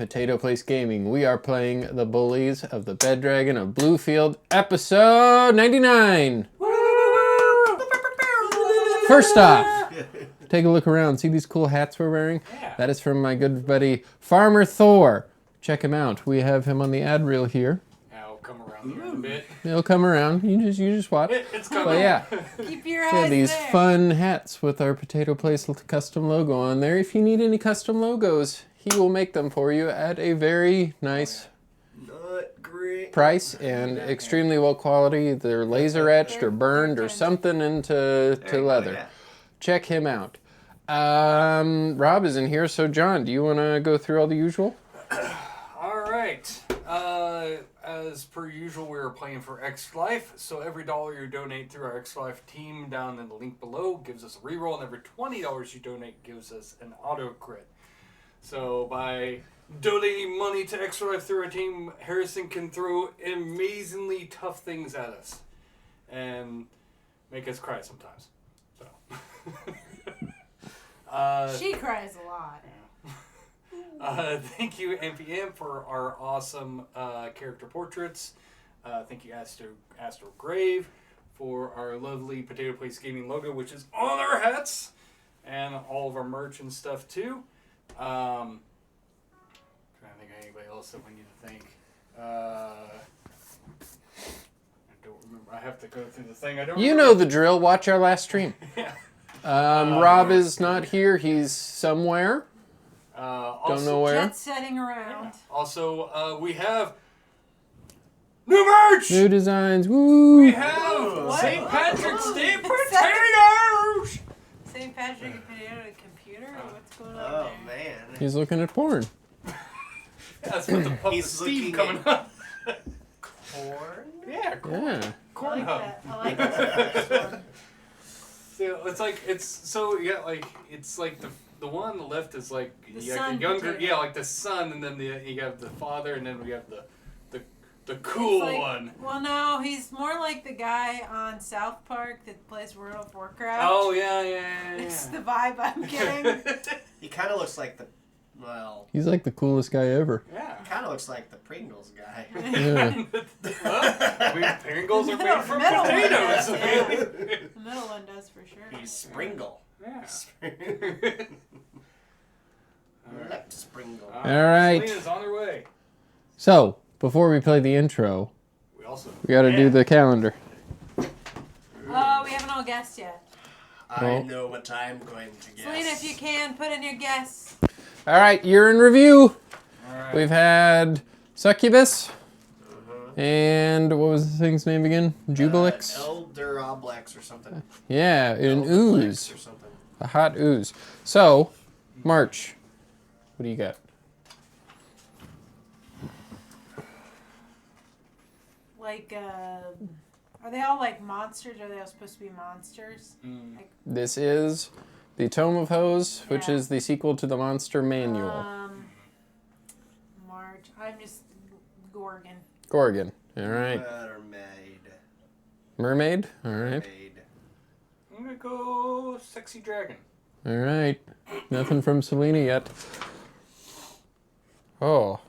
Potato Place Gaming. We are playing the Bullies of the Bed Dragon of Bluefield, episode 99. First off, take a look around. See these cool hats we're wearing? Yeah. That is from my good buddy Farmer Thor. Check him out. We have him on the ad reel here. I'll come around here in a bit. He'll come around. You just watch. It's coming. But yeah. Keep your We eyes have these there. fun hats with our Potato Place custom logo on there. If you need any custom logos, he will make them for you at a very nice price and extremely well quality. They're laser etched or burned or something into leather. Yeah. Check him out. Rob isn't here, so John, do you want to go through all the usual? All right. As per usual, we're playing for X Life. So every $1 you donate through our X Life team down in the link below gives us a reroll, and every $20 you donate gives us an auto crit. So by donating money to X Life through our team, Harrison can throw amazingly tough things at us and make us cry sometimes. So. She cries a lot. Thank you, NPM, for our awesome character portraits. Thank you, Astro Grave, for our lovely Potato Place Gaming logo, which is on our hats, and all of our merch and stuff, too. Trying to think of anybody else that we need to thank. I don't remember. I have to go through the thing. I don't You remember. know the drill. Watch our last stream. Yeah. Rob is not here. He's somewhere. Don't know where. Jet setting around. Also, we have new merch! New designs. Woo! We have St. Patrick's Day potatoes! St. Patrick and potato computer? What's going on Oh there? man. He's looking at porn. Yeah, that's what the pup He's Steve looking coming up. Corn? Yeah, corn. Yeah. I Corn like hub. that. I like that first one. So it's like it's like the one on the left is like The you got son the younger, potato. like the son, and then you have the father, and then we have the cool It's like- one. Well, no, he's more like the guy on South Park that plays World of Warcraft. Oh yeah. It's the vibe I'm getting. He kind of looks like the, well, He's like the coolest guy ever. Yeah. kind of looks like the Pringles guy. Yeah. Well, Pringles are made from Middle one potatoes. does, yeah. The middle one does for sure. He's Springle. Yeah. Left Springle. All right. Selena's on her way. So, before we play the intro, We also. we got to do the calendar. Oh, we haven't all guessed yet. I know what I'm going to guess. Selena, if you can, put in your guess. All right, year in review. All right. We've had Succubus. And what was the thing's name again? Jubilix? Elder Oblex or something. Yeah, an Eldoplex ooze. or something. A hot ooze. So, March. What do you got? Like, are they all like monsters? Are they all supposed to be monsters? Like, This is the Tome of Hose, which Yeah. is the sequel to the Monster Manual. March. I'm just Gorgon. Gorgon. All right. Mermaid. Mermaid. All right. Mermaid. I'm gonna go sexy dragon. All right. Nothing from Selena yet. Oh.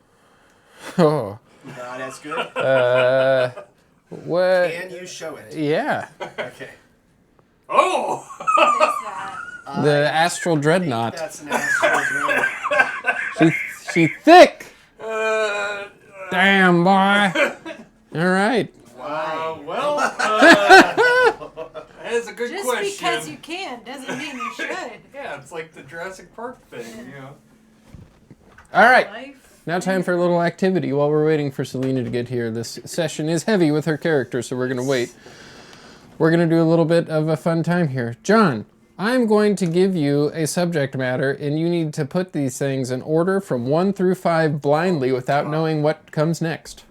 Oh. Not as good. What? Can you show it? Yeah. Okay. Oh! What is that? The Astral Dreadnought. That's an astral dream. She thick. Uh, Damn, boy. All right. well, that's a good Just question. because you can doesn't mean you should. Yeah, it's like the Jurassic Park thing, you know. All right. Life. Now time for a little activity while we're waiting for Selena to get here. This session is heavy with her character, so we're going to wait. We're going to do a little bit of a fun time here. John, I'm going to give you a subject matter, and you need to put these things in order from 1 through 5 blindly without knowing what comes next.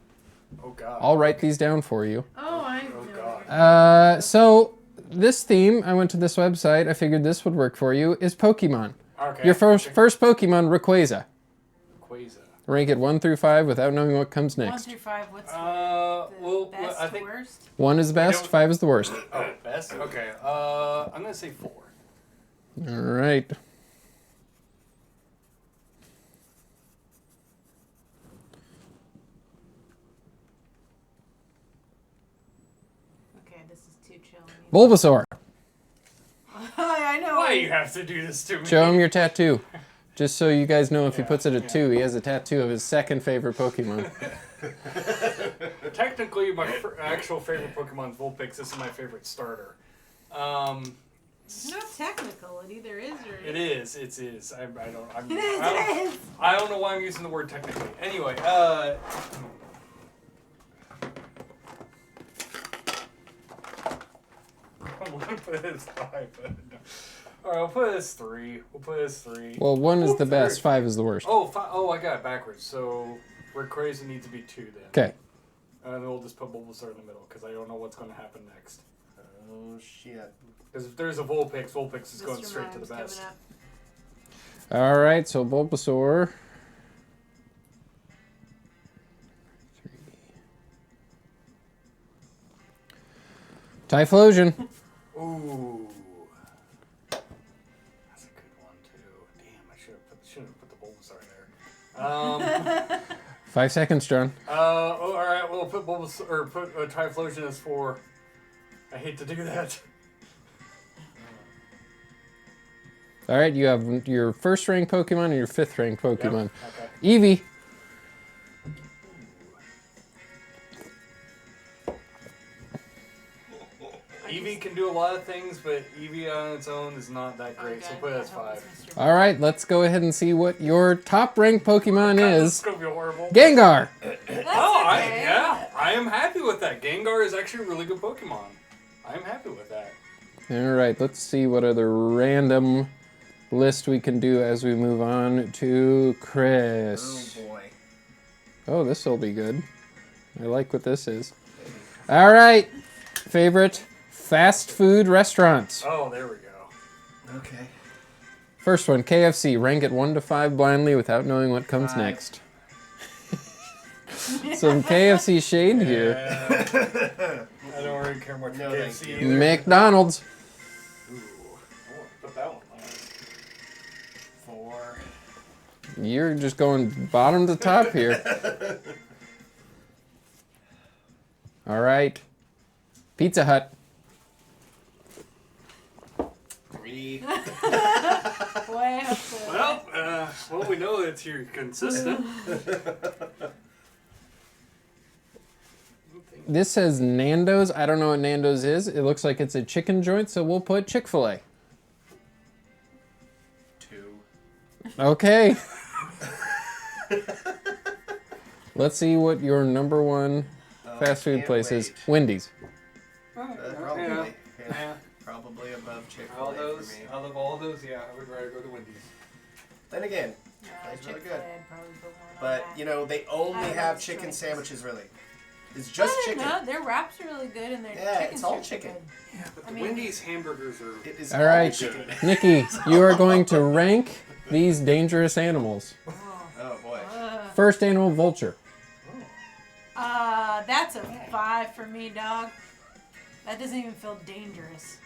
Oh God. I'll write these down for you. Oh, I Oh know. God. So this theme, I went to this website, I figured this would work for you, is Pokemon. Okay. Your first Pokemon, Rayquaza. Quasar. Rank it 1 through 5 without knowing what comes 1 next. through 5, what's Well, the best I to think. worst? 1 is best, 5 is the worst. Oh, best. Okay. I'm gonna say 4. All right. this is too chill. Bulbasaur. I know. Why you have to do this to me? Show him your tattoo. Just so you guys know, if he puts it at 2, he has a tattoo of his second favorite Pokemon. Technically, my actual favorite Pokemon is Vulpix. This is my favorite starter. It's not technical. It either is or It is. It is. I don't. It is. I don't know why I'm using the word technically. Anyway, I'm gonna put this 5. All right, we'll put this 3. We'll put this 3. Well, 1 is the 3. best, 5 is the worst. Oh, I got it backwards. So Rayquaza needs to be 2 then. Okay. And then we'll just put Bulbasaur in the middle because I don't know what's going to happen next. Oh, shit. Because if there's a Vulpix, Vulpix is going Mr. straight to the Mime's best. coming up. All right, so Bulbasaur. 3. Typhlosion. Ooh. That's a good one, too. Damn, I shouldn't have put the Bulbasaur there. 5 seconds, John. All right, we'll put Bulbasaur, or put Typhlosion as 4. I hate to do that. All right, you have your first ranked Pokemon and your 5th ranked Pokemon. Yep. Okay. Eevee. Eevee can do a lot of things, but Eevee on its own is not that great, so put it as 5. All right, let's go ahead and see what your top ranked Pokemon It's is. gonna be horrible. Gengar. I am happy with that. Gengar is actually a really good Pokemon. I am happy with that. All right, let's see what other random list we can do as we move on to Chris. Oh, boy. Oh, this will be good. I like what this is. All right, favorite fast food restaurants. Oh, there we go. Okay. First one, KFC. Rank it 1 to 5 blindly without knowing what comes 5. next. Some KFC shade here. I don't really care much for No, KFC thank you. either. McDonald's. Ooh, I want to put that one last. 4. You're just going bottom to top here. All right. Pizza Hut. 3. Way up there. Well, we know that you're consistent. This says Nando's. I don't know what Nando's is. It looks like it's a chicken joint, so we'll put Chick-fil-A. 2. Okay. Let's see what your number one fast food can't place is. wait. Wendy's. Probably. Yeah. Yeah. Probably above Chick-fil-A All those, for me. out of all those, yeah, I would rather go to Wendy's. Then again, Chick-fil-A's really Chick-fil-A, good. I'd probably put one on But, that. you know, they only I don't have know, chicken choices. sandwiches, really. It's just chicken. No, their wraps are really good and their Yeah, chicken it's all strips are chicken. good. Yeah, but I the mean- Wendy's hamburgers are. It is All right, chicken. Nikki, you are going to rank these dangerous animals. Oh, boy. First animal, vulture. That's a 5 for me, dog. That doesn't even feel dangerous.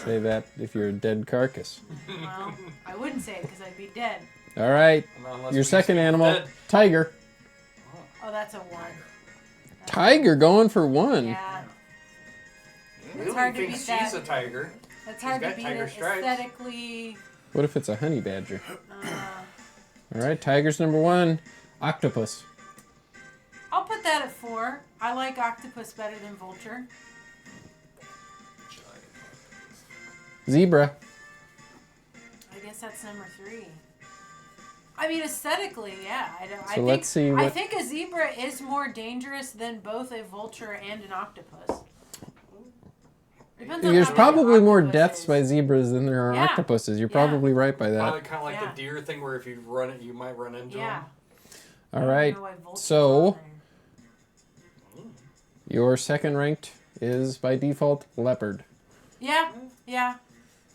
Say that if you're a dead carcass. Well, I wouldn't say it because I'd be dead. All right, Unless your we second speak animal, dead. tiger. Oh, that's a 1. Tiger going for 1. Yeah, Really hard to thinks beat that. she's a tiger. that's hard to got beat tiger it stripes. aesthetically. What if it's a honey badger? Uh, All right, tiger's number 1. Octopus. I'll put that at 4. I like octopus better than vulture. Zebra. I guess that's number 3. I mean, aesthetically, yeah. I So let's see I what- think a zebra is more dangerous than both a vulture and an octopus. Depends on There's how big probably an more octopus deaths is. by zebras than there are Yeah. octopuses. You're Yeah. probably right by that. Probably kind of like Yeah. the deer thing where if you run it, you might run into Yeah. them. I All don't right, know why vulture's so on there. your second ranked is by default leopard. Yeah, yeah.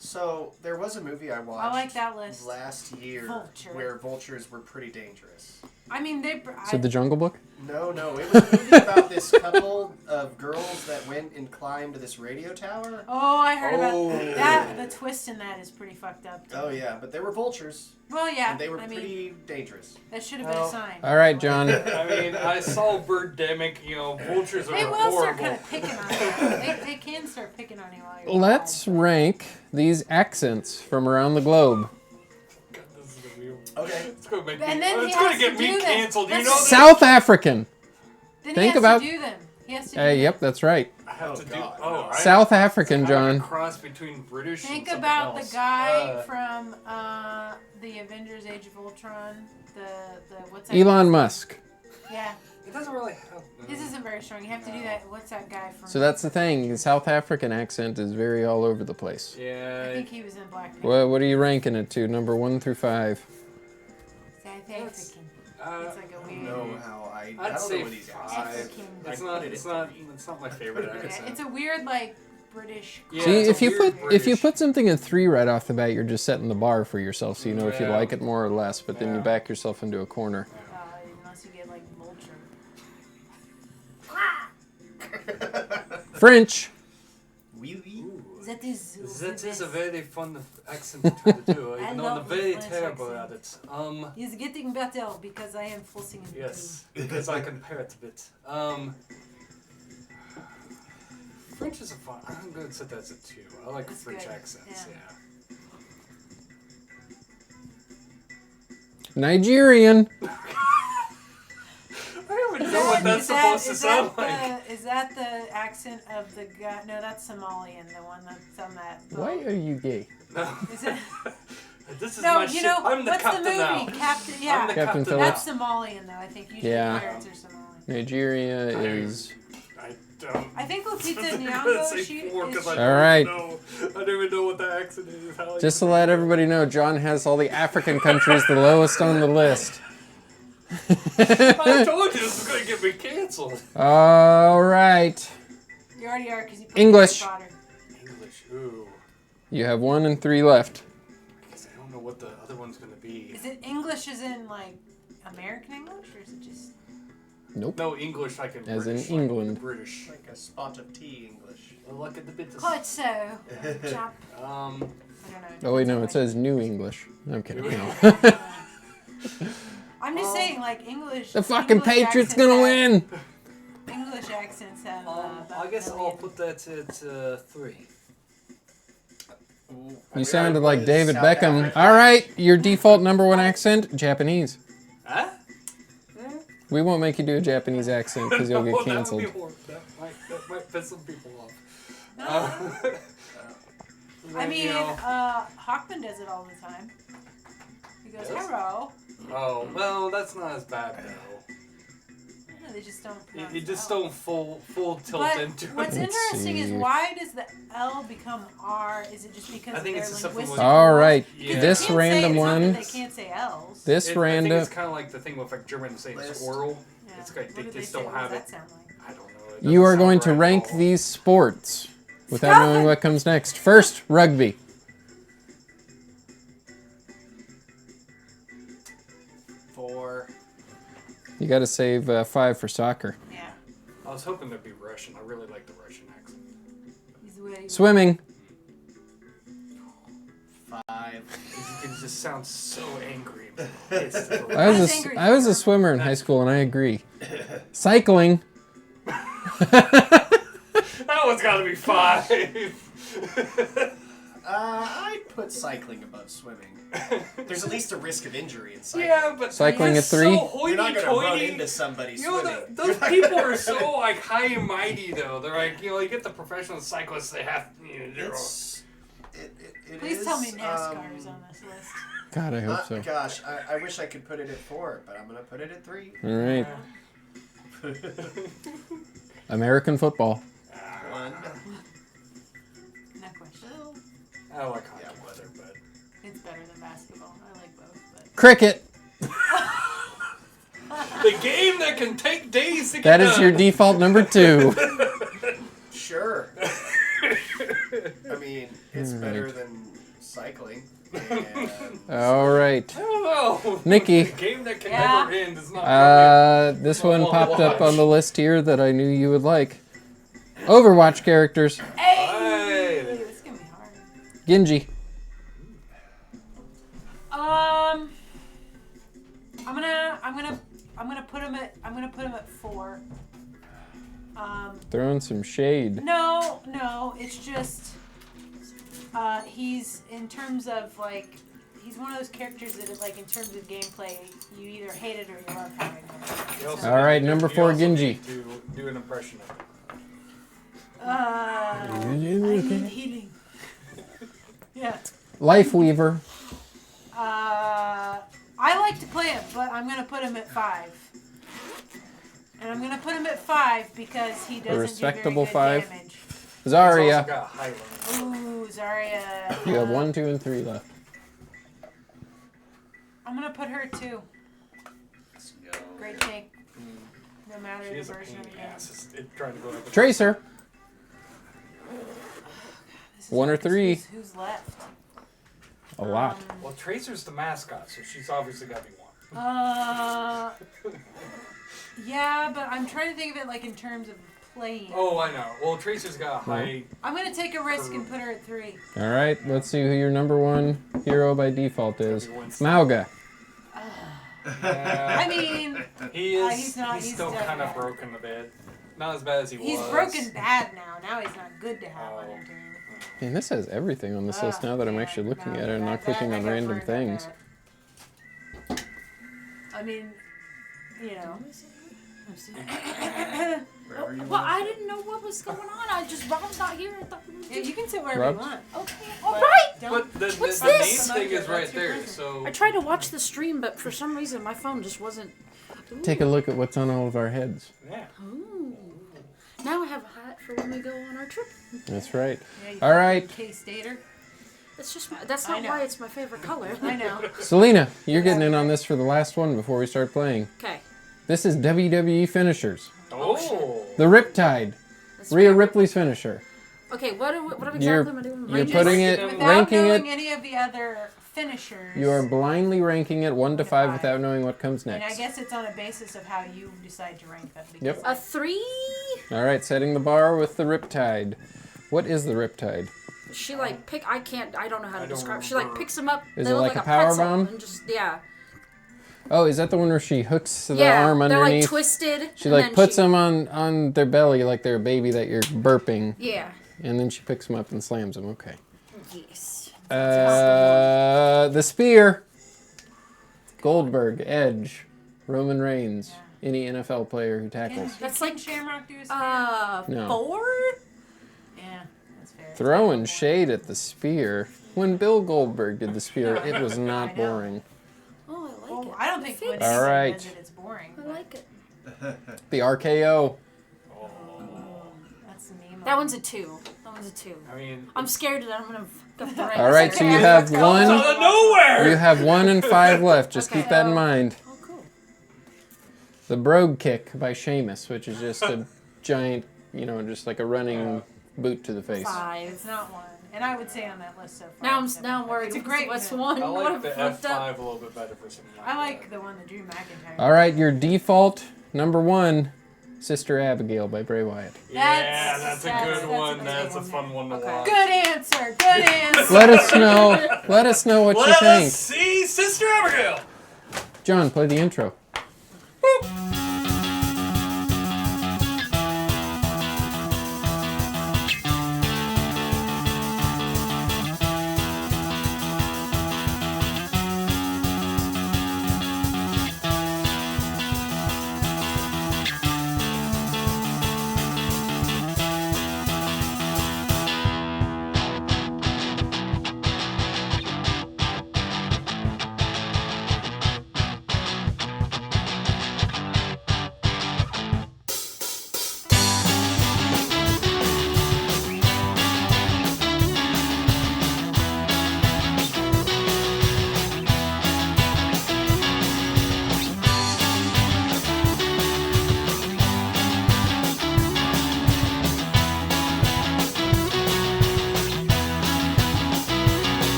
So, there was a movie I watched I like that list. last year Vulture. where vultures were pretty dangerous. I mean, So the Jungle Book? No, it was a movie about this couple of girls that went and climbed this radio tower. Oh, I heard Oh. about that. The twist in that is pretty fucked up. Too. Oh yeah, but they were vultures. Well, yeah. And they were I mean, pretty dangerous. that should have been a sign. All right, John. I mean, I saw Birdemic. Vultures are They will start horrible. kind of picking on you. They can start picking on you while you're Let's alive. rank these accents from around the globe. God, this is gonna be. Okay. It's gonna make And me. then he It's has gonna to get me do that. canceled. You That's know that? South African. Then think he has about- to do them. He has to do Yep, them. that's right. I have Oh, to do. God, Oh, no. I South African, I'm a John. cross between British. Think and something about else. the guy from the Avengers: Age of Ultron. The what's that? Elon Musk. Yeah, It doesn't really have. his isn't very strong. You have to do that. What's that guy from? So that's the thing. The South African accent is very all over the place. I Yeah. think he was in Black Panther. What are you ranking it to? Number 1 through 5. South That's- African. Uh, It's like a I weird. don't know how I I'd don't say know what these guys. five. African. It's I not. put it It's at not. three. It's not my favorite Yeah, accent. it's a weird like British. Yeah, See, it's a if you weird put if you British- put something at 3 right off the bat, you're just setting the bar for yourself, so you know if you Yeah. like it more or less. But then you Yeah. back yourself into a corner. Unless you get like vulture. French. Oui, oui. That is. That is a very fun accent between the two, I even though love I'm the very French terrible at accent. it. He's getting better because I am forcing him. Yes, because I can parrot a bit. French is a fun. I'm going to set that as a 2. I like That's French good, accents. yeah. Yeah. Nigerian. I don't even know what that's supposed to sound like. Is that the accent of the guy? No, that's Somalian. The one that's on that. Why are you gay? No. Is it? This is No, my you shit. know I'm the what's captain the movie? now. Captain. I'm Yeah, the Captain captain Phillips. that's Somalian though. I think usually Yeah. pirates are Somalian. Nigeria is. I don't. I think Lupita I'm gonna Nyong'o. say She 4 because I is. don't All right. know. I don't even know what the accent is. How I Just to even- let everybody know, John has all the African countries the lowest on the list. I told you this was going to get me canceled. All right. You already are because you put English. Harry Potter. English. Ooh. You have 1 and 3 left. Because I don't know what the other one's going to be. Is it English as in like American English or is it just? Nope. No, English like in As in British. England. Like British. Like a spot of tea English. Look at the bit of... Quite so. Chop. Um, I don't know. Oh wait, no, it says New English. I'm kidding. No. I'm just saying, like English. The fucking English Patriots accents gonna have- win. English accents have. about I guess a I'll million. put that at 3. You sounded like David Beckham. All right, your default number 1 accent, Japanese. Huh? We won't make you do a Japanese accent because you'll No, get that would canceled. be horrible. That might piss some people off. I mean, You know. Hawkman does it all the time. He goes, Yes? "Hello." Oh, well, that's not as bad though. No, they just don't. You pronounce just L. don't full tilt But into what's it. Let's interesting is see. why does the L become R? Is it just because I think of it's their something with- linguistic All rules? right, Yeah. Because this they can't random say, it's not one. that they can't say L's. This I think random. it's kind of like the thing with like German saying List. squirrel. Yeah. It's like What they do just say? don't What have does it. that sound like? I don't know. It You are doesn't going sound to right rank at all. these sports without Stop knowing it! what comes next. First, rugby. 4. You got to save 5 for soccer. Yeah. I was hoping there'd be Russian. I really like the Russian accent. He's way. Swimming. 5. You can just sound so angry. It's I That's was angry. I was a swimmer in high school, and I agree. Cycling. That one's got to be 5. I'd put cycling above swimming. There's at least a risk of injury in cycling. Yeah, but Cycling you're at 3? So You're not going to run hoity-toity. into somebody You know, swimming. those You're not people gonna- are so like high and mighty though. They're like, you know, you get the professional cyclists. They have, you know, they're all- It Please is, tell me NASCAR is on this list. God, I hope so. Gosh, I wish I could put it at 4, but I'm going to put it at 3. All right. American football. 1. No question. I like hockey Yeah, weather, but It's better than basketball. I like both, but. Cricket. the game that can take days to get That is done. your default number 2. Sure. I mean, it's better than cycling. All right. I don't know. Nikki. A game that can Yeah. never end is not This Oh, one well, popped up watch. on the list here that I knew you would like. Overwatch characters. Hey, Hey. this is gonna be hard. Genji. I'm gonna put him at 4. Throwing some shade. No, it's just he's in terms of like he's one of those characters that is like in terms of gameplay you either hate it or you love having him. You also So, All right, need to- number you 4, also Genji. need to do an impression of it. I need healing. Yeah. Lifeweaver. I like to play him, but I'm gonna put him at 5. And I'm gonna put him at 5 because he doesn't respectable do very good 5. damage. It's also Zarya. got a high limit. Ooh, Zarya. You have 1, 2, and 3 left. I'm gonna put her at 2. Let's go. Great tank. No matter She the is a version pain of in the the game. ass. It's trying to go up. Tracer. This is 1 or hard 'cause 3. Who's left? A lot. Well, Tracer's the mascot, so she's obviously got to be one. Yeah, but I'm trying to think of it like in terms of playing. Oh, I know. Well, Tracer's got a high. I'm gonna take a risk and put her at 3. All right, let's see who your number 1 hero by default is. Every Winston. Mauga. Yeah. I mean, He is. he's not- he's still dead kind of bad. broken a bit. Not as bad as he he's was. broken bad now. Now he's not good to have on Oh. your team. Man, this has everything on this list now that I'm Yeah, actually looking no, at it and not clicking on got random burned on things. that. I mean, you know. Wherever you Well, want. I didn't know what was going on. Rob's not here. I thought we were Yeah, you can sit wherever Rob? you want. Okay, But all right. Don't. But the What's name this? thing is That's right your there. present. So I tried to watch the stream, but for some reason my phone just wasn't. Ooh. Take a look at what's on all of our heads. yeah. Ooh. Now I have a hat for when we go on our trip. That's right. Yeah, you All right. K-Stater. That's just that's I not know. why it's my favorite color. I know. Selena, you're getting in on this for the last one before we start playing. Okay. This is WWE finishers. Oh. The Riptide. That's Rhea fair. Ripley's finisher. Okay. What exactly You're- am I doing? you're Ranges? putting it- Without ranking knowing it- any of the other finishers. You are blindly ranking it 1 to 5 without knowing what comes And I next. guess it's on a basis of how you decide to rank them. Yep. because A 3. All right, setting the bar with the Riptide. What is the Riptide? She like pick. I don't know how I to don't describe. She like remember. picks them up. Is they it look like like a power pretzel bomb? And just yeah. Oh, is that the one where she hooks the Yeah. arm They're underneath? like twisted. She and like then puts them on their belly like they're a baby that you're burping, Yeah. and then she picks them up and slams them. Okay. Yes. The spear. Goldberg, Edge, Roman Reigns, any NFL player who tackles. That's Ken like Shamrock do a spear? No. 4. Yeah, that's fair. Throwing shade at the spear. When Bill Goldberg did the spear, it was I not know. boring. Oh, I like Well, it. I don't think It when fits. All anyone right. does it, it's boring. I like it. The RKO. That's the meme. That one's a 2. That one's a 2. I mean, I'm scared that I'm gonna get the right. All right, so you okay. have Let's go. one. out of nowhere. You have 1 and 5 left. Just Okay. keep that in mind. Oh, cool. The Brogue Kick by Sheamus, which is just a giant, just like a running boot to the face. 5. It's not one. And I would say on that list so far. Now I'm it's now I'm worried. It's a great what's one. one. I What like if the flipped up? F5 a little bit better for something like I that. like the one that Drew McIntyre. All right, your default number 1, Sister Abigail by Bray Wyatt. Yeah, that's a That's good a one. good That's a one. fun one to Okay. watch. Good answer. Good answer. Let us know. Let us know what you Let think. us see Sister Abigail. John, play the intro.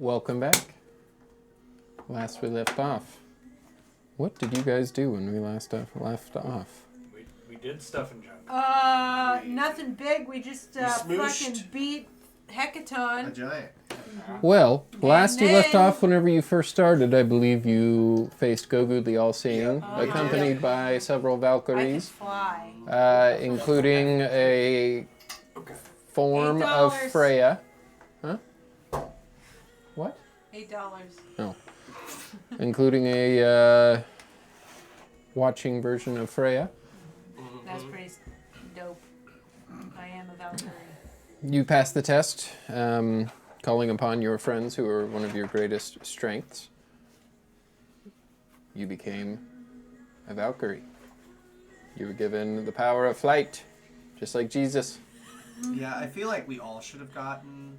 welcome back. Last we left off. What did you guys do when we left off? We did stuff in junk. Nothing big. We just smooshed. fucking beat A Hecaton. giant. Well, last you left then- off whenever you first started, I believe you faced Gogu the All-Seeing, Yeah. accompanied by several I can Valkyries, fly. including a Okay. form of $8. Freya. Huh? What? $8. No. Including a watching version of Freya. That's pretty dope. I am a Valkyrie. You passed the test, calling upon your friends who are one of your greatest strengths. You became a Valkyrie. You were given the power of flight, just like Jesus. Yeah, I feel like we all should have gotten.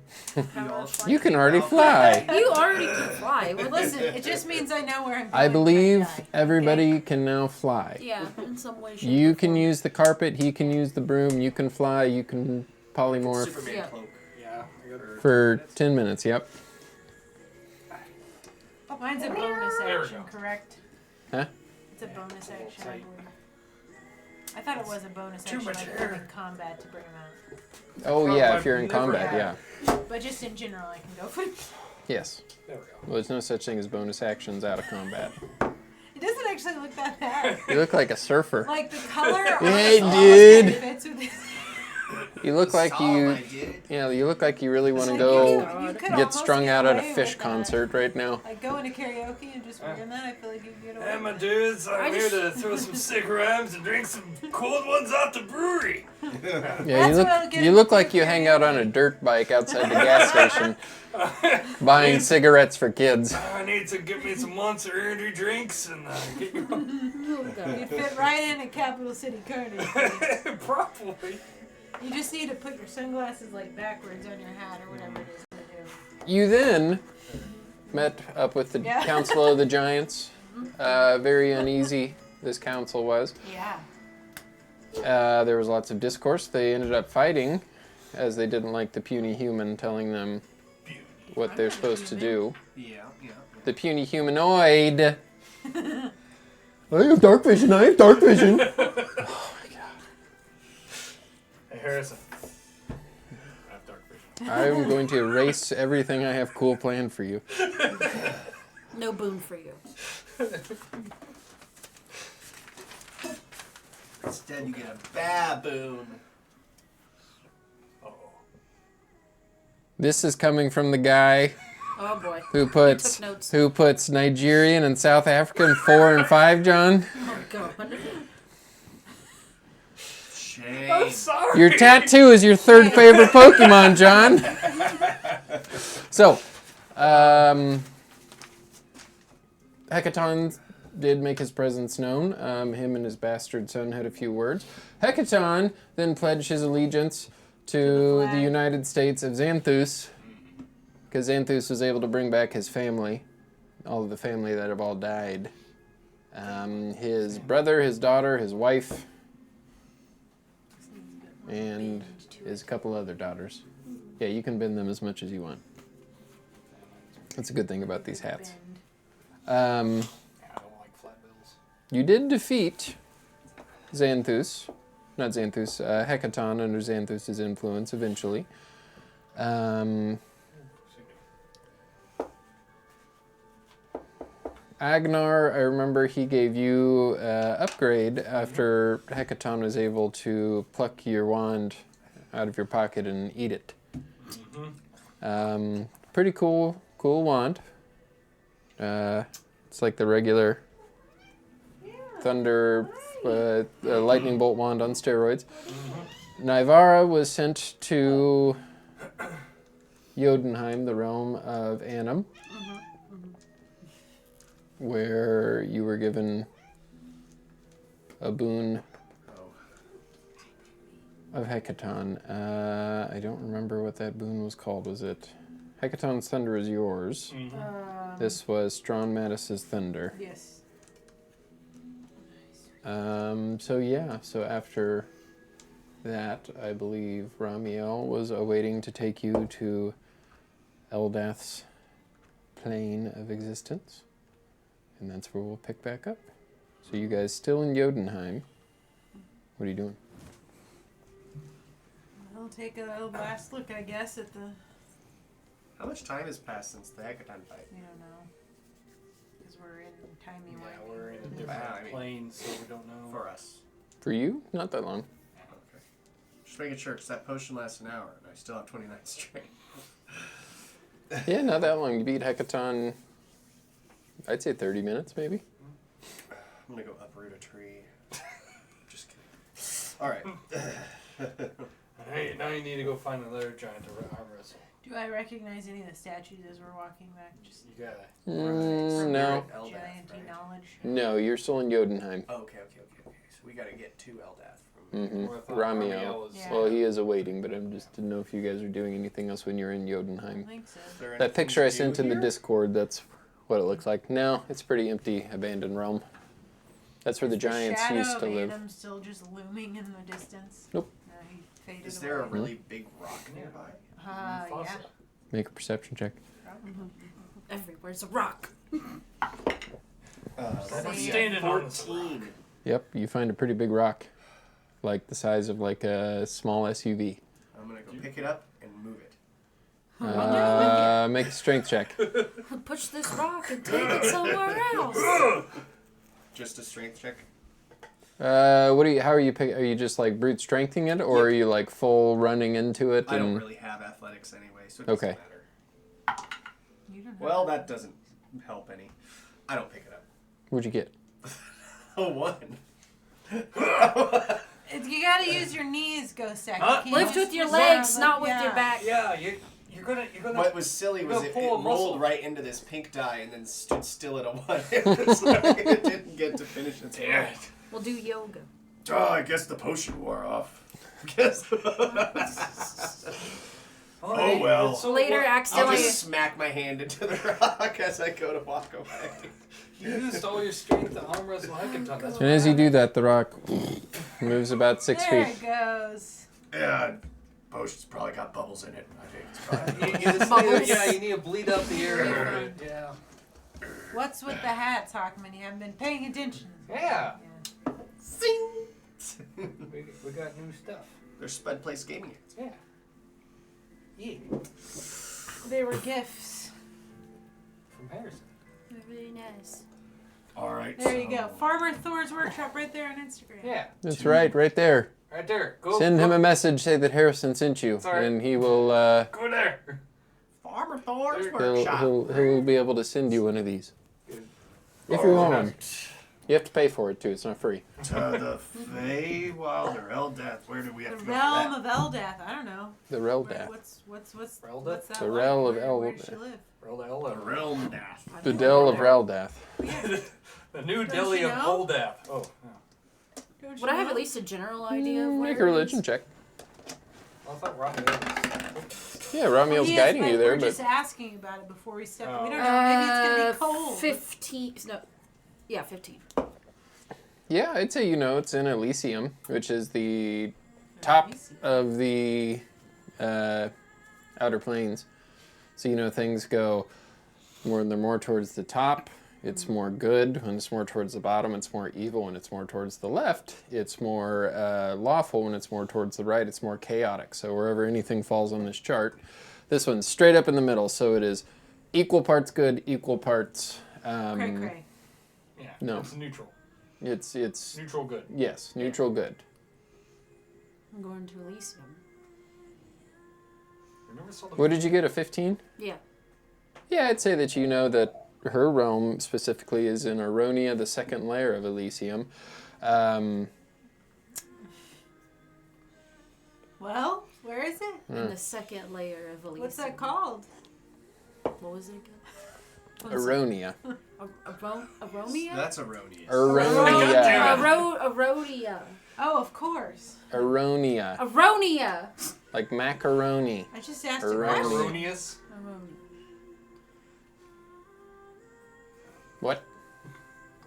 You can already fly. You already can fly. Well, listen, it just means I know where I'm going. I believe when I die, everybody can now fly. Yeah, in some way. shape, You or can form. use the carpet, he can use the broom, you can fly, you can polymorph Superman Yeah. cloak. Yeah. I got her. for 10 minutes, yep. Okay? Mine's a bonus There we action, go. correct? Huh? It's a bonus action, I believe. I thought it was a bonus Too action, much like air. in combat to bring them out. Oh yeah, if I've you're in never combat, had- yeah. But just in general, I can go for it. Yes. There we go. Well, there's no such thing as bonus actions out of combat. It doesn't actually look that bad. You look like a surfer. Like the color Hey, almost dude. kinda fits with this. You look like Saw you, my dude. yeah, you look like you really want to Like, go you could get almost strung get out at a away fish with that. concert right now. Like going to karaoke and just wearing that, I feel like you'd get away Hey, my with it. dudes, I'm I here just- to throw some sick rhymes and drink some cold ones out the brewery. Yeah, what'll get you him look to like you hang out on a dirt bike outside the gas station buying cigarettes for kids. I need to get me some Monster Energy drinks and get you Oh, God. You'd fit right in at Capital City Carnage. probably. You just need to put your sunglasses like backwards on your hat or whatever it is to do. You then met up with the Yeah. Council of the Giants. Very uneasy this council was. Yeah. There was lots of discourse. They ended up fighting as they didn't like the puny human telling them what they're supposed to do. Yeah. The puny humanoid. I have dark vision. I have dark vision. Hey, Harrison. I have dark vision. I'm going to erase everything I have cool planned for you. No boon for you. Instead, you get a baboon. Uh-oh. This is coming from the guy Oh boy. who Took puts notes. Nigerian and South African 4 and 5, John. Oh God. Shame. I'm sorry. Your tattoo is your third favorite Pokemon, John. So, Hecaton did make his presence known. Him and his bastard son had a few words. Hecaton then pledged his allegiance to the flag. United States of Xanthus, because Xanthus was able to bring back his family, all of the family that have all died. His brother, his daughter, his wife, and his couple other daughters. Yeah, you can bend them as much as you want. That's a good thing about these hats. Yeah, I don't like flat bills. You did defeat Xanthus, not Xanthus, Hecaton under Xanthus' influence eventually. Agnar, I remember he gave you upgrade after Hecaton was able to pluck your wand out of your pocket and eat it. Pretty cool wand. It's like the regular thunder lightning bolt wand on steroids. Nivara was sent to Jotunheim, the realm of Annam, where you were given a boon of Hecaton. I don't remember what that boon was called. Was it Hecaton's Thunder is yours? This was Strawn Mattis's Thunder. Yes. So after that, I believe Ramiel was awaiting to take you to Eldath's plane of existence. And that's where we'll pick back up. So you guys still in Jotunheim. What are you doing? I'll take a last look, I guess, at the... How much time has passed since the hackathon fight? I don't know. Because we're in timey Yeah, wimey. we're in a different Wow, I mean, plane, so we don't know. For us. For you? Not that long. Okay. Just making sure, because that potion lasts an hour, and I still have 29 strength. Yeah, not that long. You beat Hecaton, I'd say 30 minutes, maybe. I'm gonna go uproot a tree. Just kidding. Alright. Hey, now you need to go find another giant to arm wrestle. Do I recognize any of the statues as we're walking back? Just You gotta. No. giant knowledge. No, you're still in Jotunheim. Oh, okay. So we gotta get to Eldath from Mm-hmm. Or I thought Ramiel. was- Yeah. Well, he is awaiting, but I just didn't know if you guys are doing anything else when you're in I Jotunheim. don't think so. Is there That anything picture to I do sent in the here? Discord, that's what it looks like. No, it's pretty empty, abandoned realm. That's where the Is giants shadow used to of live. Adam still just looming in the distance? Nope. No, he faded Is there a away. really big rock nearby? Yeah. Fossil. Make a perception check. Everywhere's a rock. That would be Standing a on 14. Yep, you find a pretty big rock. Like the size of like a small SUV. I'm gonna go pick it up and move it. Make a strength check. Push this rock and take it somewhere else. Just a strength check. How are you are you just like brute strengthing it, or are you like full running into it? I don't and really have athletics anyway, so it doesn't Okay. matter. You don't have Well, that doesn't help any. I don't pick it up. What'd you get? Oh, 1. You gotta use your knees, Ghost Sack. Huh? You can't Lift just with your reserve, legs, like, not with yeah. your back. Yeah, you're gonna. What was silly was You're it gonna pull a muscle. rolled right into this pink die and then stood still at a 1. So it didn't get to finish its Damn roll. it. We'll do yoga. Oh, I guess the potion wore off. Guess. Oh, well. So Later, what- I'll accidentally. just smack my hand into the rock as I go to walk away. You used all your strength to arm wrestle Hackathon. That's And as you do that, the rock moves about 6 There feet. it goes. Yeah, potion's probably got bubbles in it. I think it's probably. You just Bubbles. you need to bleed out the air a little bit. Yeah. What's with the hats, Hawkman? You haven't been paying attention. Yeah. Yeah. Sing! We got new stuff. They're Spud Place gaming hats. Yeah. Yeah. They were gifts. From Harrison. Really nice. Alright. There you go. Farmer Thor's Workshop right there on Instagram. Yeah. That's right there. Right there. Go. Send him go, a message, say that Harrison sent you, Sorry. and he will Go there. Farmer Thor's He'll- Workshop. he'll be able to send you one of these. Good. If you want one. You have to pay for it too, it's not free. To the Feywild or Eldath. Where do we have The to go? realm of Eldath. I don't know. The Where, Reldath. what's Reldath? what's that The like? realm of Where does she Eldath. live? Roll the L The realm Dath. The Dell of Reldath. The new Don't deli you of know? Oldap. Oh. Don't Would you I have know? at least a general idea of what Make it a is? religion check. I thought Rocky was. Yeah, Ramiel's He is, guiding but you there, we're but just asking about it before we step. Oh. We don't know. Maybe it's gonna be cold. 15. No. Yeah, 15. yeah, I'd say it's in Elysium, which is the top of the outer plains. So things go when they're more towards the top, it's more good. When it's more towards the bottom, it's more evil. When it's more towards the left, it's more lawful. When it's more towards the right, it's more chaotic. So wherever anything falls on this chart, this one's straight up in the middle. So it is equal parts good, equal parts. Cray cray. Yeah. No. It's neutral. It's Neutral good. yes, neutral good. I'm going to Elysium. Remember saw the What did you get? A 15? Yeah. Yeah, I'd say that that her realm specifically is in Aronia, the second layer of Elysium. Well, where is it? In the second layer of Elysium. What's that called? What was it again? Aronia. Aromia? That's erroneous. Aronia. Aronia. Oh, of course. Aronia. Aronia. Like macaroni. I just asked a Aronia. question. Erroneous. What?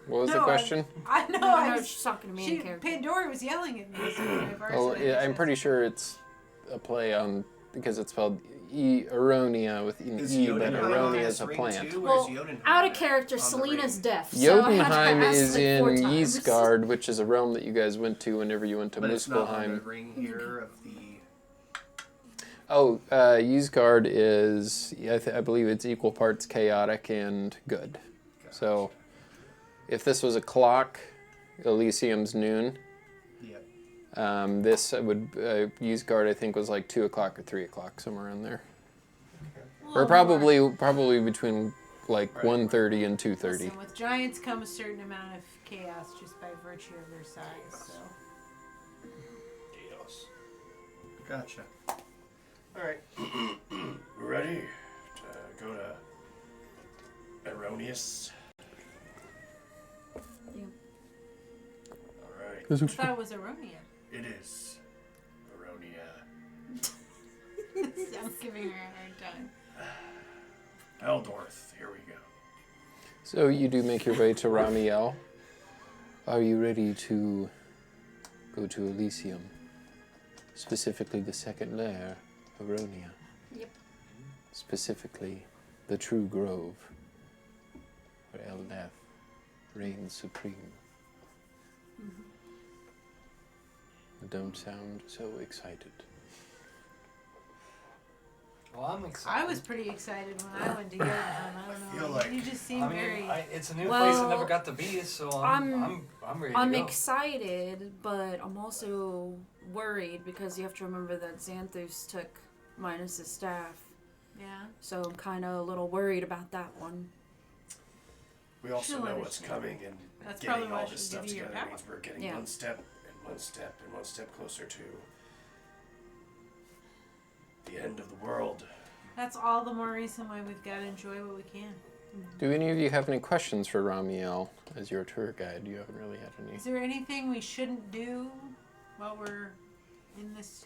What was the No, question? I know. No, she's talking to me in character. Pandora was yelling at me. So I've already Oh, said yeah, it. I'm pretty sure it's a play on because it's spelled Aronia with an Is E, but Jotunheim Aronia on is this a ring plant. too, or Well, is Jotunheim out of on character, the Selena's ring? deaf. So I had to Jotunheim ask is like in 4 times. Ysgard, which is a realm that you guys went to whenever you went to But it's not on the Muspelheim. ring here of the... Oh, Ysgard is, I believe it's equal parts chaotic and good. So, if this was a clock, Elysium's noon. Yep. This would, Ysgard I think was like 2 o'clock or 3 o'clock, somewhere in there. Or probably between like 1:30 and 2:30. Listen, with giants come a certain amount of chaos just by virtue of their size. So. Chaos. Gotcha. Alright. We're ready to go to Erroneous. Yeah. Alright. I thought it was Aronia. It is Eronia. I'm giving her a hard time. Eldorth, here we go. So you do make your way to Ramiel. Are you ready to go to Elysium? Specifically the second lair, Aronia. Yep. Specifically, the true grove, where Eldath reigns supreme. Don't sound so excited. Well, I'm excited. I was pretty excited when I went to Jotunheim. I don't know. feel like- you just seem I mean, very. it's a new Well, place I never got to be, so I'm ready to I'm go. excited, but I'm also worried because you have to remember that Xanthus took Minus's staff. Yeah. So I'm kind of a little worried about that one. We also She'll know what's understand. coming, and That's probably getting why all I this should stuff give you your together power. means we're getting Yeah. one step and one step and one step closer to the end of the world. That's all the more reason why we've got to enjoy what we can. Do any of you have any questions for Ramiel as your tour guide? You haven't really had any. Is there anything we shouldn't do while we're in this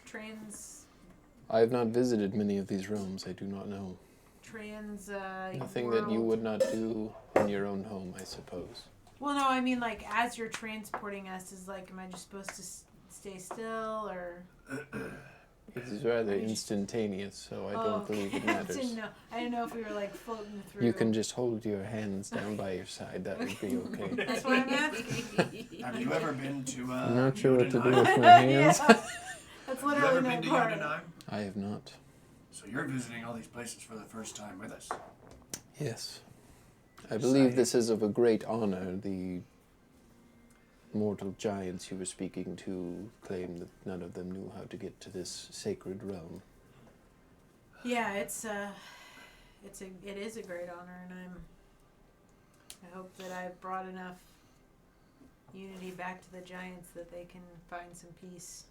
I have not visited many of these realms. I do not know. Nothing world? that you would not do in your own home, I suppose. Well, no, I mean like as you're transporting us, is like, am I just supposed to stay still or? It is rather instantaneous, so I don't believe it I matters. didn't know if we were like floating through. You can just hold your hands down by your side. That would be okay. That's what I'm asking. Have you ever been to I'm not sure what to do Jotunheim? with my hands. Yeah. That's Have you literally ever no been to part. Jotunheim? I have not. So you're visiting all these places for the first time with us. Yes. I believe this is of a great honor. The mortal giants you were speaking to claim that none of them knew how to get to this sacred realm. Yeah, it is a great honor, and I hope that I've brought enough unity back to the giants that they can find some peace.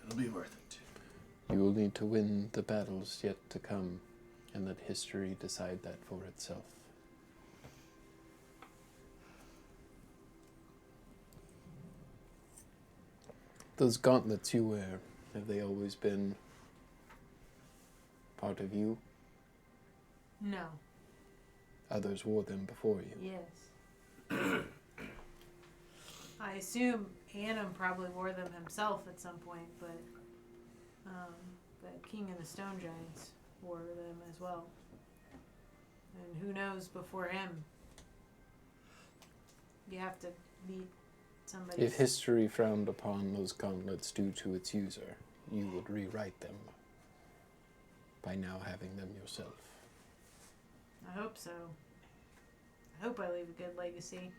It'll be worth it. You will need to win the battles yet to come, and let history decide that for itself. Those gauntlets you wear, have they always been part of you? No. Others wore them before you. Yes. I assume Annam probably wore them himself at some point, but King of the Stone Giants wore them as well. And who knows before him? You have to meet somebody. If history frowned upon those gauntlets due to its user, you would rewrite them by now having them yourself. I hope so. I hope I leave a good legacy.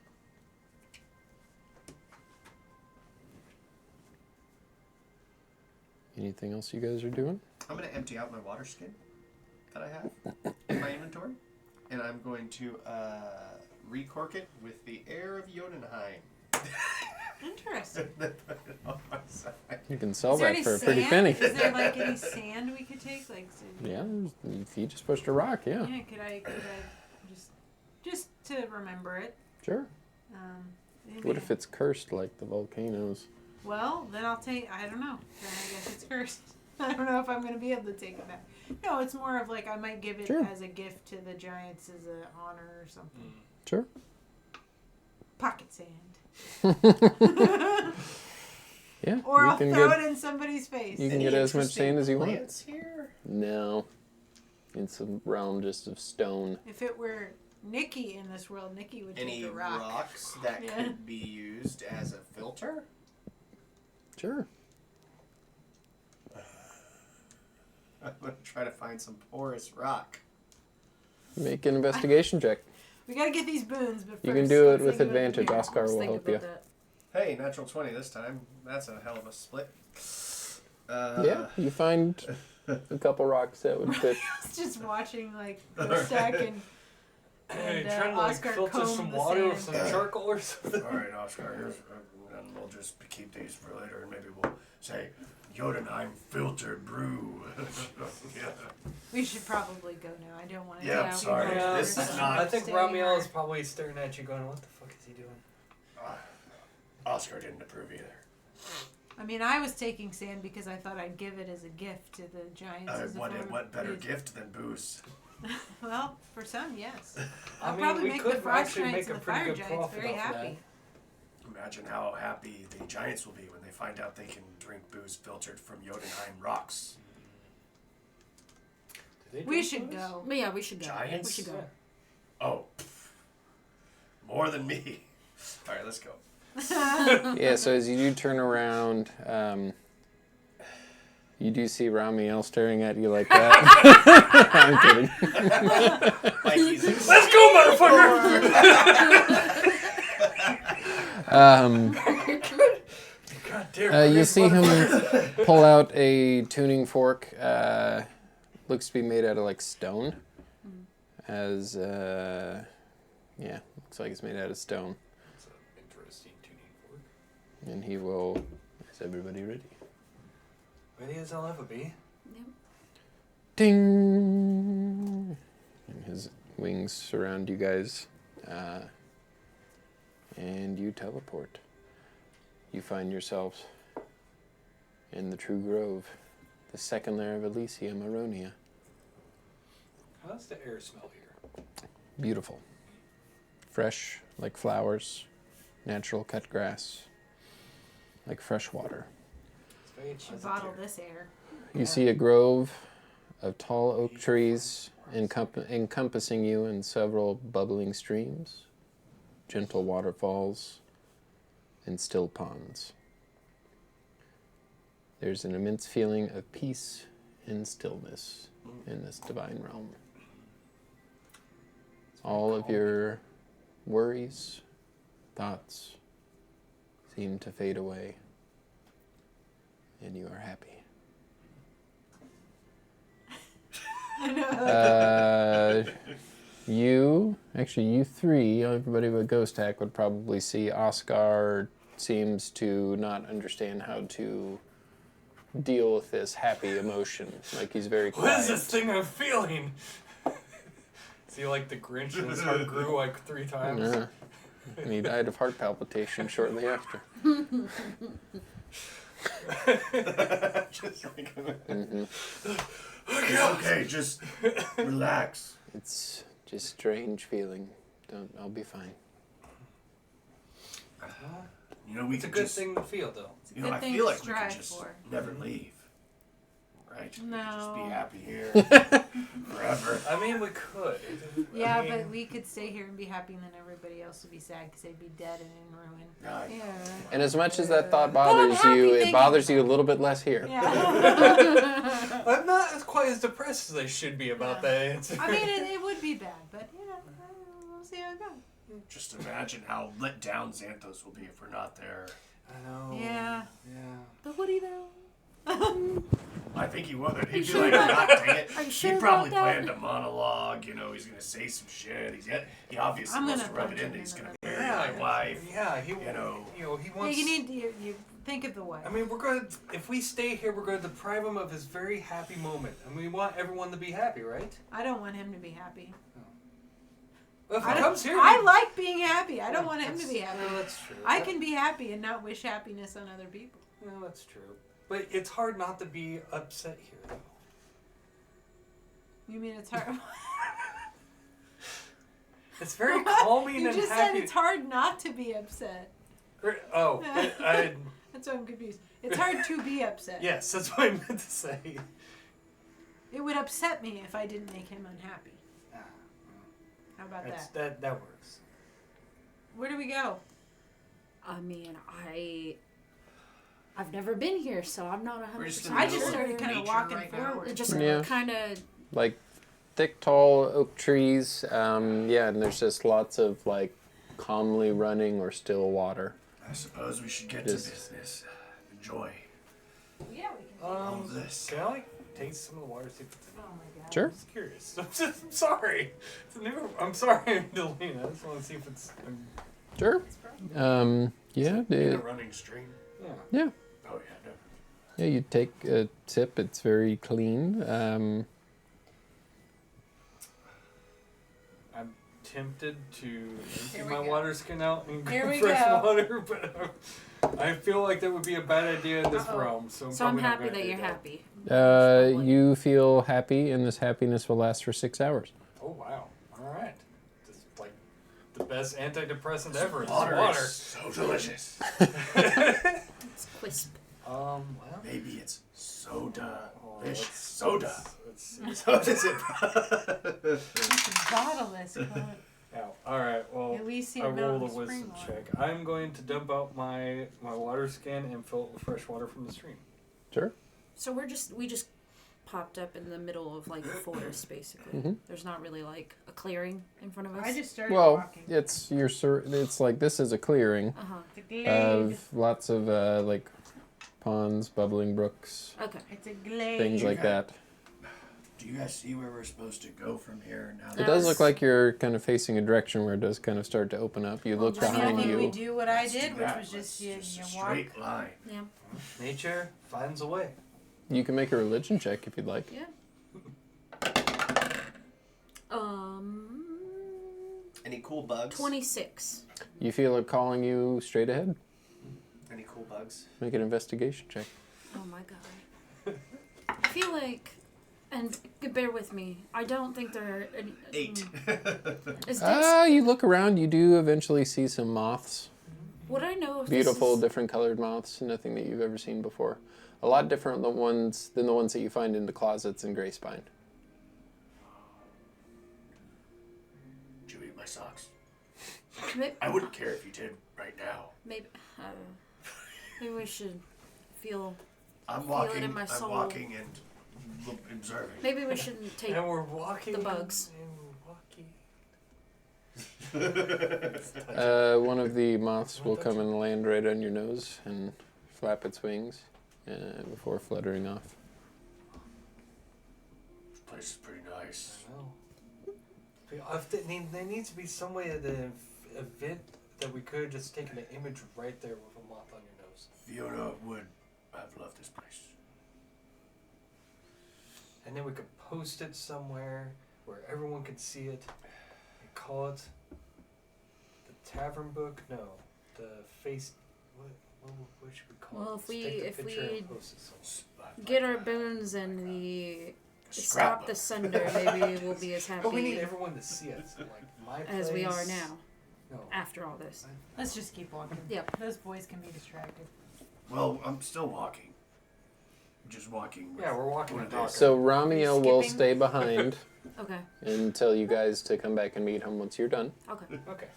Anything else you guys are doing? I'm going to empty out my water skin that I have in my inventory. And I'm going to recork it with the air of Jotunheim. Interesting. Then put it on my side. You can sell Is there that any for a sand? pretty penny. Is there like any sand we could take? Like, Yeah, if you just pushed a rock, yeah. yeah. Could I just to remember it? Sure. Maybe. What if it's cursed like the volcanoes? Well, then I'll take. I don't know. Then I guess it's cursed. I don't know if I'm gonna be able to take it back. No, it's more of like I might give it Sure. as a gift to the giants as an honor or something. Sure. Pocket sand. Yeah. Or you I'll can throw get, it in somebody's face. You can Any get as much interesting sand as you want. plants here? No. It's a realm just of stone. If it were Nikki in this world, Nikki would Any take a rock. rocks that Yeah. could be used as a filter? Sure. I'm gonna try to find some porous rock. Make an investigation check. We gotta get these boons, but You first, can do it let's with think about the advantage. beer. Oscar Let's will think help about you. that. Hey, natural 20 this time. That's a hell of a split. Yeah, you find a couple rocks that would fit. It's just watching like Gostek Hey, and trying to like Oscar filter comb some the water with sand. some charcoal or something. All right, Oscar, here's, and we'll just keep these for later, and maybe we'll say Jotunheim filtered brew. Yeah. We should probably go now. I don't want to. Yeah, Yeah, sorry. Yeah, This is not. I think Staying Ramiel here. is probably staring at you, going, "What the fuck is he doing?" Oscar didn't approve either. I mean, I was taking sand because I thought I'd give it as a gift to the giants. As a form of What better food. gift than booze? Well, for some, yes. I I'll mean, probably we make could the frost actually giants make and a the pretty fire good giants profit very off of happy. Imagine how happy the giants will be when they find out they can drink booze filtered from Jotunheim rocks. Do they We drink should booze? go. But yeah, we should go. Giants? We should go. Yeah. Oh, more than me. All right, let's go. Yeah, so as you do turn around, you do see Ramiel staring at you like that. I'm kidding. Like he's Let's go, motherfucker! God damn. You see him pull out a tuning fork. Looks to be made out of like stone. As yeah, looks like it's made out of stone. That's an interesting tuning fork. And he will. Is everybody ready? Ready as I'll ever be. Yep. Ding! And his wings surround you guys. And you teleport. You find yourselves in the True Grove, the second layer of Elysium Aronia. How's the air smell here? Beautiful. Fresh, like flowers. Natural cut grass. Like fresh water. It's very Should pleasant bottle here. this air. You see a grove of tall oak trees encompassing you, and several bubbling streams, gentle waterfalls, and still ponds. There's an immense feeling of peace and stillness in this divine realm. All of your worries, thoughts seem to fade away, and you are happy. You three, everybody but Ghost Hack would probably see Oscar seems to not understand how to deal with this happy emotion. Like he's very quiet. What is this thing I'm feeling? Is he like the Grinch and his heart grew like 3 times? Yeah. And he died of heart palpitation shortly after. just like It's okay, just relax. It's just strange feeling. I'll be fine. You know, we It's a could good just, thing to feel, though. you know, Good I thing feel to like we could strive just for. never leave. Right? We could just be No. happy here forever. I mean, we could. Yeah, I mean, but we could stay here and be happy, and then everybody else would be sad because they'd be dead and in ruin. Right. Yeah. And as much as that thought I'm bothers happy you, it thinking bothers you a about little bit less here. Yeah. I'm not as quite as depressed as I should be about Yeah. that. It's- I mean, it would be bad, but you know, we'll see how it goes. Just imagine how let down Xanthos will be if we're not there. I know. Yeah. Yeah. But would he though? I think he would. He'd be sure like, about God dang it. Are you sure He probably about that? planned a monologue. You know, he's going to say some shit. He obviously I'm wants gonna to rub it punch in him that he's in going the to marry my wife. Yeah, he, you know. he Yeah, wants. you need to you think of the way. I mean, we're going to, if we stay here, we're going to deprive him of his very happy moment. And we want everyone to be happy, right? I don't want him to be happy. Well, if he I, comes here, I like being happy. I don't want him to be happy. Yeah, that's true. I can be happy and not wish happiness on other people. Yeah, that's true. But it's hard not to be upset here, though. You mean it's hard? It's very calming You and just happy. said it's hard not to be upset. Oh, That's why I'm confused. It's hard to be upset. Yes, that's what I meant to say. It would upset me if I didn't make him unhappy. How about that? That works. Where do we go? I mean, I've never been here, so I'm not 100%. I just started kind of Nature walking right now. forward. Just Yeah. kind of. Like thick, tall oak trees. Yeah, and there's just lots of like calmly running or still water. I suppose we should get Yes. to business. Enjoy Yeah, we can. all this. Can I like taste some of the water? See if it's Oh my god. Sure. I'm just curious. I'm sorry. It's a new. I'm sorry, Delina. I just want to see if it's. Sure. Yeah. In a running stream. Yeah. Yeah. Oh yeah, no. Yeah, you take a sip. It's very clean. I'm tempted to Here empty we my go. water skin out and Here go we fresh go. water, but I feel like that would be a bad idea in this Uh-oh. realm. So So I'm probably not happy gonna that do you're happy. Uh, you feel happy, and this happiness will last for 6 hours. Oh wow! All right, just like the best antidepressant ever. Is Water water. is so delicious. It's crisp. Well. Maybe it's soda. Oh, Fish let's- soda. Let's see. So what is it? Bottle this. Clint. Yeah. All right. Well, At least see I a rolled a mountain wisdom spring water. check. I'm going to dump out my water skin and fill it with fresh water from the stream. Sure. So we just popped up in the middle of like a forest, basically. Mhm. There's not really like a clearing in front of us. I just started Well, walking. it's it's like this is a clearing It's a glade. of lots of like ponds, bubbling brooks, Okay. It's a glade. things like that. Do you guys see where we're supposed to go from here now? It does look like you're kind of facing a direction where it does kind of start to open up. You look just I mean, I behind think we you. do what I Let's do did, which that. was just Let's you a walk. straight line. Yeah. Nature finds a way. You can make a religion check if you'd like. Yeah. Any cool bugs? 26. You feel it calling you straight ahead. Any cool bugs? Make an investigation check. Oh my god. I feel like, and bear with me, I don't think there are any. 8. Is this, You look around. You do eventually see some moths. would I know if Beautiful, this is, different colored moths. Nothing that you've ever seen before. A lot different than the ones that you find in the closets in Grey Spine. Did you eat my socks? maybe, I wouldn't care if you did right now. maybe, maybe we should feel, I'm Feel it walking. in my I'm soul. walking and observing. maybe we shouldn't take, And we're walking. the bugs. And we're walking. One of the moths will come and land right on your nose and flap its wings before fluttering off. This place is pretty nice. I know. There needs to be some way of the event that we could have just taken an image right there with a moth on your nose. Fiona would have loved this place. And then we could post it somewhere where everyone could see it and call it the Tavern Book. No, the face. What should we call Well, it? if we- Let's take the if picture we and post it somewhere. get our boons and we stop Scrapbook. the sunder, maybe we'll be as But we need happy everyone to see it. So like my as we are place- now, No. after all this. Let's just keep walking. Yep. Those boys can be distracted. Well, I'm still walking. Just walking. With Yeah, we're walking one and of these. talking. So Ramia will Skipping? stay behind Okay. until you guys to come back and meet him once you're done. Okay. Okay.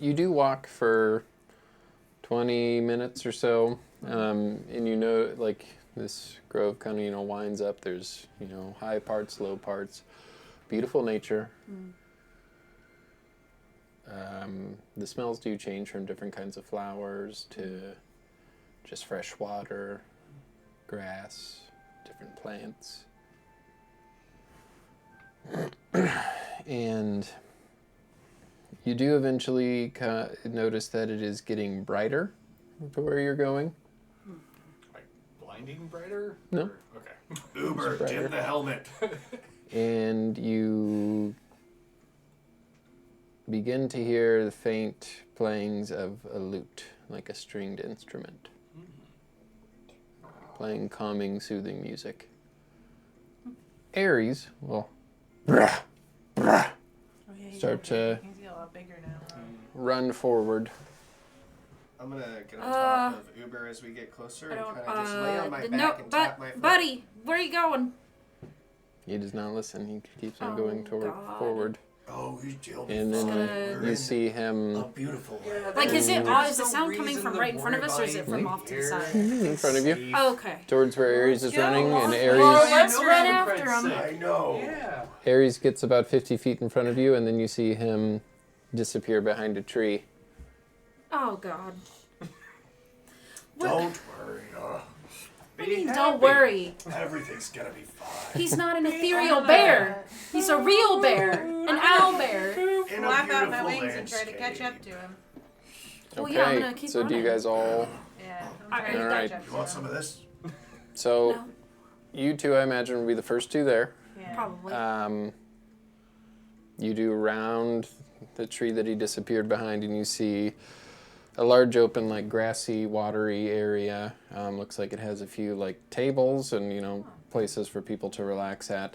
You do walk for 20 minutes or so, and you know, like, this grove kind of, winds up. There's, high parts, low parts, beautiful nature. The smells do change from different kinds of flowers to just fresh water, grass, different plants. And you do eventually notice that it is getting brighter to where you're going. Like blinding brighter? No. Or- okay. Uber, Brighter. dim the helmet. And you begin to hear the faint playings of a lute, like a stringed instrument, playing calming, soothing music. Aries will Oh, yeah, Start to- He's a lot bigger now. run forward. I'm gonna get on top of Uber as we get closer I and don't. kind of just lay on my No, back and tap my but foot. buddy, where are you going? He does not listen. He keeps on Oh, going God. forward. Oh, you'll be And fine. then gonna- We're you in see him a beautiful land. Like, is it? There's Is the no sound coming reason from to right in front of worry us, or is about it from anything off to the here. side? in front of you. Safe. Oh, okay. Towards where Ares is go. running, and Well, Ares let's I know, run for after Christ's him. sake. I know. Yeah. Ares gets about 50 feet in front of you, and then you see him disappear behind a tree. Oh God. Don't worry. What do you mean, don't worry. Everything's gonna be fine. He's not an ethereal bear. He's a real bear, an owl bear. In a Flap out my beautiful wings and try to catch up landscape. to him. Well, Okay, yeah, I'm gonna keep so do you running. guys all... Yeah, I'm Alright. trying to Alright. catch up to You want him. some of this? So, No, you two, I imagine, will be the first two there. Yeah. probably. You do round the tree that he disappeared behind, and you see a large open, like, grassy, watery area. Looks like it has a few, like, tables and, you know, places for people to relax at.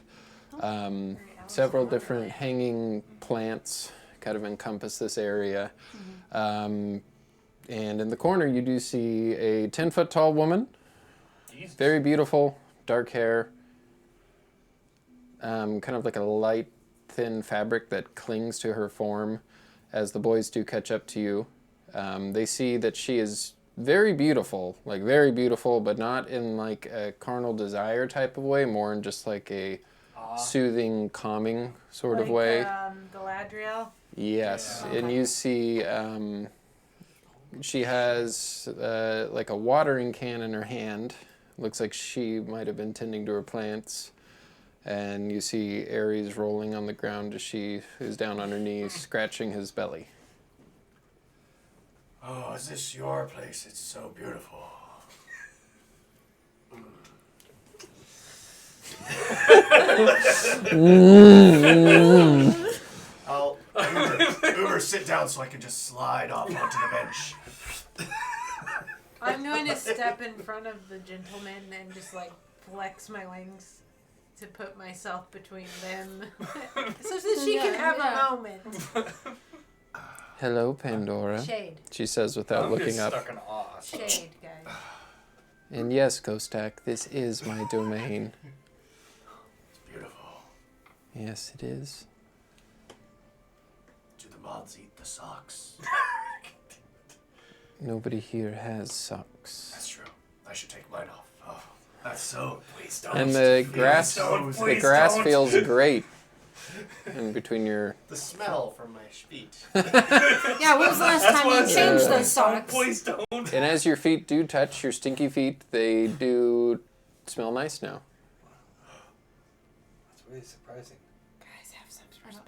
Several different hanging plants kind of encompass this area. And in the corner, you do see a 10-foot tall woman. Jesus. Very beautiful, dark hair. Kind of like a light, thin fabric that clings to her form as the boys do catch up to you. They see that she is very beautiful, but not in like a carnal desire type of way, more in just like a soothing, calming sort of way. Galadriel. Yes, Yeah. and you see she has like a watering can in her hand. Looks like she might have been tending to her plants. And you see Ares rolling on the ground as she is down on her knees, scratching his belly. Oh, is this your place? It's so beautiful. I'll Uber, sit down so I can just slide off onto the bench. I'm going to step in front of the gentleman and just like flex my wings to put myself between them so that she can have a moment. Hello, Pandora, Shade. she says without I'm looking just up. stuck in awe. Shade, guys. And yes, Ghostak, this is my domain. It's beautiful. Yes, it is. Do the moths eat the socks? Nobody here has socks. That's true. I should take mine off. Oh, that's so. Please don't. And the grass, don't, the please grass don't. feels great. In between your, the smell from my feet. Yeah, when was the last time you changed those socks? Please don't. and as your feet do touch your stinky feet, they do smell nice now. That's really surprising. Guys, have some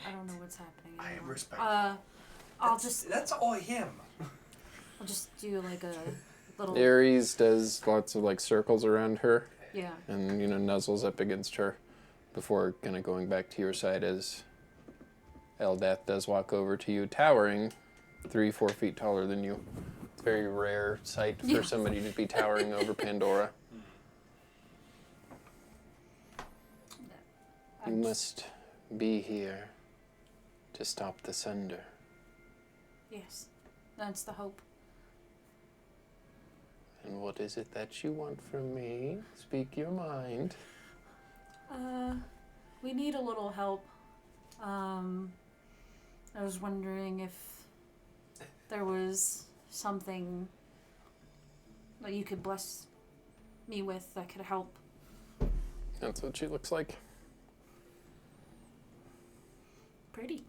I don't know what's happening. I am anymore. respectful. That's all him. I'll just do like a little. Ares does lots of like circles around her Yeah. and, you know, nuzzles up against her before kind of going back to your side as Eldath does walk over to you, towering 3-4 feet taller than you. It's a very rare sight for Yeah. somebody to be towering over Pandora. You must be here to stop the Sunder. Yes, that's the hope. And what is it that you want from me? Speak your mind. We need a little help. I was wondering if there was something that you could bless me with that could help. That's what she looks like. Pretty.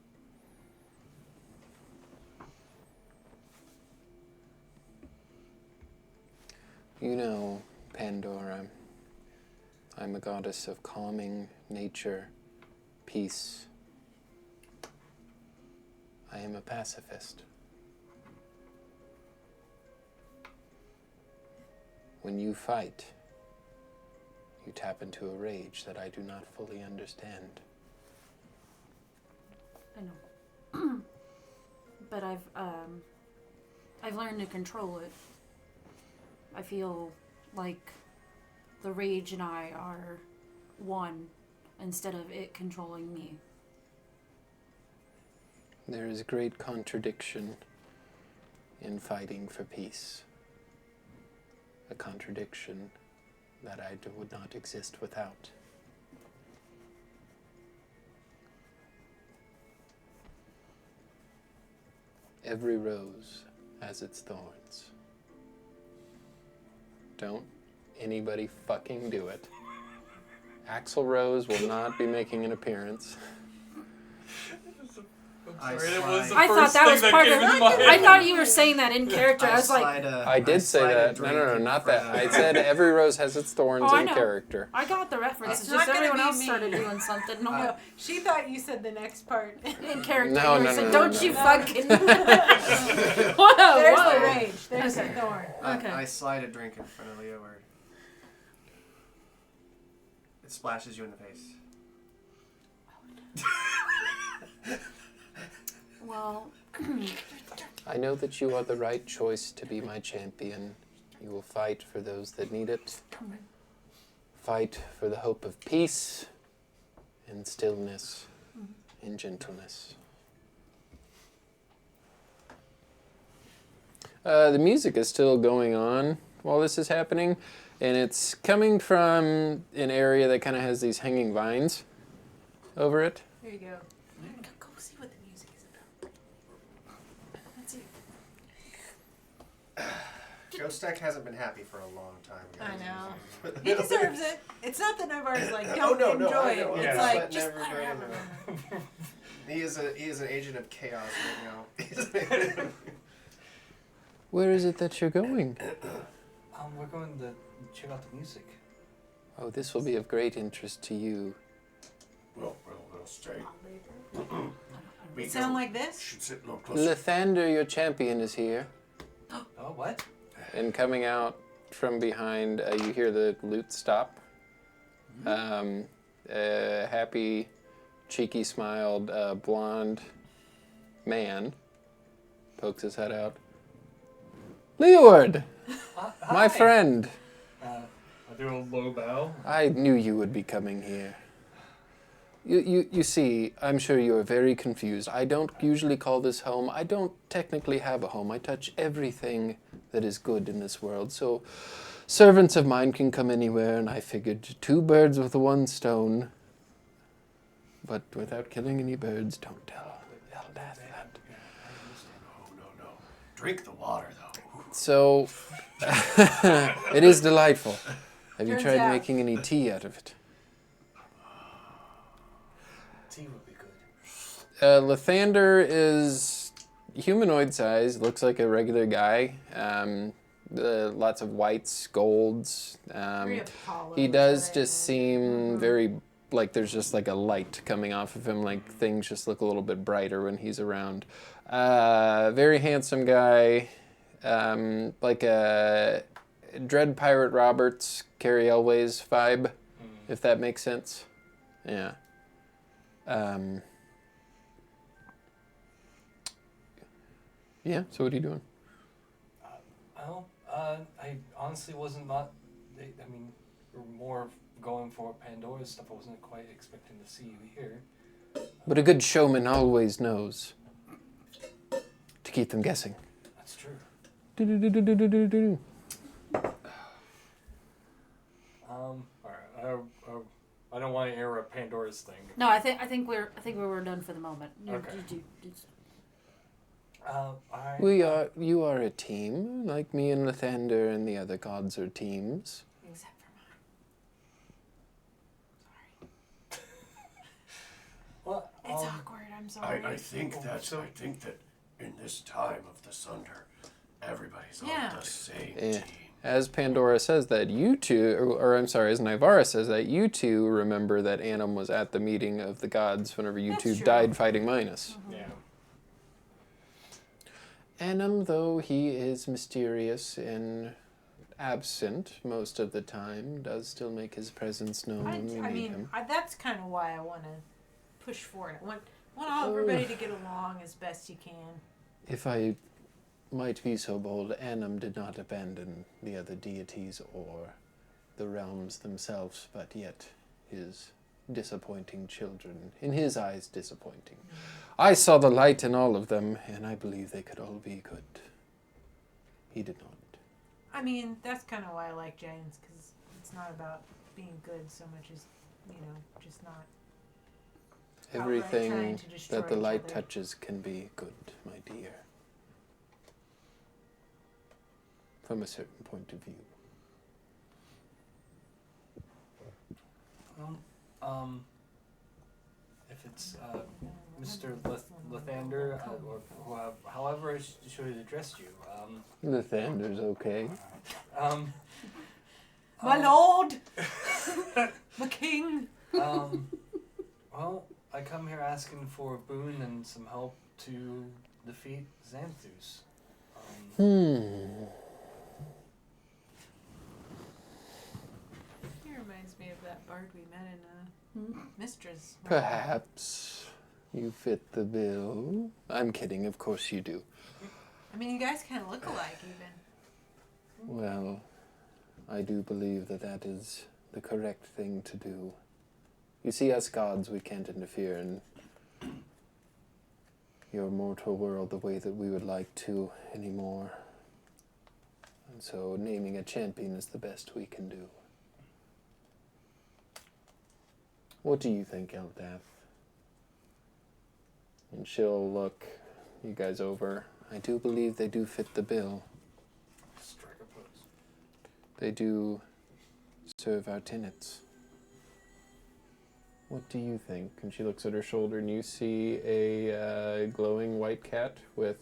You know, Pandora, I'm a goddess of calming nature, peace. I am a pacifist. When you fight, you tap into a rage that I do not fully understand. I know. But I've learned to control it. I feel like the rage and I are one instead of it controlling me. There is great contradiction in fighting for peace. A contradiction that would not exist without. Every rose has its thorns. Don't anybody fucking do it. Axl Rose will not be making an appearance. I'm sorry, that was the I thought first that thing was that part came of. into my I head. thought you were saying that in character. I was like, I did say that. No, not that. I said every rose has its thorns Oh, I in know. character. I got the reference. It's It's just not gonna everyone be else me. started doing something. No, she thought you said the next part. In character. No, You no, said, no, don't no, you no. fucking. Whoa, There's whoa. the rage. There's Okay. the thorn. Okay. I slide a drink in front of Leo where it splashes you in the face. Well, I know that you are the right choice to be my champion. You will fight for those that need it. Fight for the hope of peace and stillness and gentleness. The music is still going on while this is happening, and it's coming from an area that kind of has these hanging vines over it. There you go. go see what the music is about. Let's see. Ghost Stack hasn't been happy for a long time. I guys. know. He deserves it. It's not that Navarre's like, Oh, don't no, enjoy I it. know. It's Yeah. like, Letting just let her everybody have know. her. He is an agent of chaos right now. Where is it that you're going? We're going to check out the music. Oh, this will be of great interest to you. We'll stay. It sound like this? Should sit a little closer. Lathander, your champion, is here. Oh, what? And coming out from behind, you hear the lute stop. A happy, cheeky smiled, blonde man pokes his head out. Leeward, my Hi. friend. I do a low bow. I knew you would be coming here. You see, I'm sure you're very confused. I don't usually call this home. I don't technically have a home. I touch everything that is good in this world. So servants of mine can come anywhere, and I figured 2 birds with 1 stone. But without killing any birds, don't tell Eldad that. No. Drink the water, though. So, it is delightful. Have you Turns tried out- making any tea out of it? Tea would be good. Lathander is humanoid size, looks like a regular guy. Lots of whites, golds. Very Apollo He is does what I just meant. seem very, like there's just like a light coming off of him, like things just look a little bit brighter when he's around. Very handsome guy, like a Dread Pirate Roberts, Carrie Elway's vibe, if that makes sense. Yeah. Yeah, so what are you doing? Well, I honestly wasn't I mean, we're more going for Pandora's stuff. I wasn't quite expecting to see you here. But a good showman always knows to keep them guessing. That's true. Do-do-do-do-do-do-do. Alright. I don't want to air a Pandora's thing. No, I think we're done for the moment. Okay. You are a team, like me and Lathander and the other gods are teams. Except for mine. Well, It's awkward. I'm sorry. I think that in this time of the Sunder, everybody's Yeah. on the same Yeah. team. As Pandora says that you two, or I'm sorry, as Nivara says that you two remember that Annam was at the meeting of the gods whenever you That's two true. died fighting Minos. Yeah. Annam, though he is mysterious and absent most of the time, does still make his presence known when we I need mean, him. that's kind of why I want to push forward. I want everybody to get along as best you can. If I might be so bold, Annam did not abandon the other deities or the realms themselves, but yet his disappointing children, in his eyes disappointing. I saw the light in all of them, and I believe they could all be good. He did not. I mean, that's kind of why I like giants, because it's not about being good so much as, just not outright trying Everything to destroy that the each light other. touches can be good, my dear. From a certain point of view. If it's Mr. Lathander, or however I should address you. The Thander's okay. My lord! My king! Well, I come here asking for a boon and some help to defeat Xanthus. He reminds me of that bard we met in Mistress. Perhaps you fit the bill. I'm kidding, of course you do. I mean, you guys kind of look alike, even. Well, I do believe that that is the correct thing to do. You see, us gods, we can't interfere in your mortal world the way that we would like to anymore. And so naming a champion is the best we can do. What do you think, Eldath? And she'll look you guys over. I do believe they do fit the bill. Strike a pose. They do serve our tenants. What do you think? And she looks at her shoulder, and you see a glowing white cat with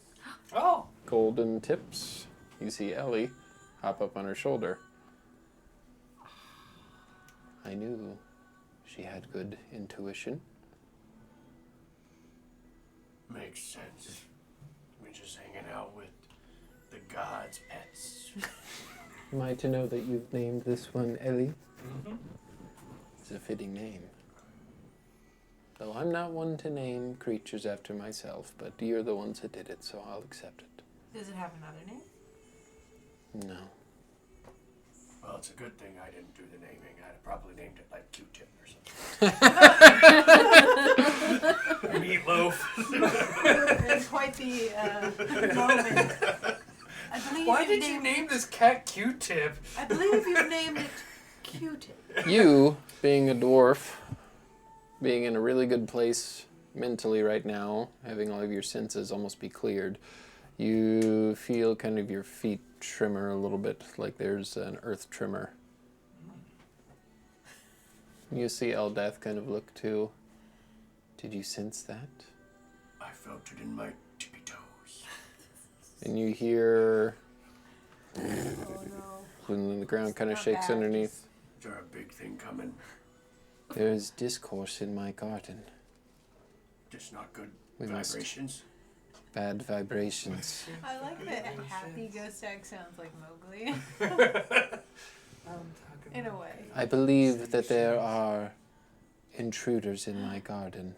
golden tips. You see Ellie hop up on her shoulder. I knew she had good intuition. Makes sense. We're just hanging out with the gods' pets. Am I to know that you've named this one Ellie? Mm-hmm. It's a fitting name. Though I'm not one to name creatures after myself, but you're the ones that did it, so I'll accept it. Does it have another name? No. Well, it's a good thing I didn't do the naming. I'd have probably named it like Q-Tip or something. Meatloaf. It's quite the moment. I believe Why you've did you named- name this cat Q-Tip? I believe you've named it Q-Tip. You, being a dwarf, being in a really good place mentally right now, having all of your senses almost be cleared, you feel kind of your feet tremor a little bit, like there's an earth tremor. You see Eldath kind of look too. Did you sense that? I felt it in my tippy toes. And you hear Oh no. when the ground kind of Not shakes bad. underneath. Is there a big thing coming? There is discourse in my garden. Just not good We must- vibrations? Bad vibrations. I like that happy ghost egg sounds like Mowgli. In a way. I believe that there are intruders in my garden,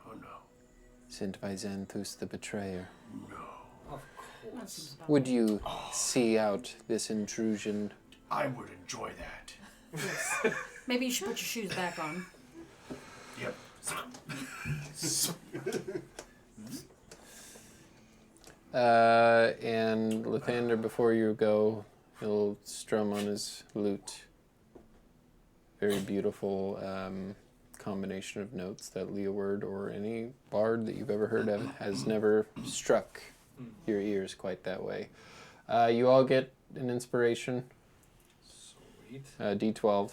Oh no. sent by Xanthus the Betrayer. No. Of That course. seems about Would you see out this intrusion? I would enjoy that. right. Maybe you should put your shoes back on. Yep. And Lathander, before you go, he'll strum on his lute. Very beautiful combination of notes that Leeward or any bard that you've ever heard of has never struck your ears quite that way. You all get an inspiration, Sweet. D12,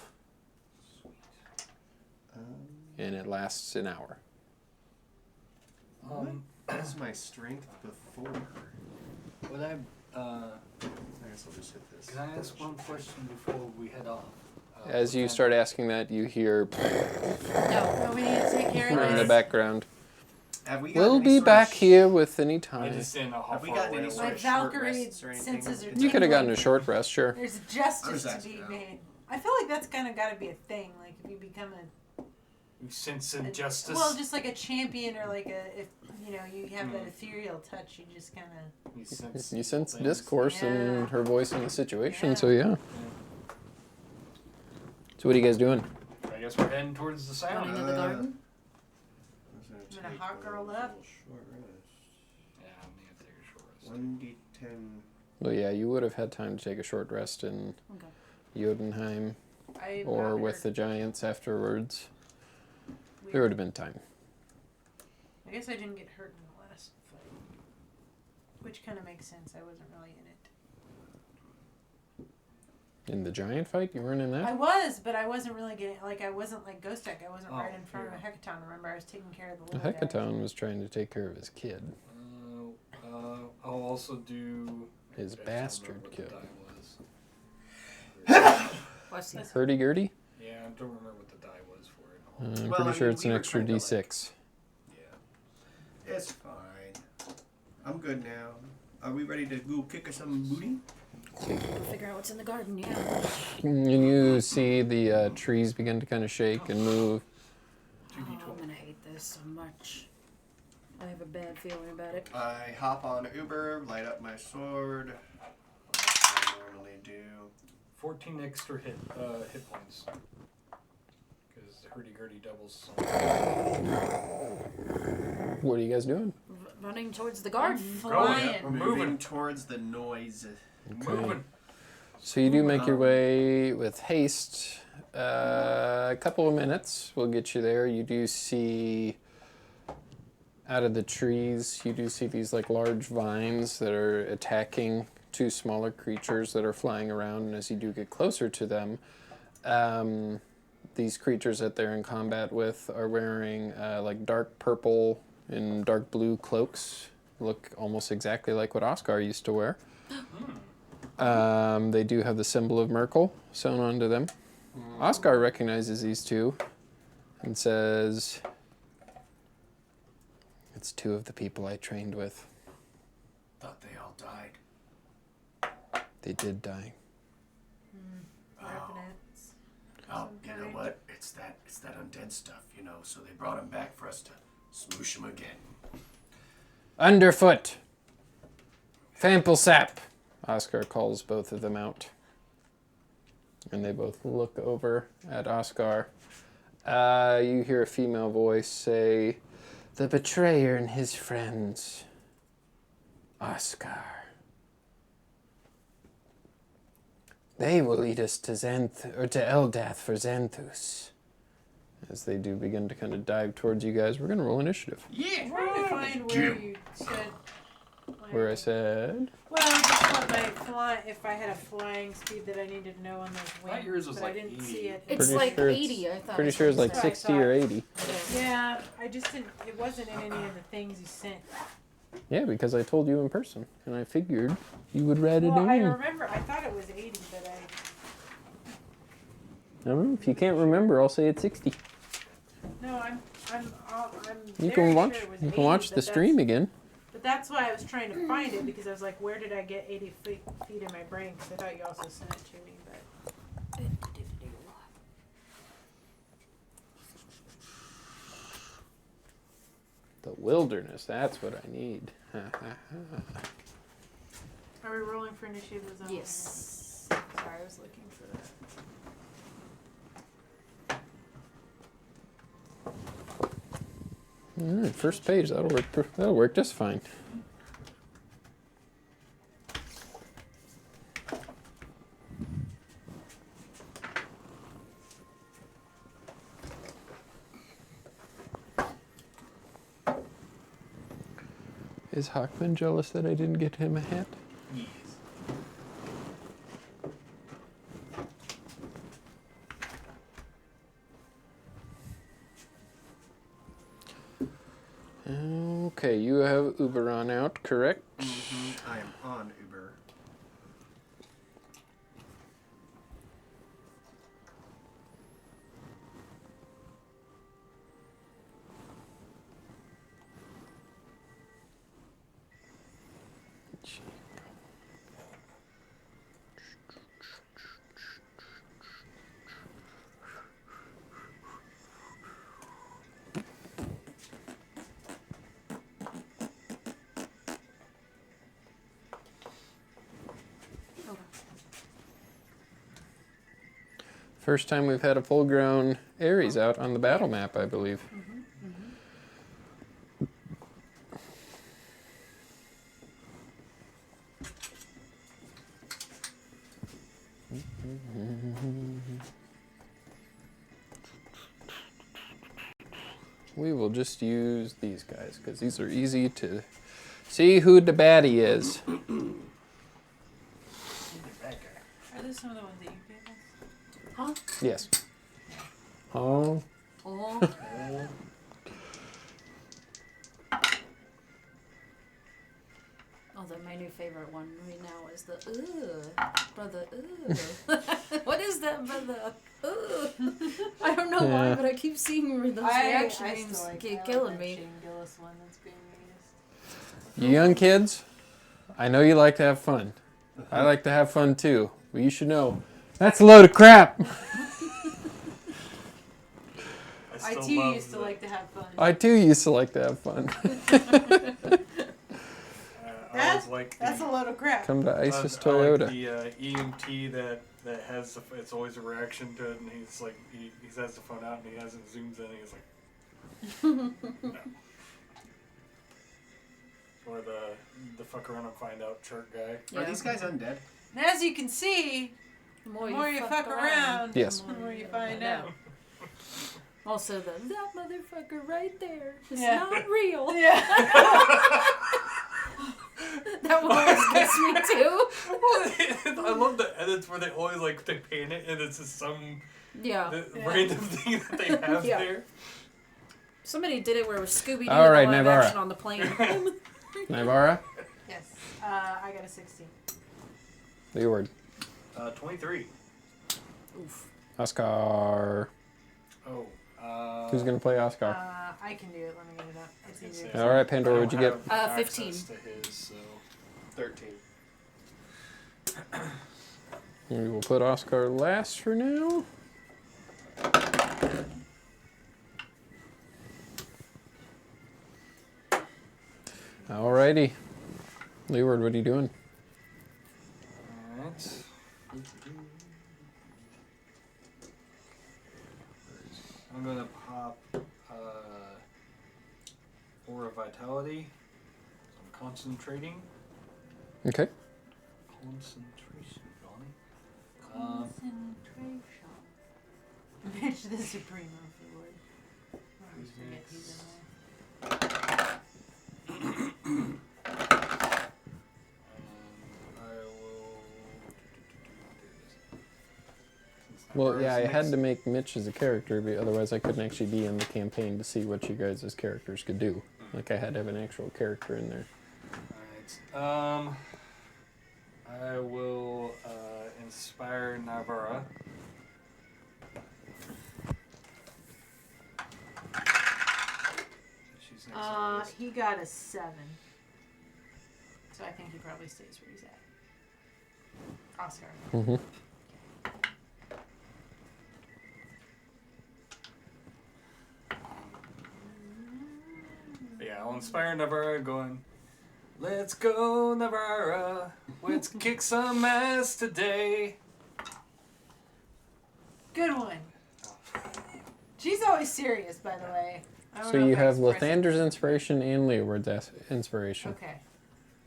Um, and it lasts an hour. what was my strength before? Would I, I guess I'll just hit this. can I ask one question before we head off? As you start asking that, you hear No, we need to take care in of the this. background. Have we got We'll any be sort back of here with any I time. just didn't know how Have we far gotten away any it sort My was. of short Valkyrie rests or anything? senses are You could have gotten a tingling. short rest, sure. There's I'm justice just to be asking. made. I feel like that's kind of got to be a thing. Like if you become You sense a injustice. well, just like a champion or like if you have that ethereal touch, you just kind of. You sense things. discourse Yeah. in her voice in the situation, Yeah. so yeah. So what are you guys doing? I guess we're heading towards the sound. Running to the garden. I'm gonna hot girl up. Short rest. Yeah, I'm gonna take a short rest. 1d10 Well, yeah, you would have had time to take a short rest in Okay. Jotunheim I'm or not with hurt. the giants afterwards. Weird. There would have been time. I guess I didn't get hurt in the last fight, which kind of makes sense. I wasn't really in it. In the giant fight, you weren't in that? I was, but I wasn't really getting I wasn't like Ghost Tech. I wasn't Oh, right in front of a yeah. Hecaton. Remember, I was taking care of the The little guy. Hecaton was trying to take care of his kid. I'll also do His I don't bastard remember what kid. the die was. Bless you. Hurdy-gurdy? Yeah, I don't remember what the die was for it. I'm Well, pretty I sure mean, it's we an were extra kinda like- D6. Yeah. It's fine. I'm good now. Are we ready to go kick us some booty? We'll figure out what's in the garden, yeah. And you see the trees begin to kind of shake and move. Oh, I'm gonna hate this so much. I have a bad feeling about it. I hop on Uber, light up my sword. Like I normally do. 14 extra hit points. Because the hurdy-gurdy doubles. What are you guys doing? Running towards the garden. Flying. We're Moving moving. towards the noise. Moving. So you do make your way with haste. A couple of minutes will get you there. You do see out of the trees, you do see these like large vines that are attacking two smaller creatures that are flying around. And as you do get closer to them, these creatures that they're in combat with are wearing like dark purple and dark blue cloaks. Look almost exactly like what Oscar used to wear. They do have the symbol of Merkel sewn onto them. Oscar recognizes these two and says, "It's two of the people I trained with. Thought they all died. They did die." Revenants. Oh, you know Sometimes. what? It's that undead stuff, you know. So they brought him back for us to smoosh him again. Underfoot! Famplesap! Oscar calls both of them out. And they both look over at Oscar. You hear a female voice say, "The betrayer and his friends. Oscar. They will lead us to to Eldath for Xanthus." As they do begin to kind of dive towards you guys, we're going to roll initiative. Yeah. I'm trying to find where you said. Where I said... Well, just what if I had a flying speed that I needed to know on those thought wings, yours was but like I didn't 80. see it. It's Pretty like sure it's- 80, I thought. Pretty is sure what it's you like said. 60 or 80. Yeah, I just didn't. It wasn't in any of the things you sent. Yeah, because I told you in person, and I figured you would write it Well, I in. remember. I thought it was 80, but I don't know. If you can't remember, I'll say it's 60. I'm You very can watch. Sure it was You 80, can watch but the stream again. But that's why I was trying to find it because I was like, where did I get 80 feet in my brain? Because I thought you also sent it to me, but. The wilderness. That's what I need. Are we rolling for initiative as well? Yes. Sorry, I was looking for that. All right, first page. That'll work. That'll work just fine. Is Hockman jealous that I didn't get him a hat? Yes. Okay, you have Uber on out, correct? I am on Uber. First time we've had a full-grown Ares out on the battle map, I believe. We will just use these guys because these are easy to see who the baddie is. That guy. Are those some of the ones that you gave us? Huh? Yes. Oh. Oh. Although my new favorite one right now is the brother. What is that brother? I don't know why, Yeah. but I keep seeing where those reaction memes keep killing me. Shane Gillis one that's being used. You young kids, I know you like to have fun. I like to have fun too. But you should know, that's a load of crap. I still too love used to the- like to have fun. I too used to like to have fun. I always like the, That's a load of crap. Come to Isis I like Toyota. the EMT that has the, it's always a reaction to it, and he's like he has the phone out and he hasn't zooms in. And he's like, no. Or the fuck around and find out chart guy. Are these guys undead? And as you can see, The the more you fuck around, Yes. the more you find out. Also, that motherfucker right there is Yeah. not real. Yeah. That one always gets me too. I love the edits where they always like they paint it and it's just some Yeah. random thing that they have Yeah. there. Somebody did it where it was Scooby Doo All right, live Navara. action on the plane. Navara, Yes. I got a 16. the word. 23. Oof. Oscar. Oh. Who's gonna play Oscar? I can do it. Let me get it up. It's easier. All right, Pandora, what'd you get? 15. To his, so. 13. We will put Oscar last for now. Alrighty. Leeward, what are you doing? Alright. I'm gonna pop Aura Vitality. I'm concentrating. Okay. Concentration, Donnie. Concentration. Mitch the Supremo, if you would. I always forget he's in there. I will. Well, yeah, I had to make Mitch as a character, but otherwise I couldn't actually be in the campaign to see what you guys as characters could do. Like I had to have an actual character in there. Alright. I will inspire Navara. She's next on the list. He got a 7. So I think he probably stays where he's at. Oscar. Mm-hmm. Yeah, I'll inspire Navara going, let's go, Navara. Let's kick some ass today. Good one. She's always serious, by the way. I don't So know you if I have expressed it. Lathander's inspiration and Leeward's inspiration. Okay.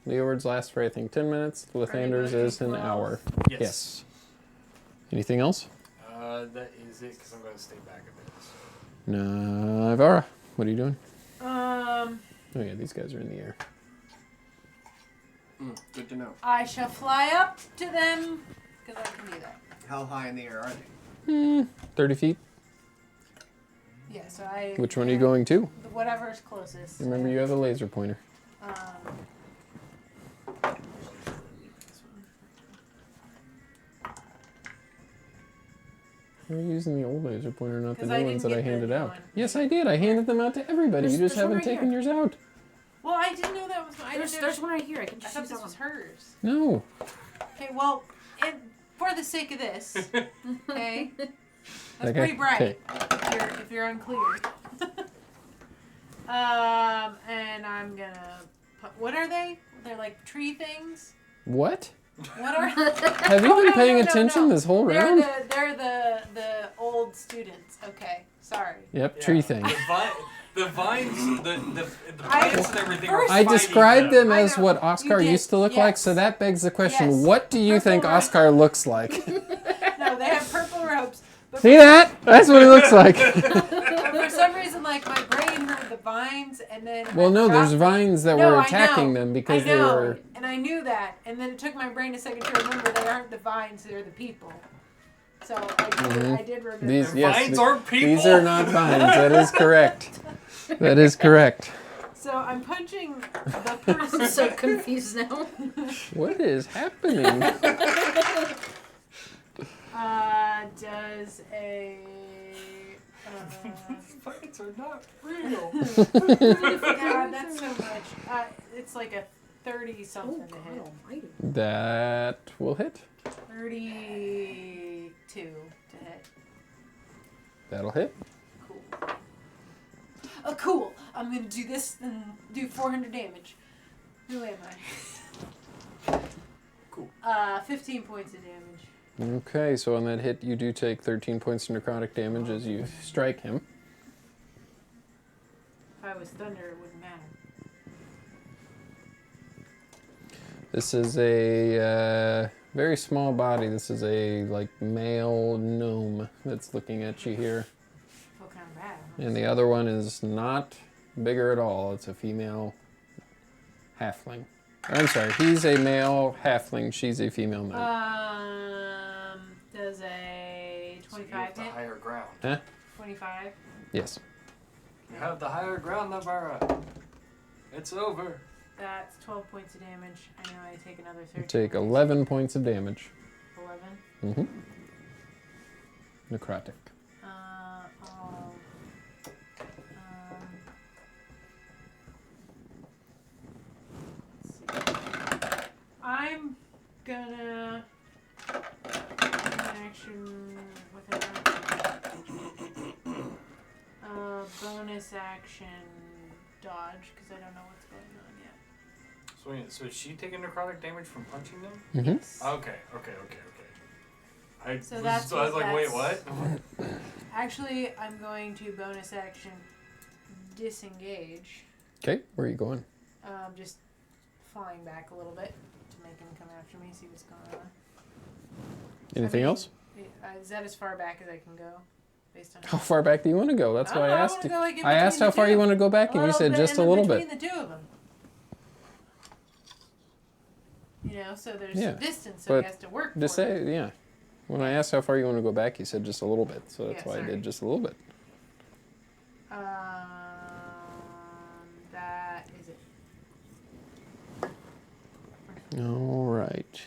Leeward's lasts for I think 10 minutes. Lathander's is an hour. Yes. Yes. Anything else? That is it, because I'm going to stay back a bit. Navara, what are you doing? Um, Oh yeah, these guys are in the air. Good to know. I shall fly up to them because I can do that. How high in the air are they? 30 feet. Yeah. So I. Which one are you going to? Whatever's closest. Remember, you have a laser pointer. You're using the old laser pointer, not the 'Cause new I ones that didn't I get the handed new out. one. Yes, I did. I handed them out to everybody. There's- You just there's one haven't right taken here. yours out. Well, I didn't know that was. I There's, didn't there's one right here. I can I just thought use this that was one. hers. No. Okay. Well, for the sake of this, okay. That's Okay, pretty bright. okay. If you're unclear. And I'm gonna. What are they? They're like tree things. What? What are? Have you been paying attention this whole round? They're the old students. Okay, sorry. Yep, tree thing. The vines, the plants and everything are first- I fighting described them I as know. what Oscar You did, used to look like, yes. so that begs the question, Yes. what do you think Purple, right? Oscar looks like? See that? That's what it looks like. But for some reason, like my brain heard the vines, and then Well, no, there's dropped- vines that No, were I attacking know. them because I they know, were. and I knew that, and then it took my brain a second to remember they aren't the vines; they're the people. So I did remember. These, Vines aren't people. These are not vines. That is correct. That is correct. So I'm punching the I'm person. so confused now. What is happening? Does a Vines are not real. God, that's so much. It's like a 30 something to hit. Almighty. That will hit. 32 to hit. That'll hit. Cool. Oh, cool. I'm gonna do this and do 400 damage. Who am I? Cool. 15 points of damage. Okay, so on that hit, you do take 13 points of necrotic damage as you strike him. If I was thunder, it wouldn't matter. This is a very small body. This is a male gnome that's looking at you here. Feel kind of bad. And the other one is not bigger at all. It's a female halfling. I'm sorry, he's a male halfling. She's a female gnome. Does a So you 25 have the hit? higher ground. Huh? 25. Yes. You have the higher ground, Navarra. It's over. That's 12 points of damage. I know I take another 13. Take 11 points of damage. 11. Mm-hmm. Necrotic. Let's see. I'm gonna action with a bonus action dodge because I don't know what's going on yet. So, wait, so is she taking necrotic damage from punching them? Mm-hmm. Okay. So that's I was what like, wait, that's- what? Actually, I'm going to bonus action disengage. Okay, where are you going? Just flying back a little bit to make him come after me, see what's going on. Anything else? Is that as far back as I can go? Based on How far back do you want to go? That's why I asked wanna you. go, like, in I asked between how the far two. you want to go back, and you said just a little bit. Between the two of them. You know, so there's Yeah, distance, so but he has to work Just for it. say, yeah. When I asked how far you want to go back, you said just a little bit. So that's Yeah, why I sorry. did just a little bit. That is it. All right.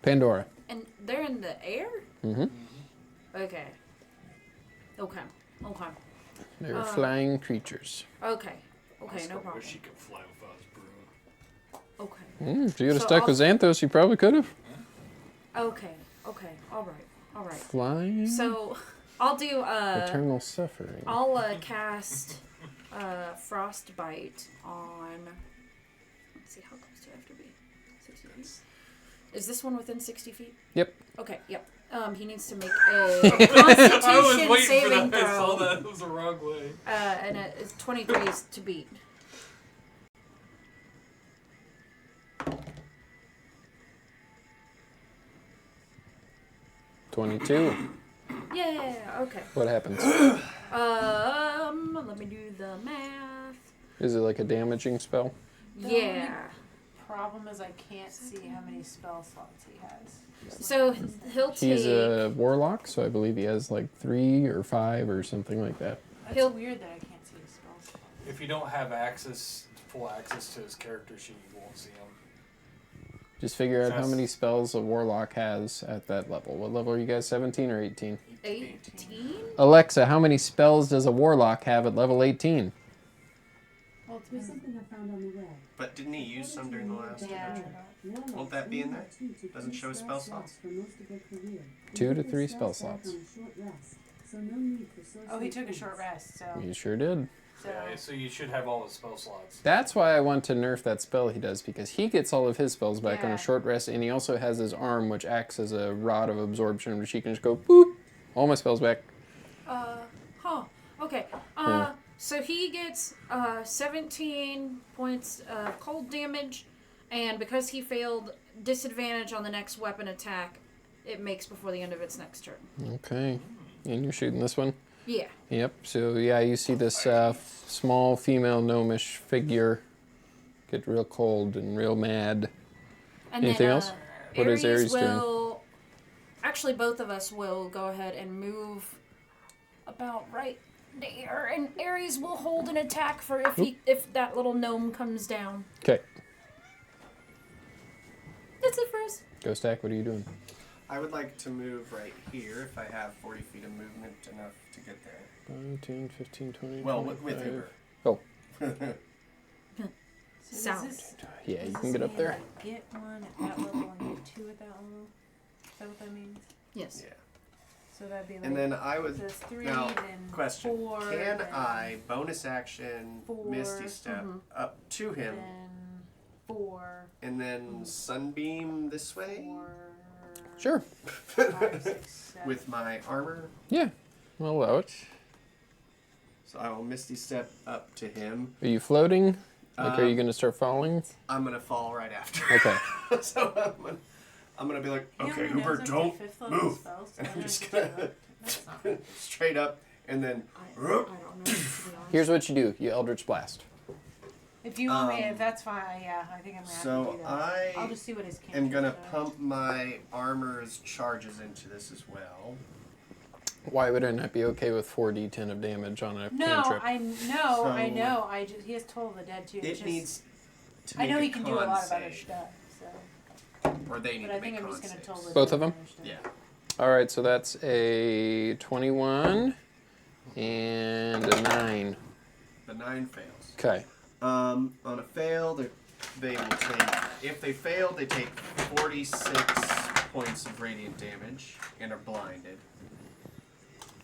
Pandora. And they're in the air? Mm-hmm. Okay. Okay. They're flying creatures. Okay. Okay, Oscar no problem. wish she could fly without his broom. Okay. If you would have So stuck I'll- with Xanthos, you probably could have. Okay. All right. Flying. So, I'll do, Eternal suffering. I'll cast Frostbite on. Let's see, how close do I have to be? 60 feet. Is this one within 60 feet? Yep. Okay, yep. He needs to make a I was Constitution waiting saving for that. I saw throw. that. It was the wrong way. And it's 23 is to beat. $22. Yeah. Okay. What happens? Let me do the math. Is it like a damaging spell? Yeah. Problem is I can't see how many spell slots he has. Just So looking at his he'll stats. He's take. a warlock, so I believe he has like 3 or 5 or something like that. That's he'll- weird that I can't see his spell slots. If you don't have full access to his character sheet, you won't see him. Just figure out how Yes. many spells a warlock has at that level. What level are you guys, 17 or 18? 18? Alexa, how many spells does a warlock have at level 18? Well, it's Here's been, something I found on the web. But didn't he use some during the last yeah. adventure? Won't that be in there? Doesn't show spell slots? For most of their career. 2 to They 3 took spell their spells slots. back on a short rest, so no need for social Oh, he took a points. short rest, so. You sure did. Yeah, so you should have all his spell slots. That's why I want to nerf that spell he does, because he gets all of his spells back on Yeah. a short rest, and he also has his arm, which acts as a rod of absorption, which he can just go, boop, all my spells back. Okay. Yeah. So he gets 17 points of cold damage, and because he failed disadvantage on the next weapon attack, it makes before the end of its next turn. Okay. And you're shooting this one? Yeah. Yep. So yeah, you see this small female gnomish figure get real cold and real mad. And Anything then, else? What is Ares doing? will, actually, both of us will go ahead and move about right there, and Ares will hold an attack for if that little gnome comes down. Okay. That's it for us. Ghost Stack, what are you doing? I would like to move right here if I have 40 feet of movement enough to get there. 5, 10, 15, 20, Well, with 25. Uber. Oh, So Sound. Does this, yeah, does you this can get up mean, there. like, get one at that level and get two at that level? Is that what that means? Yes. Yeah. So that'd be like. And then I so would. it's 3, Now, then question: 4. Can then I bonus action 4, Misty Step up to him, Then 4. and then Sunbeam this way 4. Sure. 5, 6, 7. with my armor? Yeah, I'll allow it. So I will Misty Step up to him. Are you floating? Like, are you going to start falling? I'm gonna fall right after. Okay. So I'm gonna be like, He okay, only Uber, knows up to don't 5th level move. spells, so And I I'm don't just think gonna that's not good. straight up, and then. I don't know, to be honest. Here's what you do. You Eldritch Blast. If you want me, if that's fine, yeah, I think I'm gonna have So to do that. I I'll just see what his cantrip am gonna does. pump my armor's charges into this as well. Why would I not be okay with 4d10 of damage on a No, cantrip? I know, I So- know. I just he has Toll of the Dead too. It It's just, needs. To I know make he can do a con lot of other save, stuff. So, Or they need but to I think make I'm con just gonna saves. Toll the Both Dead of them? and other stuff. Yeah. All right, so that's a 21 and a 9. The 9 fails. Okay. On a fail, they will take. If they fail, they take 46 points of radiant damage and are blinded.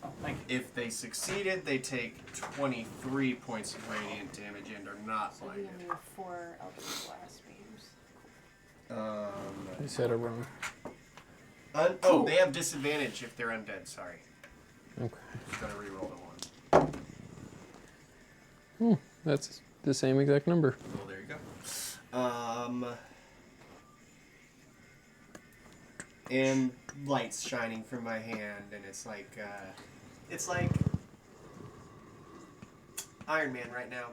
Oh, thank you. If they succeeded, they take 23 points of radiant damage and are not So we're blinded. gonna do 4 Eldritch Blast beams. I said it wrong. Oh, they have disadvantage if they're undead. Sorry. Okay. Just gotta reroll the 1. That's the same exact number. Well, there you go. And lights shining from my hand, and it's like Iron Man right now.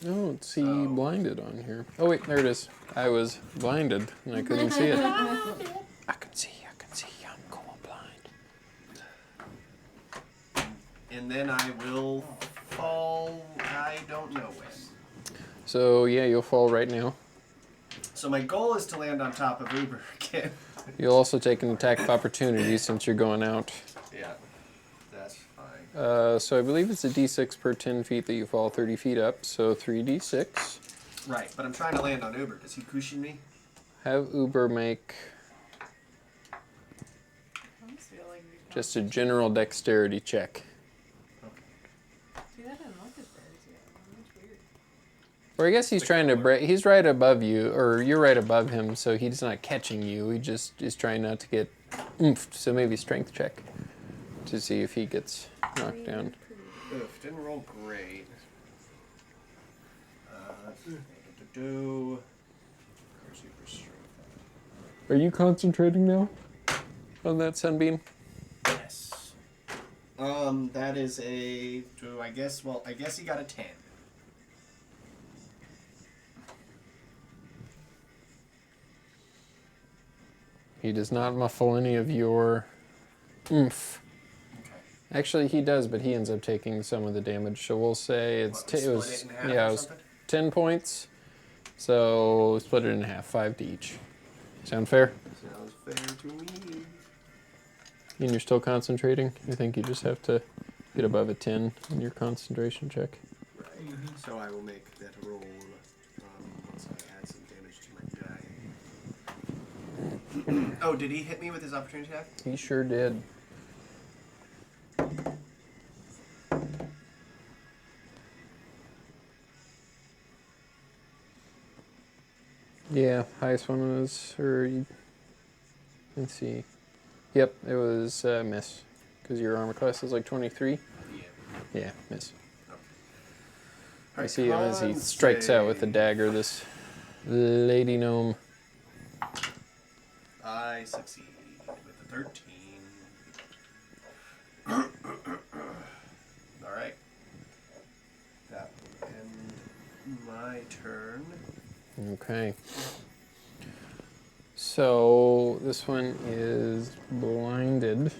I don't see So- blinded on here. Oh wait, there it is. I was blinded and I couldn't see it. I can see. I'm cool blind. And then I will fall. I don't know when. So yeah, you'll fall right now. So my goal is to land on top of Uber again. You'll also take an attack of opportunity since you're going out. Yeah, that's fine. So I believe it's a d6 per 10 feet that you fall 30 feet up. So 3d6. Right, but I'm trying to land on Uber. Does he cushion me? Have Uber make I almost feel like we just a general dexterity check. See, that didn't look as bad as yet. That's weird. Or I guess he's trying to break. He's right above you, or you're right above him, so he's not catching you. He just is trying not to get oomphed. So maybe strength check to see if he gets knocked down. Oof, didn't roll great. Do. Super strength. Are you concentrating now on that sunbeam? Yes. That is a. I guess he got a 10. He does not muffle any of your oomph. Okay. Actually, he does, but he ends up taking some of the damage. So we'll say it's What, we it split was it in half yeah, or it was something? 10 points. So split it in half, 5 to each. Sound fair? Sounds fair to me. And you're still concentrating? I think you just have to get above a 10 in your concentration check. Right. So I will make that roll once I add some damage to my die. Oh, did he hit me with his opportunity attack? He sure did. Yeah, highest one was, let's see. Yep, it was miss. Because your armor class is like 23. Yeah. Yeah, miss. I Alright, see him as he con strikes out with the save. dagger, this lady gnome. I succeed with 13. Alright. That will end my turn. Okay. So this one is blinded.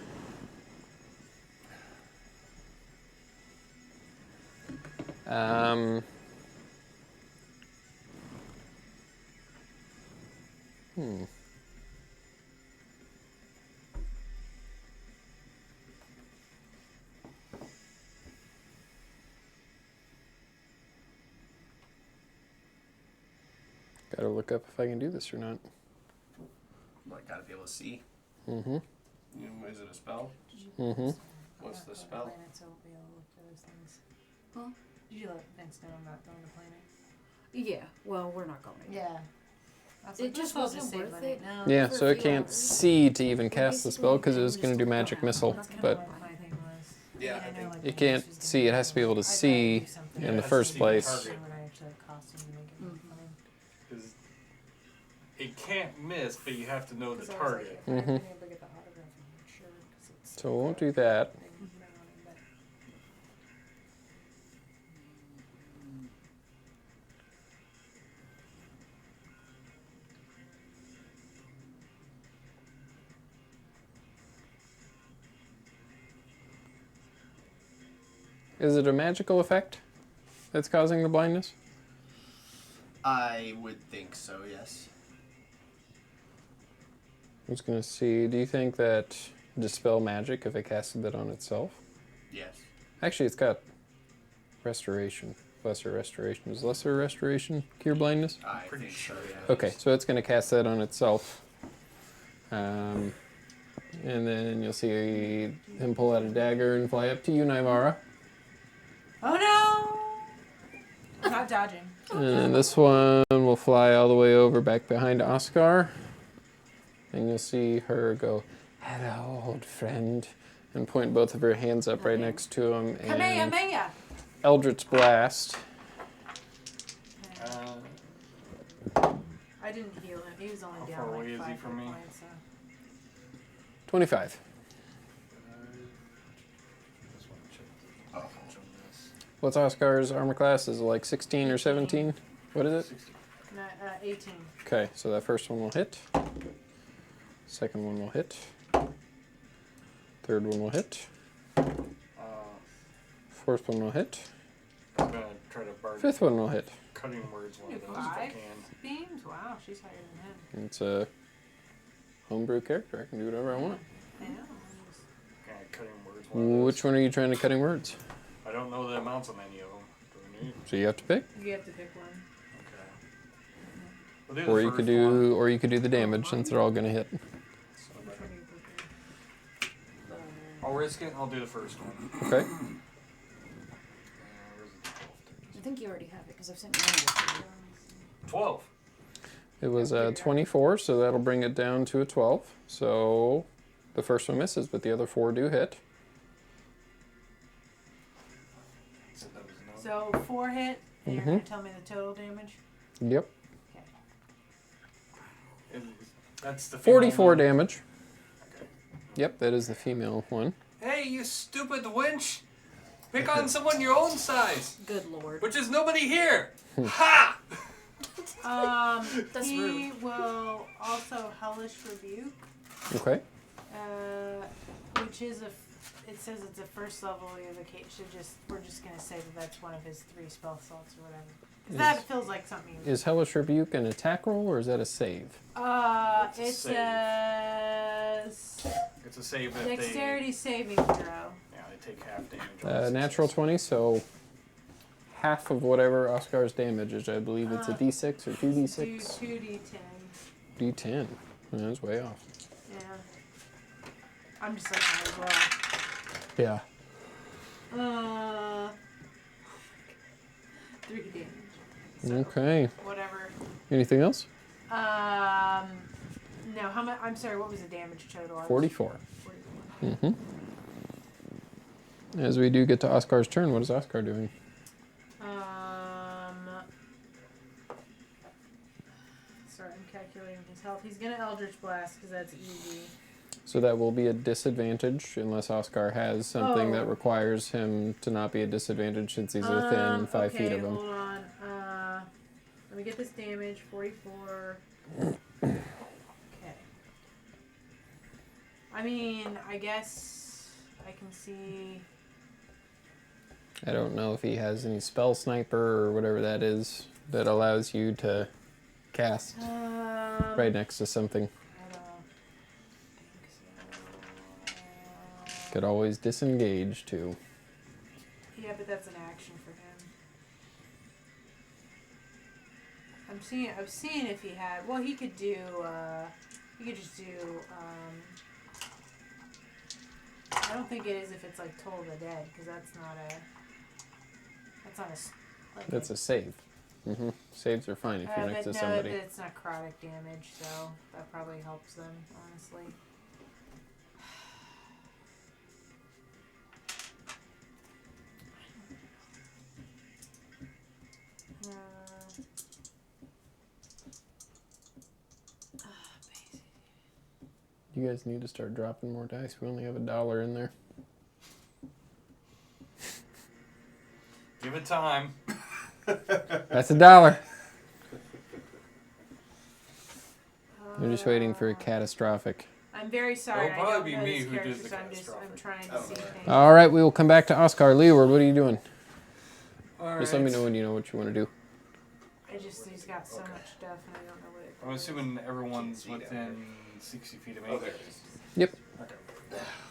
Hmm. Gotta look up if I can do this or not. Like, gotta be able to see. Mm-hmm. Is it a spell? Mm-hmm. What's the spell? Planet, so we'll be able to look for those things. Huh? Did you let Vince know I'm not going to planet? Yeah, well, we're not going. Yeah. I was It like, just "I'll wasn't save worth money." it. No. Yeah, For so a it few can't hours. see to even cast the spell because it was basically, going to do you magic just missile, That's kind but of what my thing was. Yeah, I I know, think- like, it Vince can't was see. It gonna has to be able to I'd rather see do something in Yeah, the it has to first see the place. target. What I actually cost him to make it Mhm. fun. Because it can't miss, but you have to know the 'Cause I was like, target. if I had Mhm. been able to get the autograph, I'm not sure. 'Cause it's So we'll do that. thing down on him, but Is it a magical effect that's causing the blindness? I would think so, yes. I was going to see, do you think that dispel magic if it casted that on itself? Yes. Actually, it's got restoration. Lesser restoration. Is lesser restoration cure blindness? I Pretty think sure, so, yeah. yeah. Okay, so it's going to cast that on itself. And then you'll see him pull out a dagger and fly up to you, Naivara. oh no! I'm not dodging. And this one will fly all the way over back behind Oscar. And you'll see her go, "Hello, old friend," and point both of her hands up right next to him. And Kamehameha! Eldritch Blast. I didn't heal him. He was only How down far like away is he 5 from hit me? points. So. 25. Just want to check the Oh. damage on this. What's Oscar's armor class? Is it like 16 or 17? What is it? 60. No, 18. Okay, so that first one will hit. Second one will hit. Third one will hit. Fourth one will hit. I'm going to try to bargain Fifth one will hit. cutting words one of Do those if I 5 can. beams? Wow, she's higher than him. It's a homebrew character. I can do whatever I want. I know. Kind of cutting words one of those. Which one are you trying to cutting words? I don't know the amounts on any of them. Do we need? So you have to pick, You have to pick one. Okay. We'll do the or you first could one. do, or you could do the damage since they're all gonna hit. So Which that- one do you prefer? I'll risk it. I'll do the first one. Okay. Where's the 12? I think you already have it because I've sent you one. 12. It was 24, so that'll bring it down to a 12. So the first one misses, but the other 4 do hit. So that was no. So 4 hit, and you're Mhm. going to tell me the total damage? Yep. Okay. That's the female 44 one. damage. Okay. Yep, that is the female one. Hey, you stupid winch! Pick on someone your own size, Good lord. which is nobody here. Ha! That's he will also Hellish Rebuke, Okay. which is it says it's a first level evocation. We're just gonna say that that's one of his 3 spell slots or whatever. Because that feels like something. Is Hellish Rebuke an attack roll or is that a save? It's a It save. says It's a save that dexterity saving throw. they take half damage. On Natural 20, so half of whatever Oscar's damage is. I believe it's a D6 or Do 2D6. 2d10. D10. That's way off. Yeah. I'm just like that as well. Yeah. 3 damage. So, Okay. whatever. Anything else? No, how much? I'm sorry, what was the damage total? I was- 44. 44. Mm-hmm. As we do get to Oscar's turn, what is Oscar doing? Sorry, I'm calculating his health. He's gonna Eldritch Blast because that's easy. So that will be a disadvantage unless Oscar has something that Oh. requires him to not be a disadvantage since he's within 5 feet of him. Hold on. Let me get this damage. 44. Okay. I mean, I guess I can see. I don't know if he has any spell sniper or whatever that is that allows you to cast right next to something. I don't think so. Could always disengage too. Yeah, but that's an action for him. I'm seeing if he had. Well, he could do. He could just do. I don't think it is if it's like Toll the Dead, because that's not a. That's not a. Like That's a save. Saves are fine if you're next but to no, somebody. it's necrotic damage, so that probably helps them, honestly. You guys need to start dropping more dice. We only have $1 in there. Give it time. That's $1. You're just waiting for a catastrophic. I'm very sorry. It'll I probably don't know be me these who does characters. the I'm catastrophic. trying to see things. All right, we will come back to Oscar. Leeward, what are you doing? All Just let me right. know when you know what you want to do. He's got so much stuff, and I don't know what it. I'm assuming everyone's See down within 60 feet of me. Oh, there it is. Yep. Okay.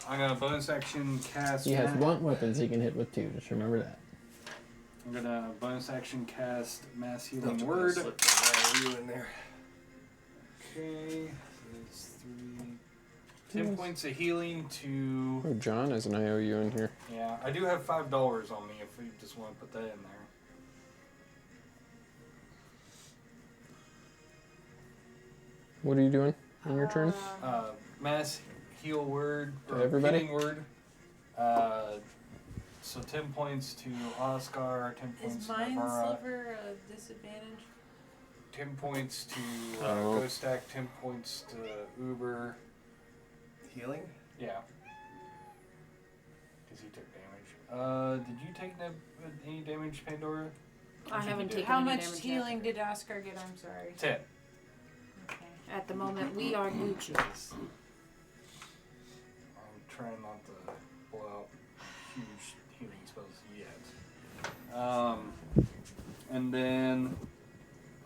I'm gonna bonus action cast. He has one weapons he can hit with 2. Just remember that. I'm gonna bonus action cast Mass Don't Healing you Word. slip the you in there. Okay. So it's 10 points of healing to. Oh, John has an IOU in here. Yeah, I do have $5 on me if we just want to put that in there. What are you doing on your turn? Mass Heal Word. To Or everybody? Healing Word. So 10 points to Oscar, 10 points Is to Mind Navara, Sliver a disadvantage? 10 points to Oh. Ghost Stack, 10 points to Uber. Healing? Yeah. Because he took damage. Did you take any damage, Pandora? I haven't taken How any much damage healing yet. did Oscar get? I'm sorry. 10. Okay. At the moment, we are neutral. I'm trying not to blow out huge healing spells yet. And then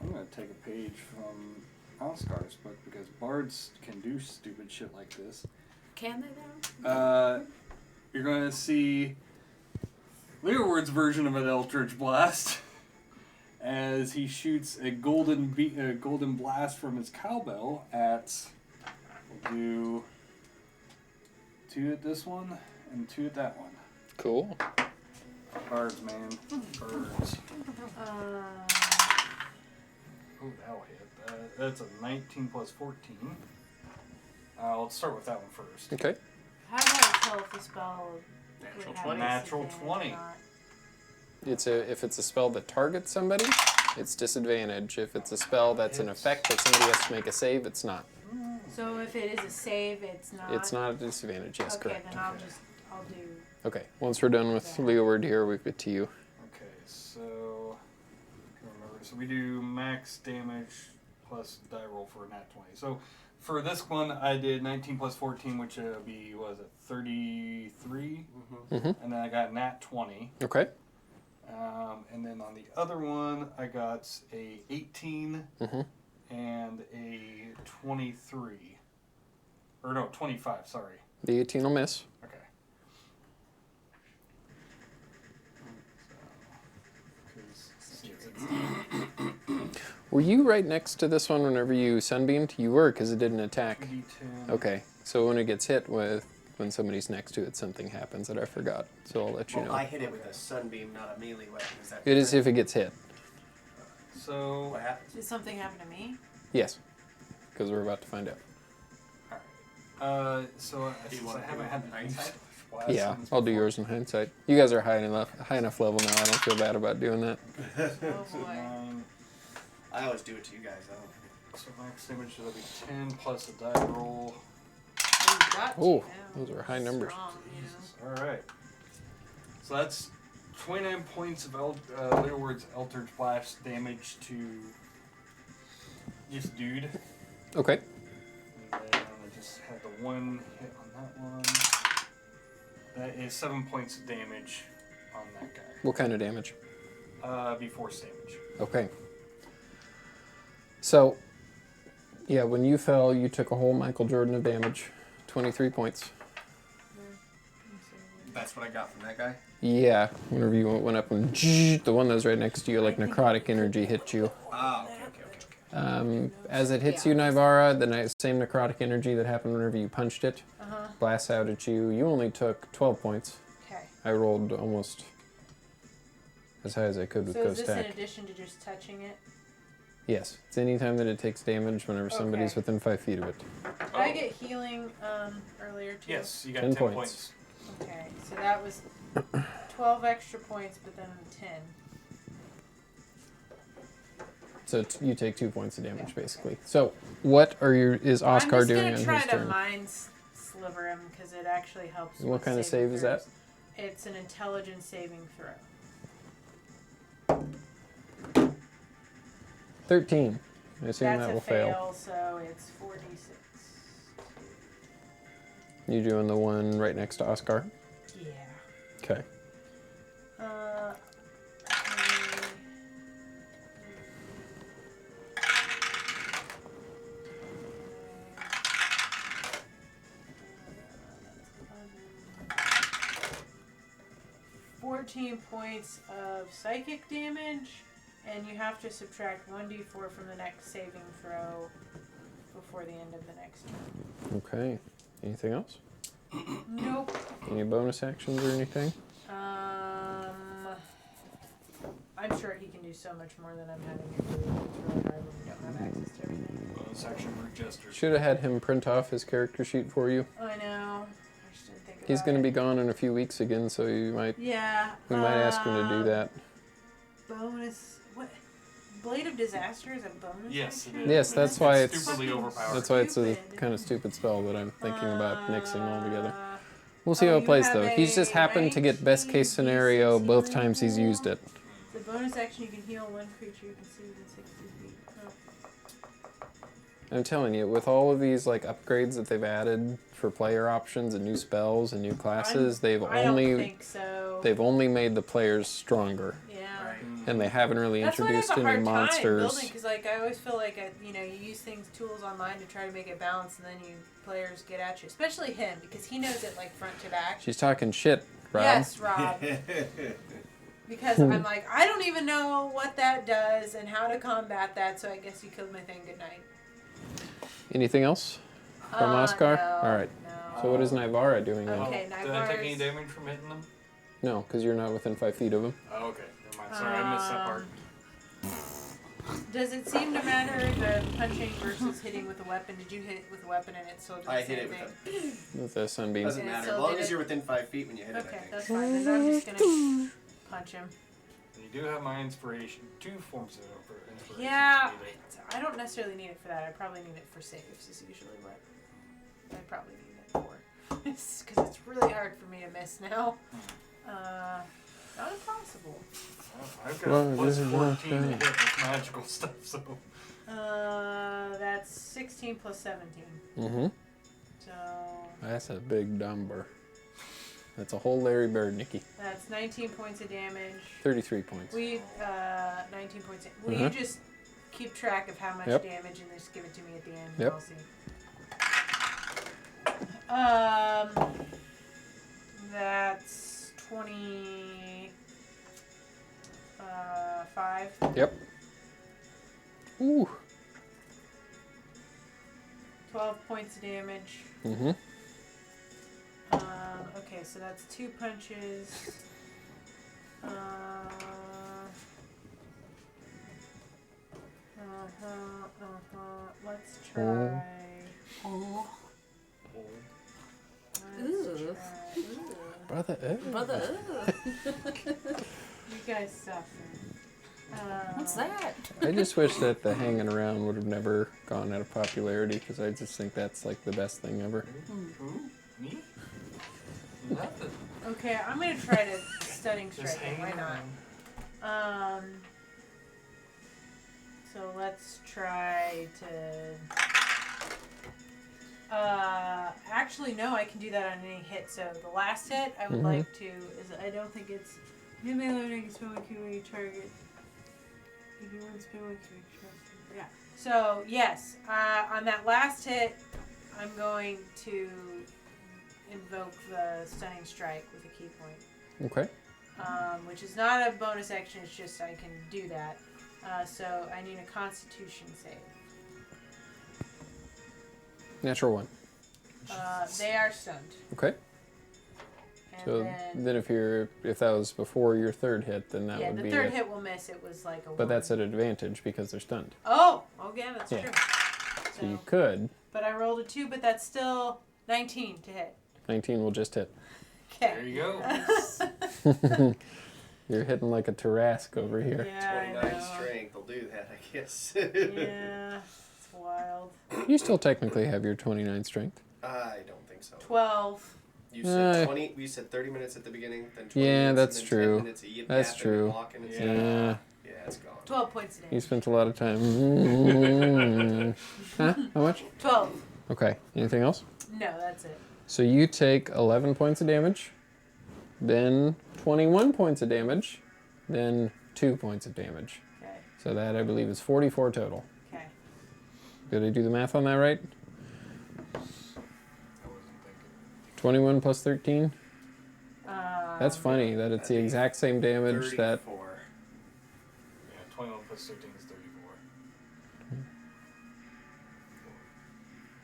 I'm going to take a page from Oscar's book because bards can do stupid shit like this. Can they now? You're going to see Leerward's version of an Eldritch Blast as he shoots a golden blast from his cowbell at. We'll do 2 at this one and 2 at that one. Cool. Birds, man. Birds. Oh, that'll hit. That's a 19 plus 14. Let's start with that one first. Okay. How do I tell if the spell would Natural have 20. Natural disadvantage 20. or not? If it's a spell that targets somebody, it's disadvantage. If it's a spell that's an effect that somebody has to make a save, it's not. So if it is a save, it's not. It's not a disadvantage. Yes, Okay, correct. then I'll do. Okay. Once we're done with Leeward here, we get to you. Okay, so remember, so we do max damage plus die roll for a nat 20. So for this one, I did 19 plus 14, which would be, what is it, 33? Mm-hmm. And then I got nat 20. Okay. And then on the other one, I got a 18 Mm-hmm. and a 23. Or no, 25, sorry. The 18 will miss. Okay. Were you right next to this one whenever you sunbeamed? You were, because it didn't attack. D10. Okay. So when it gets hit when somebody's next to it, something happens that I forgot. So I'll let you Well, know. I hit it with a sunbeam, not a melee weapon. Is that It is different? if it gets hit. So, What happens? Did something happen to me? Yes. Because we're about to find out. so Do you since want I to haven't do had it in the hindsight? blast Yeah, on this I'll do before. yours in hindsight. You guys are high enough level now. I don't feel bad about doing that. Oh So boy. 9, I always do it to you guys, though. so max damage will be 10 plus a die roll. Ooh, got to Oh, now. those are high numbers. Strong, you know. All right. So that's 29 points of Leeward's Eldritch Blast damage to this dude. Okay. And then I just had the one hit on that one. That is 7 points of damage on that guy. What kind of damage? Be force damage. Okay. So, yeah, when you fell, you took a whole Michael Jordan of damage. 23 points. That's what I got from that guy. Yeah, whenever you went up and the one that was right next to you, like necrotic energy hit you. Ah, okay. As it hits you, Nivara, the same necrotic energy that happened whenever you punched it blasts out at you. You only took 12 points. Okay. I rolled almost as high as I could with So is Ghost this in Attack. addition to just touching it? Yes, it's any time that it takes damage whenever somebody's Okay. within 5 feet of it. Did I get healing earlier too? Yes, you got 10 10 points. points. Okay, so that was 12 extra points, but then 10. So you take 2 points of damage, basically. So what is Oscar doing on I'm his just gonna try to turn? mind sliver him because it actually helps. What with kind of saving save is that? throws. It's an intelligence saving throw. 13. I assume That's that a will fail, so it's 4d6. You doing the one right next to Oscar? Yeah. Okay. Uh, 14 points of psychic damage, and you have to subtract 1d4 from the next saving throw before the end of the next turn. Okay. Anything else? Nope. Any bonus actions or anything? I'm sure he can do so much more than I'm having him do. It's really hard when we don't have access to everything. Bonus action root gesture. Should have had him print off his character sheet for you. I know. I just didn't think about He's going to it. be gone in a few weeks again, so we might ask him to do that. Bonus. What? Blade of Disaster is a bonus? Yes, action? it is. Yes, that's why it's stupidly overpowered. That's why it's a Stupid. kind of stupid spell that I'm thinking about mixing all together. Uh, We'll see oh, how it you plays have though. He's just a happened to get best 19 case scenario D6 both healing times he's pool. used it. The bonus action, you can heal one creature you can see within 60 feet. Oh. I'm telling you, with all of these like upgrades that they've added for player options and new spells and new classes, I don't think so. they've only made the players stronger, Yeah. Right. and they haven't really That's why I introduced have a any hard time monsters. building, because like I always feel like you use tools online to try to make it balance, and then players get at you, especially him because he knows it like front to back. She's talking shit, Rob. Yes, Rob. Because I'm like, I don't even know what that does and how to combat that, so I guess you killed my thing. Good night. Anything else from Oscar? No, All right. No. So what is Nivara doing then? Okay, Did I take any Nivara's- damage from hitting them? No, because you're not within 5 feet of him. Oh, okay. Never mind. Sorry, I missed that part. Does it seem to matter the punching versus hitting with a weapon? Did you hit it with a weapon and it still did the I same hit it thing? With the sunbeams. Doesn't And it matter. still As long did as it? you're within 5 feet when you hit it, I Okay, think. that's fine. Then I'm just gonna punch him. And you do have my inspiration. 2 forms of inspiration. Yeah, if you need it. I don't necessarily need it for that. I probably need it for saves is usually what I probably need it for. Because it's really hard for me to miss now. Not impossible. I've got Well, plus this is 14 not to fair. hit with magical stuff, so. That's 16 plus 17. Mm-hmm. So That's a big number. That's a whole Larry Bird, Nikki. that's 19 points of damage. 33 points. 19 points. Will you Uh-huh. just keep track of how much Yep. damage and just give it to me at the end? Yep. I'll see. That's 25. Yep. Ooh. 12 points of damage. Mm-hmm. Okay, so that's 2 punches. Let's try. Oh. Let's Ooh. try. Brother. Brother. You guys suffer. What's that? I just wish that the hanging around would have never gone out of popularity because I just think that's like the best thing ever. Who? Me? Nothing. Okay, I'm gonna try to stunning Just strike him. Why hanging not? around. So let's try to. Actually, no, I can do that on any hit. So the last hit, I would like to. I don't think it's. You may learn spell one Q when you target. If you want to spell one Q, yeah. So yes, on that last hit, I'm going to invoke the stunning strike with a key point. Okay. Which is not a bonus action. It's just I can do that. So I need a Constitution save. Natural 1. They are stunned. Okay. And So then if that was before your third hit, then that yeah, would the be third it. hit will miss. It was like a. But 1. that's at advantage because they're stunned. Oh, yeah, that's Yeah. true. So you could. But I rolled a 2, but that's still 19 to hit. 19 will just hit. Okay. There you go. You're hitting like a Tarrasque over here. Yeah, I 29 know. strength will do that, I guess. Yeah, it's wild. You still technically have your 29 strength. I don't think so. 12. You said Uh, 20. We said 30 minutes at the beginning, then 20 Yeah, minutes, that's and then true. 10 minutes of yip That's yapping true. and walking and stuff. Yeah. Yeah, it's gone. 12 points a You day. spent a lot of time. Huh? How much? 12. Okay. Anything else? No, that's it. So you take 11 points of damage, then 21 points of damage, then 2 points of damage. Okay. So that, I believe, is 44 total. Okay. Did I do the math on that right? I wasn't thinking. 21 plus 13? That's funny that it's the that'd be exact same damage that... 34. Yeah, 21 plus 13 is 34.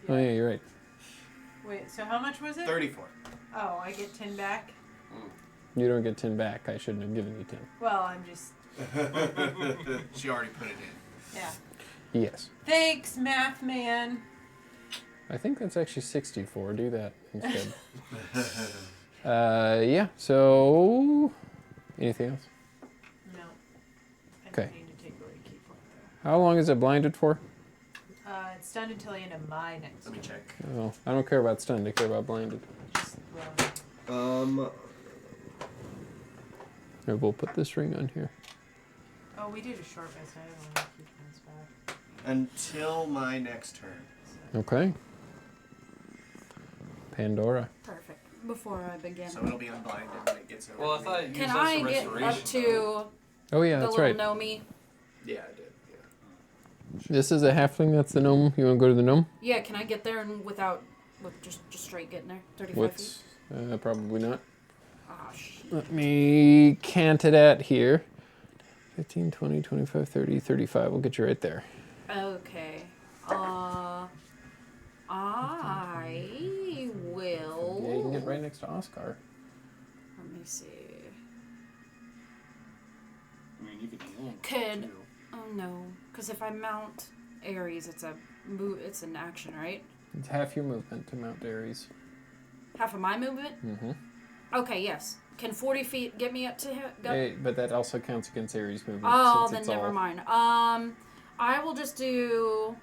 Oh, yeah, you're right. Wait, so how much was it? 34. Oh, I get 10 back? You don't get 10 back. I shouldn't have given you 10. Well, I'm just. She already put it in. Yeah. Yes. Thanks, math man. I think that's actually 64. Do that instead. Yeah, so... Anything else? No. I Okay. don't need to take away a key point, How long is it blinded for? though. It's stunned until the end of my next Let me turn. check. Oh, I don't care about stunned. I care about blinded. Just roll. Here, we'll put this ring on here. Oh, we did a short rest. I don't want to keep points back. Until my next turn. Okay. Pandora. Perfect. Before I begin. So it'll be unblinded when it gets over. Well, I thought you Can used I this get restoration, up though. to Oh, yeah, the that's little right. Nomi? Yeah, I did. Yeah. This is a halfling. That's the gnome. You want to go to the gnome? Yeah, can I get there and with just straight getting there? 35 feet? What's... probably not. Ah, shit. Let me cant it at here. 15, 20, 25, 30, 35. We'll get you right there. Okay. I will. Yeah, you can get right next to Oscar. Let me see. I mean, you could heal him. Could. too. Oh no, because if I mount Ares, it's It's an action, right? It's half your movement to mount Ares. Half of my movement. Mm-hmm. Okay. Yes. Can 40 feet get me up to him? But that also counts against Ares movement. Oh, since then it's never all... mind. I will just do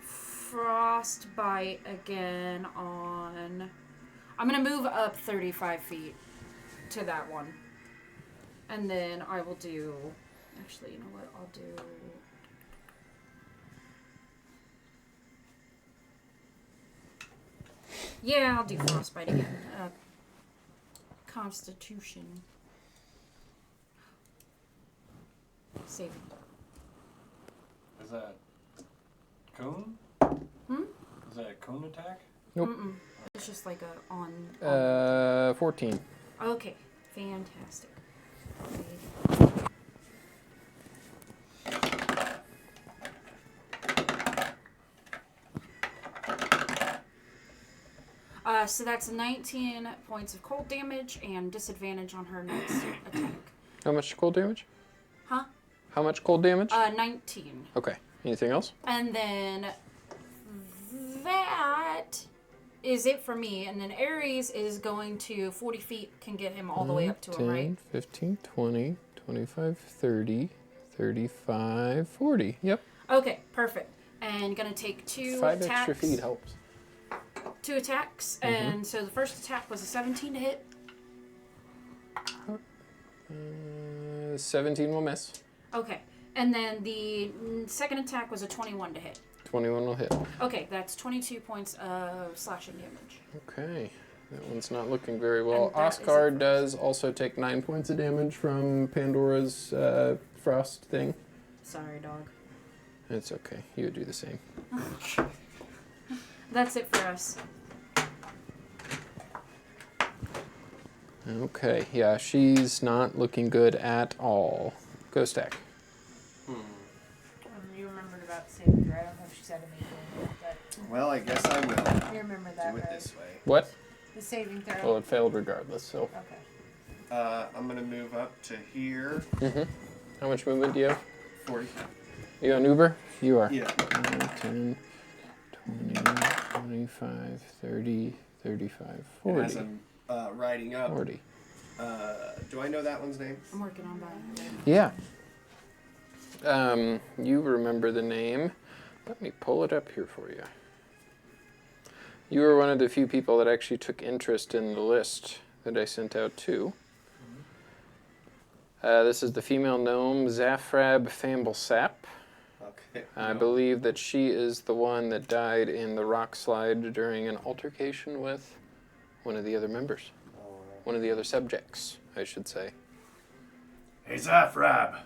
frostbite again on. I'm gonna move up 35 feet to that one, and then I will do. Actually, you know what? I'll do. Yeah, I'll do frostbite again. Constitution. Saving. Is that cone? Hmm? Is that a cone attack? Nope. Mm-mm. It's just like a on. 14. Okay, fantastic. So that's 19 points of cold damage and disadvantage on her next attack. How much cold damage? Huh? How much cold damage? 19. Okay. Anything else? And then that is it for me. And then Ares is going to 40 feet, can get him all the way up to him, right? 15, 20, 25, 30, 35, 40. Yep. Okay, perfect. And gonna take 2 5 attacks. extra feet helps. 2 attacks, and so the first attack was a 17 to hit. 17 will miss. Okay, and then the second attack was a 21 to hit. 21 will hit. Okay, that's 22 points of slashing damage. Okay. That one's not looking very well. And that is Oscar it. does also take 9 points of damage from Pandora's frost thing. Sorry, dog. It's okay. You would do the same. That's it for us. Okay. Yeah, she's not looking good at all. Go stack. You remembered about saving throw. I don't know if she said anything, but Well, I guess I will you remember do that, it right? this way. What? The saving throw. Well, it failed regardless, so. Okay. I'm gonna move up to here. How much movement do you have? 40. You on Uber? You are. Yeah. 10, 20, 25, 30, 35, And 40. as I'm riding up, 40. do I know that one's name? I'm working on that. Yeah. You remember the name. Let me pull it up here for you. You were one of the few people that actually took interest in the list that I sent out too. This is the female gnome, Zafrab Famblesap. Okay. I No. believe that she is the one that died in the rock slide during an altercation with one of the other members. One of the other subjects, I should say. Hey, Zafrab.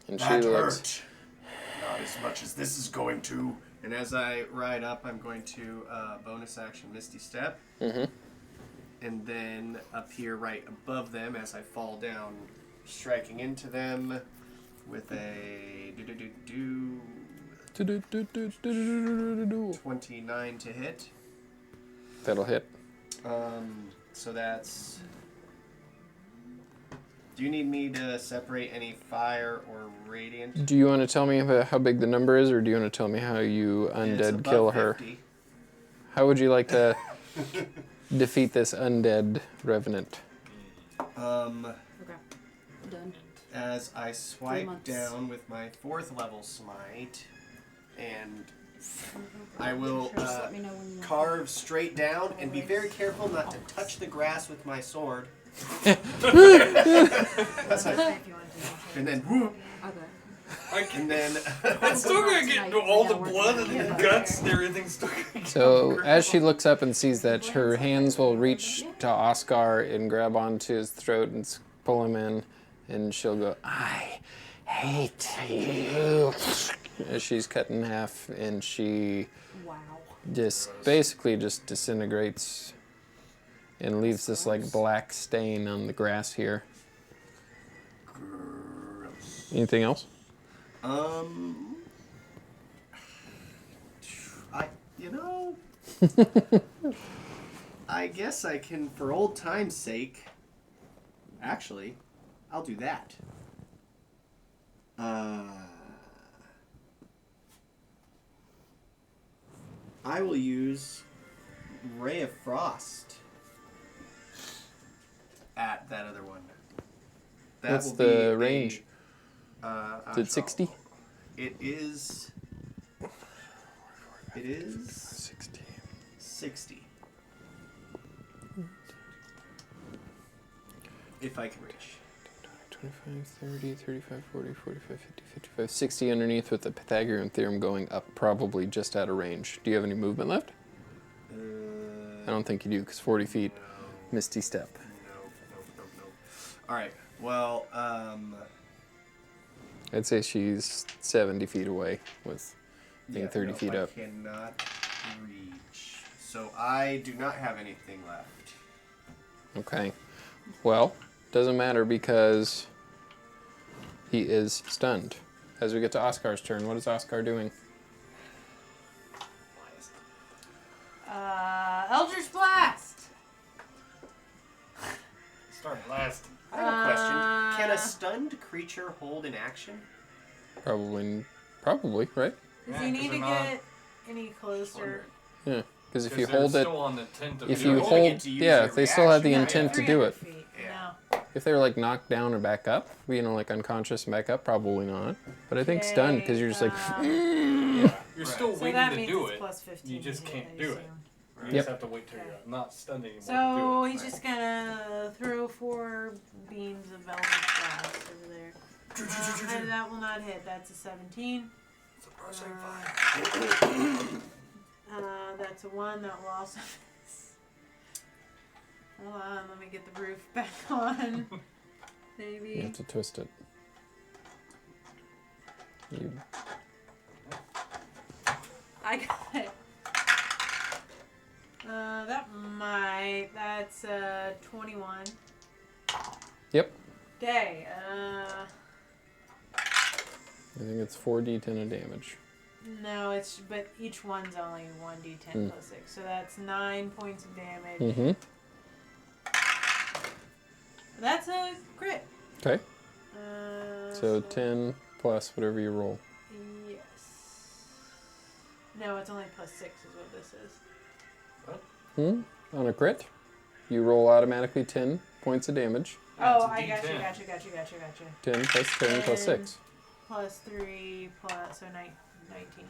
And That she looks... hurt. Not as much as this is going to. And as I ride up, I'm going to bonus action Misty Step. Mm-hmm. And then up here right above them, as I fall down, striking into them with a 29 to hit. That'll hit. So that's... Do you need me to separate any fire or radiant? Do you want to tell me about how big the number is, or do you want to tell me how you It's undead above kill her? 50. How would you like to defeat this undead revenant? Okay. Done. As I swipe months. down with my 4th level smite, and I will Just let me know when you want. carve straight down and be very careful not to touch the grass with my sword. If you want to. And then whoop, Okay. and then It's still gonna get all the blood and the guts and everything still gonna get So as she looks up and sees that, her hands will reach to Oscar and grab onto his throat and pull him in, and she'll go, "I hate you," as she's cut in half, and she Wow. just basically just disintegrates and leaves this like black stain on the grass here. Anything else? I guess I can, for old time's sake, actually, I'll do that. I will use Ray of Frost at that other one. That What's will the be a, range? Did 60? It is 60. 60. If I can reach. 25, 30, 35, 40, 45, 50, 55, 60 underneath with the Pythagorean theorem going up probably just out of range. Do you have any movement left? I don't think you do, because 40 feet, Misty Step. No. Alright, well, I'd say she's 70 feet away with being 30 feet up. I cannot reach. So I do not have anything left. Okay. Well, doesn't matter because he is stunned. As we get to Oscar's turn, what is Oscar doing? Eldritch Blast! Start blast. I have a question. Can a stunned creature hold an action? Probably, right? Does Yeah, he 'cause need to they're not- get any closer? Yeah. Because if 'Cause you they're hold it, still on the tent of if the you only hold, get to use yeah, your they still have the reaction, intent to 300 do it. feet. Yeah. No. If they were like knocked down or back up, you know, like unconscious and back up, probably not. But I think stunned because you're just like, Yeah, you're still So waiting that to means do it's it. plus 15. You just to can't hit, I do it. assume. You Yep. just have to wait till you're not stunned anymore to So do it. he's just gonna throw 4 beams of Eldritch Blast over there. And that will not hit. That's a 17. That's a 1. That will also miss. Hold on, let me get the roof back on. you Maybe. have to twist it. You, I got it. That's 21. yep. Okay, I think it's 4d10 of damage. no, but each one's only 1d10 plus 6, so that's 9 points of damage. Mm-hmm. That's a crit. Okay. So 10 plus whatever you roll. Yes. No, it's only plus 6 is what this is. On a crit, you roll automatically 10 points of damage. Yeah, it's Oh, a I D10. gotcha. 10 plus 10 plus 6. Plus 3 plus, so 19.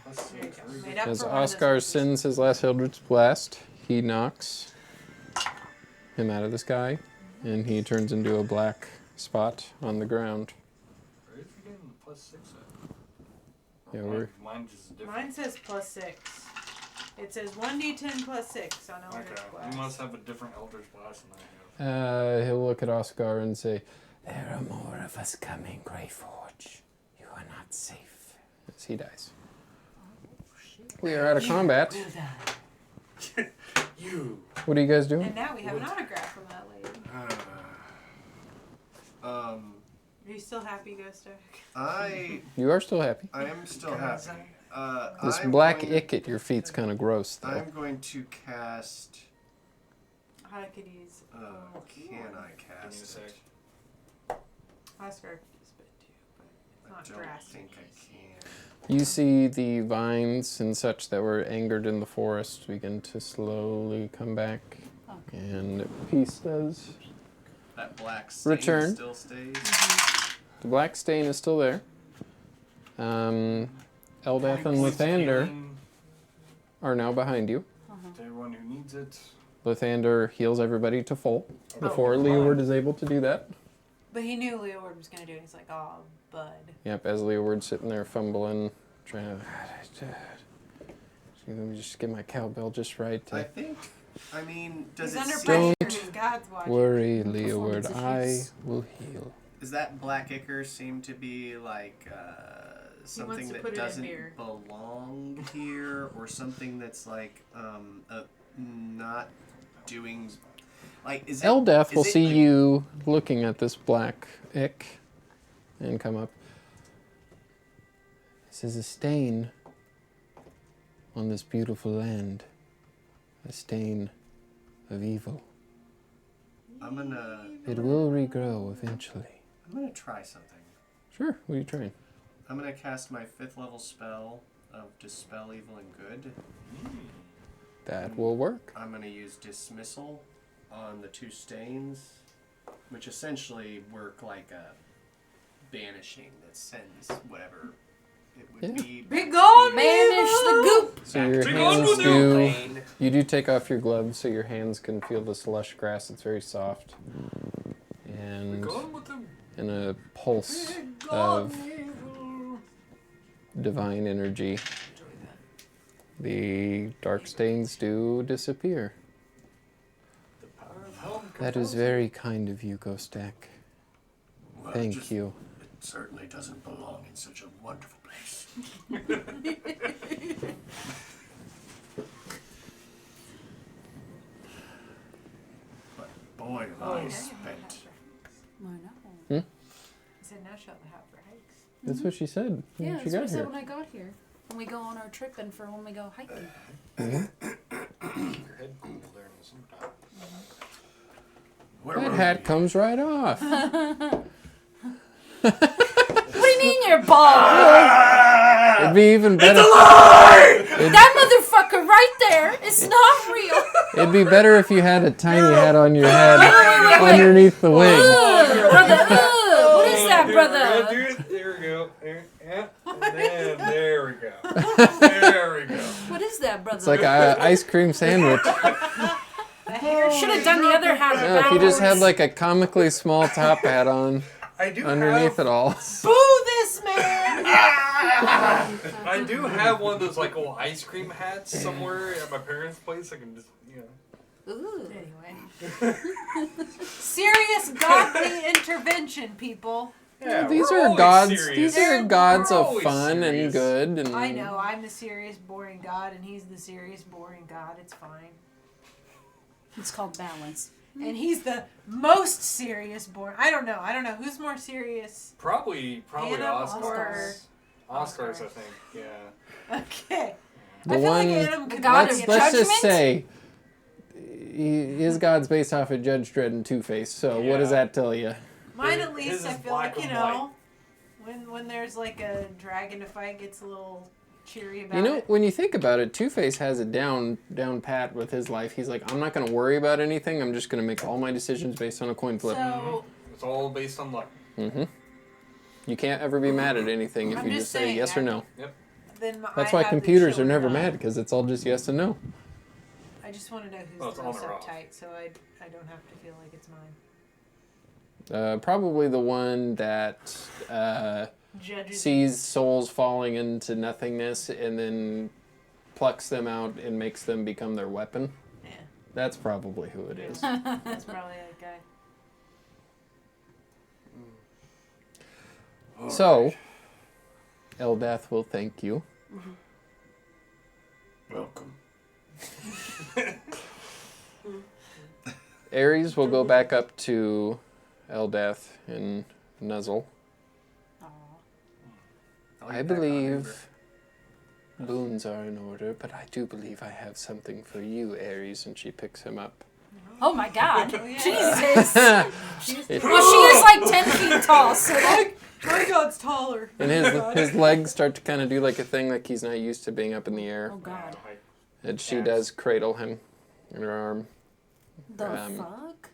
Plus There you 6. go. Made up As for one of Oscar those sends his last Eldritch Blast, he knocks him out of the sky, and he turns into a black spot on the ground. Where is he getting the plus 6 at? Yeah, Or we're, mine just different. Mine says plus 6. It says 1d10 plus 6 on Eldritch Okay, Blast. you must have a different Eldritch Blast than I have. he'll look at Oscar and say, "There are more of us coming, Greyforge. You are not safe." As he dies. We are out of combat. You. What are you guys doing? And now we have an autograph from that lady. Are you still happy, Ghost Eric? You are still happy. I am still happy. This I'm black going- ick at your feet's kind of gross, though. I'm going to cast. I could use. Can I Give me a cast sec. it? Oscar could use a bit too, but it's I not don't grass. think I can. You see the vines and such that were angered in the forest begin to slowly come back. Okay. And peace does. That black stain Return. still stays. The black stain is still there. Eldath and Points of Lathander healing are now behind you. to everyone who needs it. Lathander heals everybody to full before Oh, Leeward fine. is able to do that. But he knew Leeward was going to do it. He's like, oh, bud. Yep, as Leeward's sitting there fumbling, trying to... Let me just get my cowbell just right. I think. I mean, does He's it under seem, pressure. His God's watching. Worry, Leeward. Performance I issues. will heal. does that black ichor seem to be like something to that put it in doesn't beer. belong here, or something that's like not doing? Like, is it? Eldath is will it see like- you looking at this black ick and come up. This is a stain on this beautiful land. A stain of evil. I'm gonna. It will regrow eventually. I'm gonna try something. Sure, what are you trying? I'm gonna cast my 5th level spell of Dispel Evil and Good. That will work. I'm gonna use Dismissal on the 2 stains, which essentially work like a banishing that sends whatever it would Yeah. be. Be gone, Banish the goop! So your Take on hands with do... You do take off your gloves so your hands can feel this lush grass. It's very soft. And Gone with them. in a pulse of divine energy, the dark stains do disappear. The power of helm That is very kind of you, Ghostak. Well, Thank just- you. It certainly doesn't belong in such a wonderful place. But boy, have Oh, I yeah. spent. I know. I said, now she'll have for hikes. That's what she said when Yeah, she that's what I got said here. when I got here. When we go on our trip and for when we go hiking. Your head cool there in the summertime. Where That were hat we? comes right off. What do you mean you're bald? It'd be even better. That motherfucker right there is not real. It'd be better if you had a tiny hat on your head underneath the wig. Brother, what is that, Here we brother? go, dude. There we go. Yeah. And then there we go. There we go. What is that, brother? It's like an ice cream sandwich. Should have done the other hat No, if you just had backwards. like a comically small top hat on I do underneath have, it all. Boo this man! I do have one of those like old ice cream hats somewhere at my parents' place. I can just, Ooh. Anyway. Serious godly intervention, people. Yeah, These we're are always gods. serious. These are gods We're of always fun and serious. good. And I know, I'm the serious, boring god, and he's the serious, boring god. It's fine. It's called balance. And he's the most serious, boring. I don't know. Who's more serious? Probably Anna Oscars. or- Oscars, I think. Yeah. Okay. The I feel one- like Adam could God be of let's just Judgment? say his god's based off of Judge Dredd and Two-Face. So what does Yeah. that tell you? Mine at His least, is I feel black like, you and know, when there's like a dragon to fight, gets a little cheery about You know, it. when you think about it, Two-Face has it down pat with his life. He's like, I'm not going to worry about anything. I'm just going to make all my decisions based on a coin flip. So, It's all based on luck. Mm-hmm. You can't ever be mad at anything if I'm you just just say saying, yes or no. then That's I why have the computers are children never on. mad, because it's all just yes and no. I just want to know who's Well, it's the on most or off. uptight, so I don't have to feel like it's mine. Probably the one that Judges. sees souls falling into nothingness and then plucks them out and makes them become their weapon. Yeah, That's probably who it is. that's probably that guy. So, Eldath will thank you. Welcome. Ares will go back up to Eldath and nuzzle. Aw. I'll I get back on believe boons are in order, but I do believe I have something for you, Ares, and she picks him up. Oh my god. Oh, yeah. Jesus. If- Well, she is like 10 feet tall, so that... My god's taller. and his legs start to kind of do like a thing like he's not used to being up in the air. Oh god. And she Yes. does cradle him in her arm. The Um, fuck?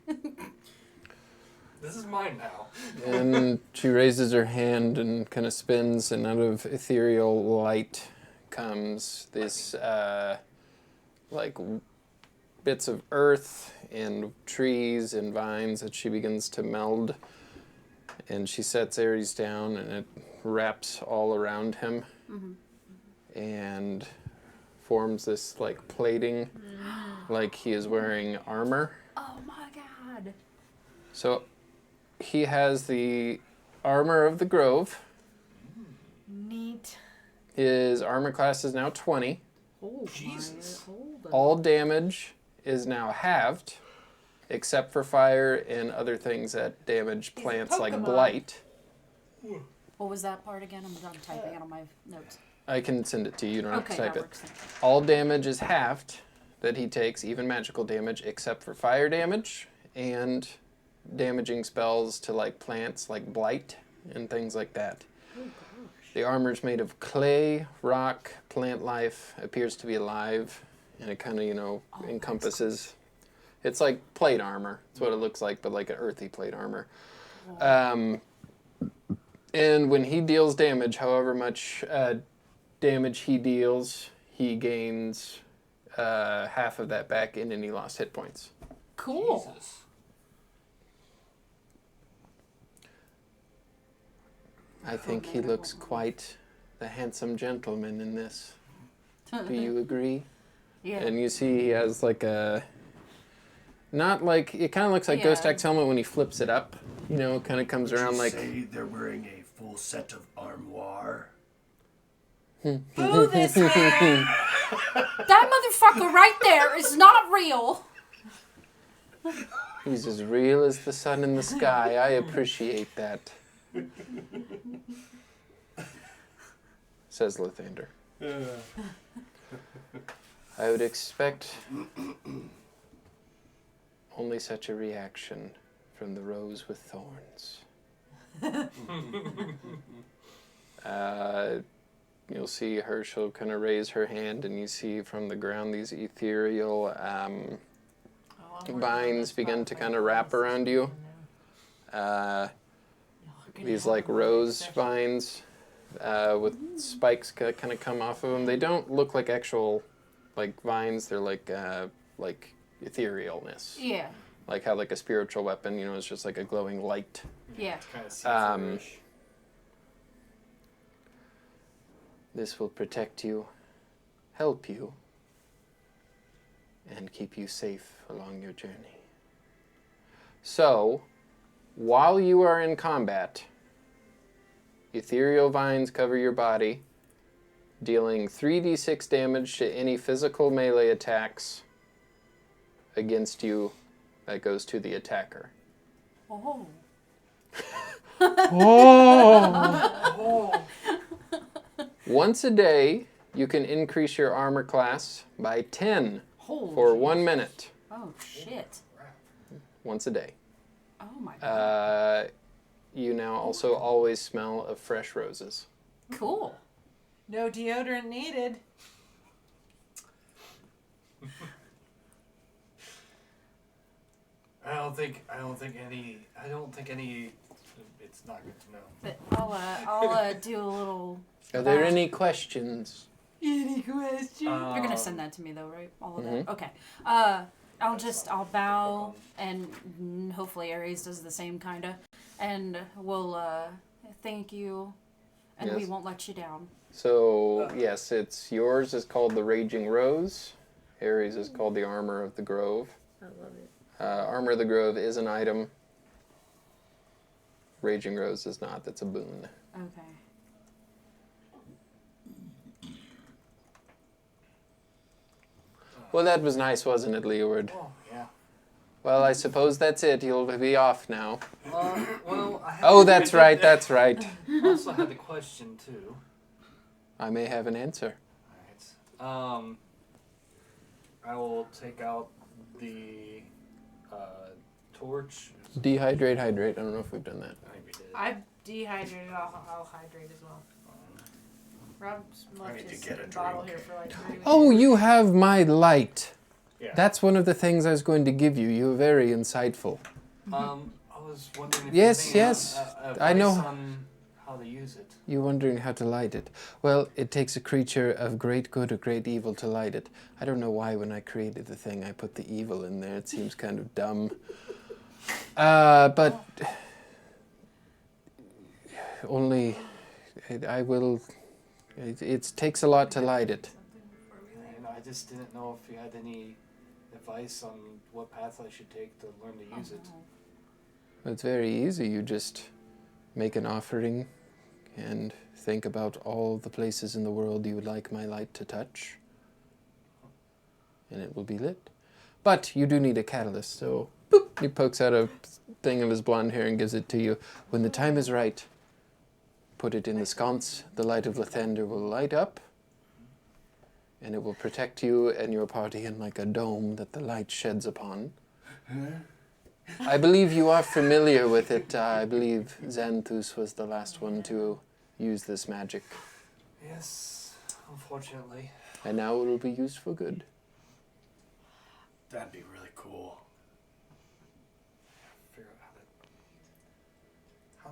This is mine now. And she raises her hand and kind of spins, and out of ethereal light comes this, like, bits of earth and trees and vines that she begins to meld. And she sets Ares down, and it wraps all around him and forms this, like, plating, like he is wearing armor. Oh my god. So he has the armor of the Grove. Neat. His armor class is now 20. Oh Jesus. my. Hold on. All damage is now halved, except for fire and other things that damage He's a plants like Pokemon. blight. What was that part again? I'm done typing it on my notes. I can send it to you. You don't have Okay, to type that it. works. All damage is halved that he takes, even magical damage, except for fire damage and damaging spells to like plants like blight and things like that. The armor's made of clay, rock, plant life, appears to be alive, and it kind of, that's encompasses. It's like plate armor. That's what it looks like, but like an earthy plate armor. And when he deals damage, however much damage he deals, he gains half of that back in any lost hit points. Cool. Jesus. I think he looks quite the handsome gentleman in this. Do you agree? Yeah. And you see he has like a, not like, it kind of looks like Ghost Yeah. X helmet when he flips it up. It kind of comes Would around you like, say they're wearing a full set of armoire? Boo this man! That motherfucker right there is not real. he's as real as the sun in the sky. I appreciate that. Says Lathander. I would expect only such a reaction from the rose with thorns. you'll see her, she'll kind of raise her hand, and you see from the ground these ethereal vines begin to kind of wrap around you. These like rose vines with spikes kind of come off of them. They don't look like actual like vines. They're like etherealness. Yeah. Like how like a spiritual weapon, you know, is just like a glowing light. Yeah. Kind of see-through-ish. This will protect you, help you, and keep you safe along your journey. So, while you are in combat, ethereal vines cover your body, dealing 3d6 damage to any physical melee attacks against you that goes to the attacker. Oh. Oh! Once a day, you can increase your armor class by 10 Holy for 1 minute. Oh, shit. Once a day. Oh, my God. You now also always smell of fresh roses. Cool. No deodorant needed. I don't think any. It's not good to know. But I'll do a little... Are there any questions? Any questions? You're going to send that to me, though, right? All of that? Mhm. Okay. I'll bow, and hopefully Ares does the same, kind of. And we'll thank you, and we Yes. won't let you down. So, yes, it's yours is called the Raging Rose. Ares is called the Armor of the Grove. I love it. Armor of the Grove is an item. Raging Rose is not. That's a boon. Okay. Well, that was nice, wasn't it, Leeward? Oh, yeah. Well, I suppose that's it. You'll be off now. Well, I have Oh, that's right, that's right. I also had the question, too. I may have an answer. Alright. I will take out the torch. Dehydrate, hydrate. I don't know if we've done that. I think we did. I've dehydrated. I'll hydrate as well. Rob's left need to his get a bottle drink. here for like 3 weeks. Oh, you have my light. Yeah. That's one of the things I was going to give you. You were very insightful. I was wondering if Yes, you yes, I know. on how to use it. You're wondering how to light it. Well, it takes a creature of great good or great evil to light it. I don't know why when I created the thing I put the evil in there. It seems kind of dumb. But only I will... It takes a lot to light it. I just didn't know if you had any advice on what path I should take to learn to use it. It's very easy. You just make an offering and think about all the places in the world you would like my light to touch, and it will be lit. But you do need a catalyst, so boop, he pokes out a thing of his blonde hair and gives it to you. When the time is right, put it in the sconce. The light of Lathander will light up, and it will protect you and your party in like a dome that the light sheds upon. I believe you are familiar with it. I believe Xanthus was the last one to use this magic. Yes, unfortunately. And now it will be used for good. That'd be really cool. Figure out how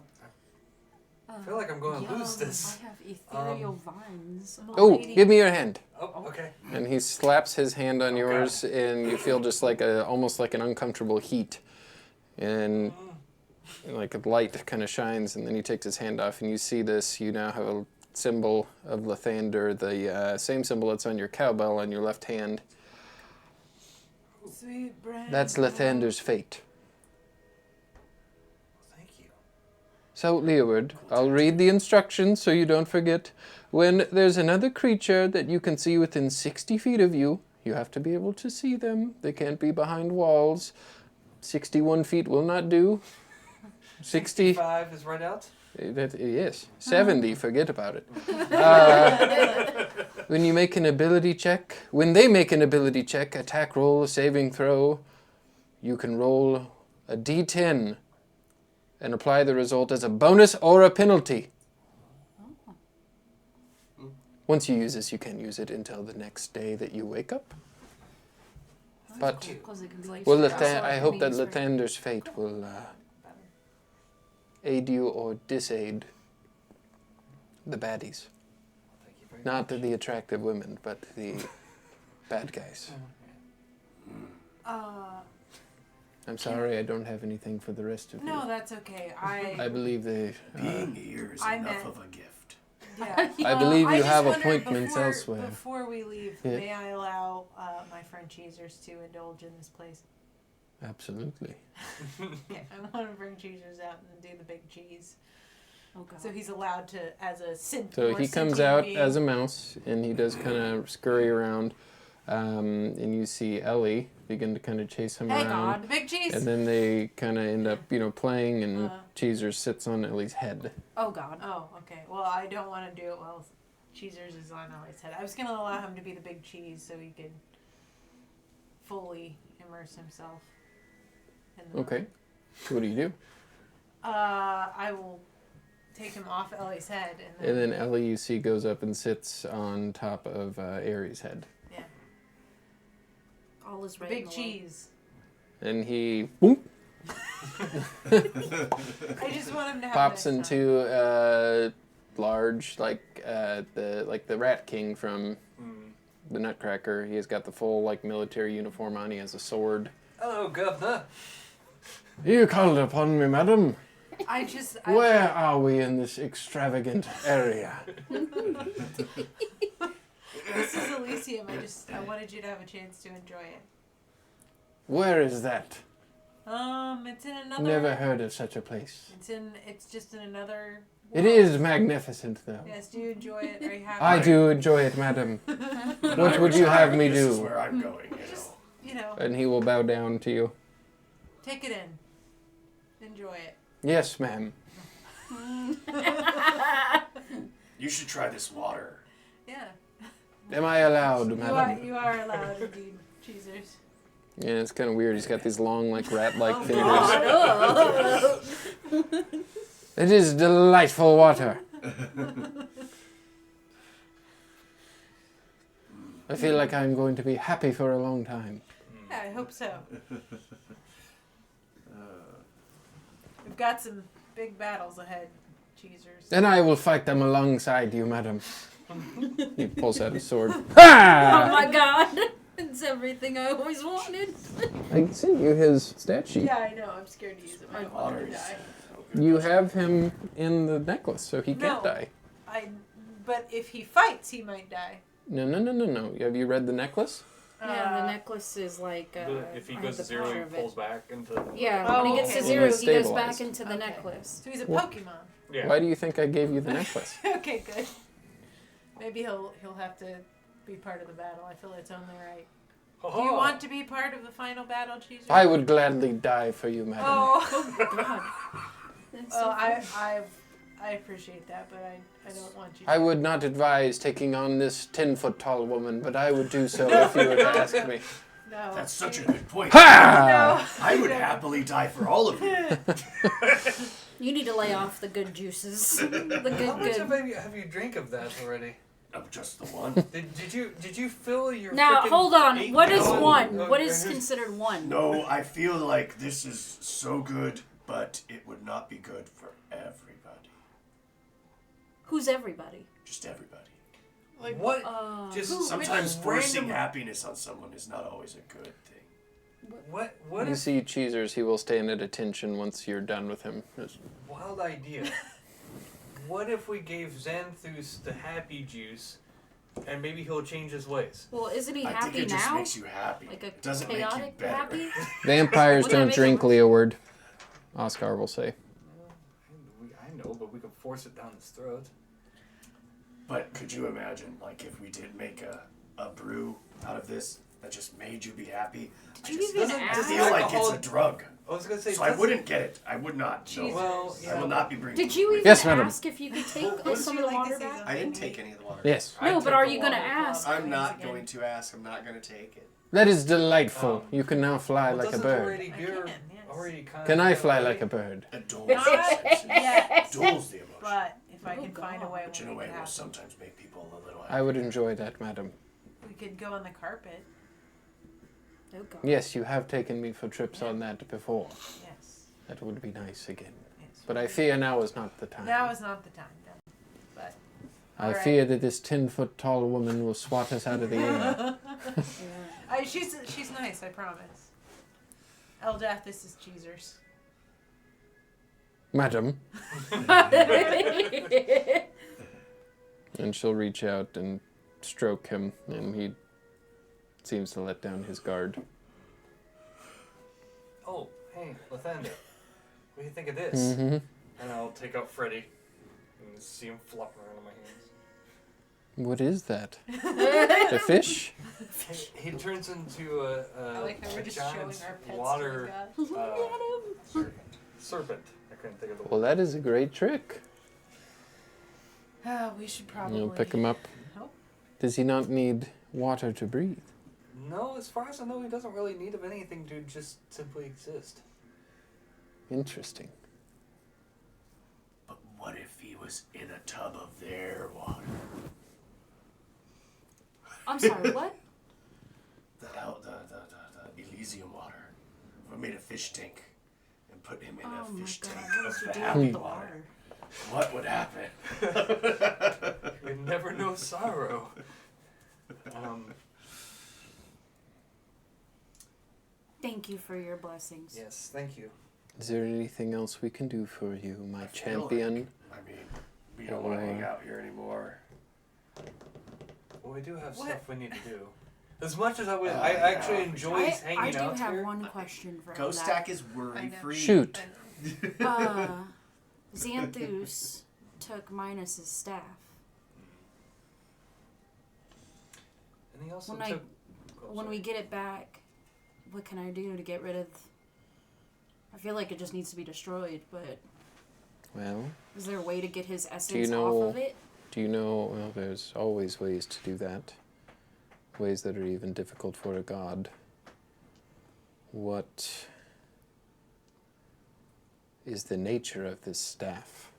I feel like I'm going to lose this. I have ethereal vines. Oh, give me your hand. Oh, okay. And he slaps his hand on Okay. yours, and you feel just like almost like an uncomfortable heat. And like a light kind of shines, and then he takes his hand off, and you see this. You now have a symbol of Lathander, the same symbol that's on your cowbell on your left hand. Sweet bread. That's Lathander's fate. Thank you. So, Leeward, I'll read the instructions so you don't forget. When there's another creature that you can see within 60 feet of you, you have to be able to see them. They can't be behind walls. 61 feet will not do. 60. 65 is right out. Yes. 70, forget about it. When you make an ability check, when they make an ability check, attack roll, saving throw, you can roll a d10 and apply the result as a bonus or a penalty. Once you use this, you can use it until the next day that you wake up. But Because it can be like well, also I hope that used for- Lathander's fate will aid you or disaid the baddies. Thank you very Not much. the attractive women, but the bad guys. I'm sorry, I don't have anything for the rest of No, you. that's okay. I believe they. Being here is I enough meant- of a gift. Yeah. I believe I you just have wondered appointments before, elsewhere. Before we leave, Yeah. may I allow my friend Cheezers to indulge in this place? Absolutely. Okay, I want to bring Cheezers out and do the big cheese. Oh god. So he's allowed to, as a synth. So more he comes sentient out being. as a mouse, and he does kind of scurry around, and you see Ellie begin to kind of chase him Hey around. god. The big cheese. And then they kind of end up, playing, and Uh. Cheezer sits on Ellie's head. Oh god. Oh, okay. Well, I don't want to do it while Cheezers is on Ellie's head. I was going to allow him to be the big cheese so he could fully immerse himself. In the Okay. So what do you do? I will take him off Ellie's head and And then Ellie, you see, goes up and sits on top of Aries' head. yeah, All is right. big in the cheese. And he boom, I just want him to have pops a nice time. into a large, like the Rat King from the Nutcracker. He has got the full military uniform on. He has a sword. Hello, Governor. You called upon me, madam. I Where are we in this extravagant area? This is Elysium. I wanted you to have a chance to enjoy it. Where is that? It's in another. Never heard of such a place. It's just in another. It world. is magnificent, though. Yes. Do you enjoy it? Are you happy? I do enjoy it, madam. When What I would you have retire, me this is do? where I'm going, Just know. And he will bow down to you. take it in. Enjoy it. Yes, ma'am. You should try this water. Yeah. Am I allowed, You madam? you are allowed indeed, Cheezers. Yeah, it's kind of weird. He's got these long, rat-like Oh, fingers. God. It is delightful water. I feel like I'm going to be happy for a long time. Yeah, I hope so. We've got some big battles ahead, Cheezers. Then I will fight them alongside you, madam. He pulls out his sword. Oh Ha! my god. It's everything I always wanted. I sent you his stat sheet. Yeah, I know. I'm scared to use it. I don't want her to die. You have him in the necklace, so he can't No. die. But if he fights, he might die. No. Have you read the necklace? Yeah, the necklace is like. If he I goes have to the 0, he picture of it. pulls back into. Yeah, Oh, when he gets to okay. 0, He's he goes stabilized. back into the Okay. necklace. So he's a What? Pokemon. Yeah. Why do you think I gave you the necklace? Okay, good. Maybe he'll have to be part of the battle. I feel it's only right. Do you want to be part of the final battle, Cheezer? I would gladly die for you, madam. Oh. God. That's Well, so I appreciate that, but I don't want you. I would not advise taking on this 10-foot-tall woman, but I would do so if you were to ask me. No. That's such a good point. Ha! No. I would happily die for all of you. You need to lay off the good juices. The How much good. have you drank of that already? I'm just the one. Did you fill your? Now, frickin' hold on. 8 What is gallon- one? Oh, What is considered one? No, I feel like this is so good, but it would not be good for everybody. Who's everybody? Just everybody. Like, What? Who- Sometimes which forcing random- happiness on someone is not always a good thing. What You if see Cheezers, he will stand at attention once you're done with him. wild idea? What if we gave Xanthus the happy juice, and maybe he'll change his ways? Well, isn't he I happy think it just now? makes you happy. Like a It doesn't make you chaotic better. happy? Vampires Wouldn't that don't make drink, it worse? Leeward. Oscar will say. I know, but we can force it down his throat. But could you imagine, like, if we did make a brew out of this that just made you be happy? Did you even I ask? feel like it's Alcohol- a drug. I was gonna say. So I wouldn't get it. I would not. No. Well, I will not be bringing Did you even Yes, madam. ask if you could take Wouldn't some you of the like to water see back? something? I didn't take any of the water. Yes. I No, took but are the you going to water. ask? I'm not Again. going to ask. I'm not going to take it. That is delightful. You can now fly Well, like a doesn't bird. Already I beer, can, yes. already kind Can I fly like a bird? Adults. Not yet. Adults the emotion. But if if I Oh, can find a God. way, But we'll in a make way, it will happen. sometimes make people a little happy. I would enjoy that, madam. We could go on the carpet. Oh God. Yes, you have taken me for trips on that before. Yes. That would be nice again. Yes. But I fear now is not the time. Now is not the time, then. But I all right. fear that this 10-foot tall woman will swat us out of the air. She's nice, I promise. Eldath, this is Cheezers. Madam. And she'll reach out and stroke him, and he seems to let down his guard. Oh, hey, Lathander. What do you think of this? Mm-hmm. And I'll take out Freddy and see him flopping around in my hands. What is that? A fish? He turns into I like how we're a just showing giant our pets. water to the god. serpent. I couldn't think of the Well, word. that is a great trick. We should probably. You'll pick him up. Oh. Does he not need water to breathe? No, as far as I know, he doesn't really need of anything to just simply exist. Interesting. But what if he was in a tub of their water? I'm sorry. What? The Elysium water. We made a fish tank and put him in Oh a my fish God. tank What of would you the do happy with the water. water? What would happen? You never know sorrow. Thank you for your blessings. Yes, thank you. Is there anything else we can do for you, my I feel champion? I mean, we don't want to hang out here anymore. Well, we do have What? stuff we need to do. As much as I would, Oh, I yeah. actually enjoy I hanging do out have here. one question for Ghost that. Stack is worry free. Shoot. Xanthus took Minus's staff. And he also When took. When we get it back, what can I do to get rid of? I feel like it just needs to be destroyed, but Well, is there a way to get his essence know- off of it? do you know, well, there's always ways to do that. Ways that are even difficult for a god. What is the nature of this staff?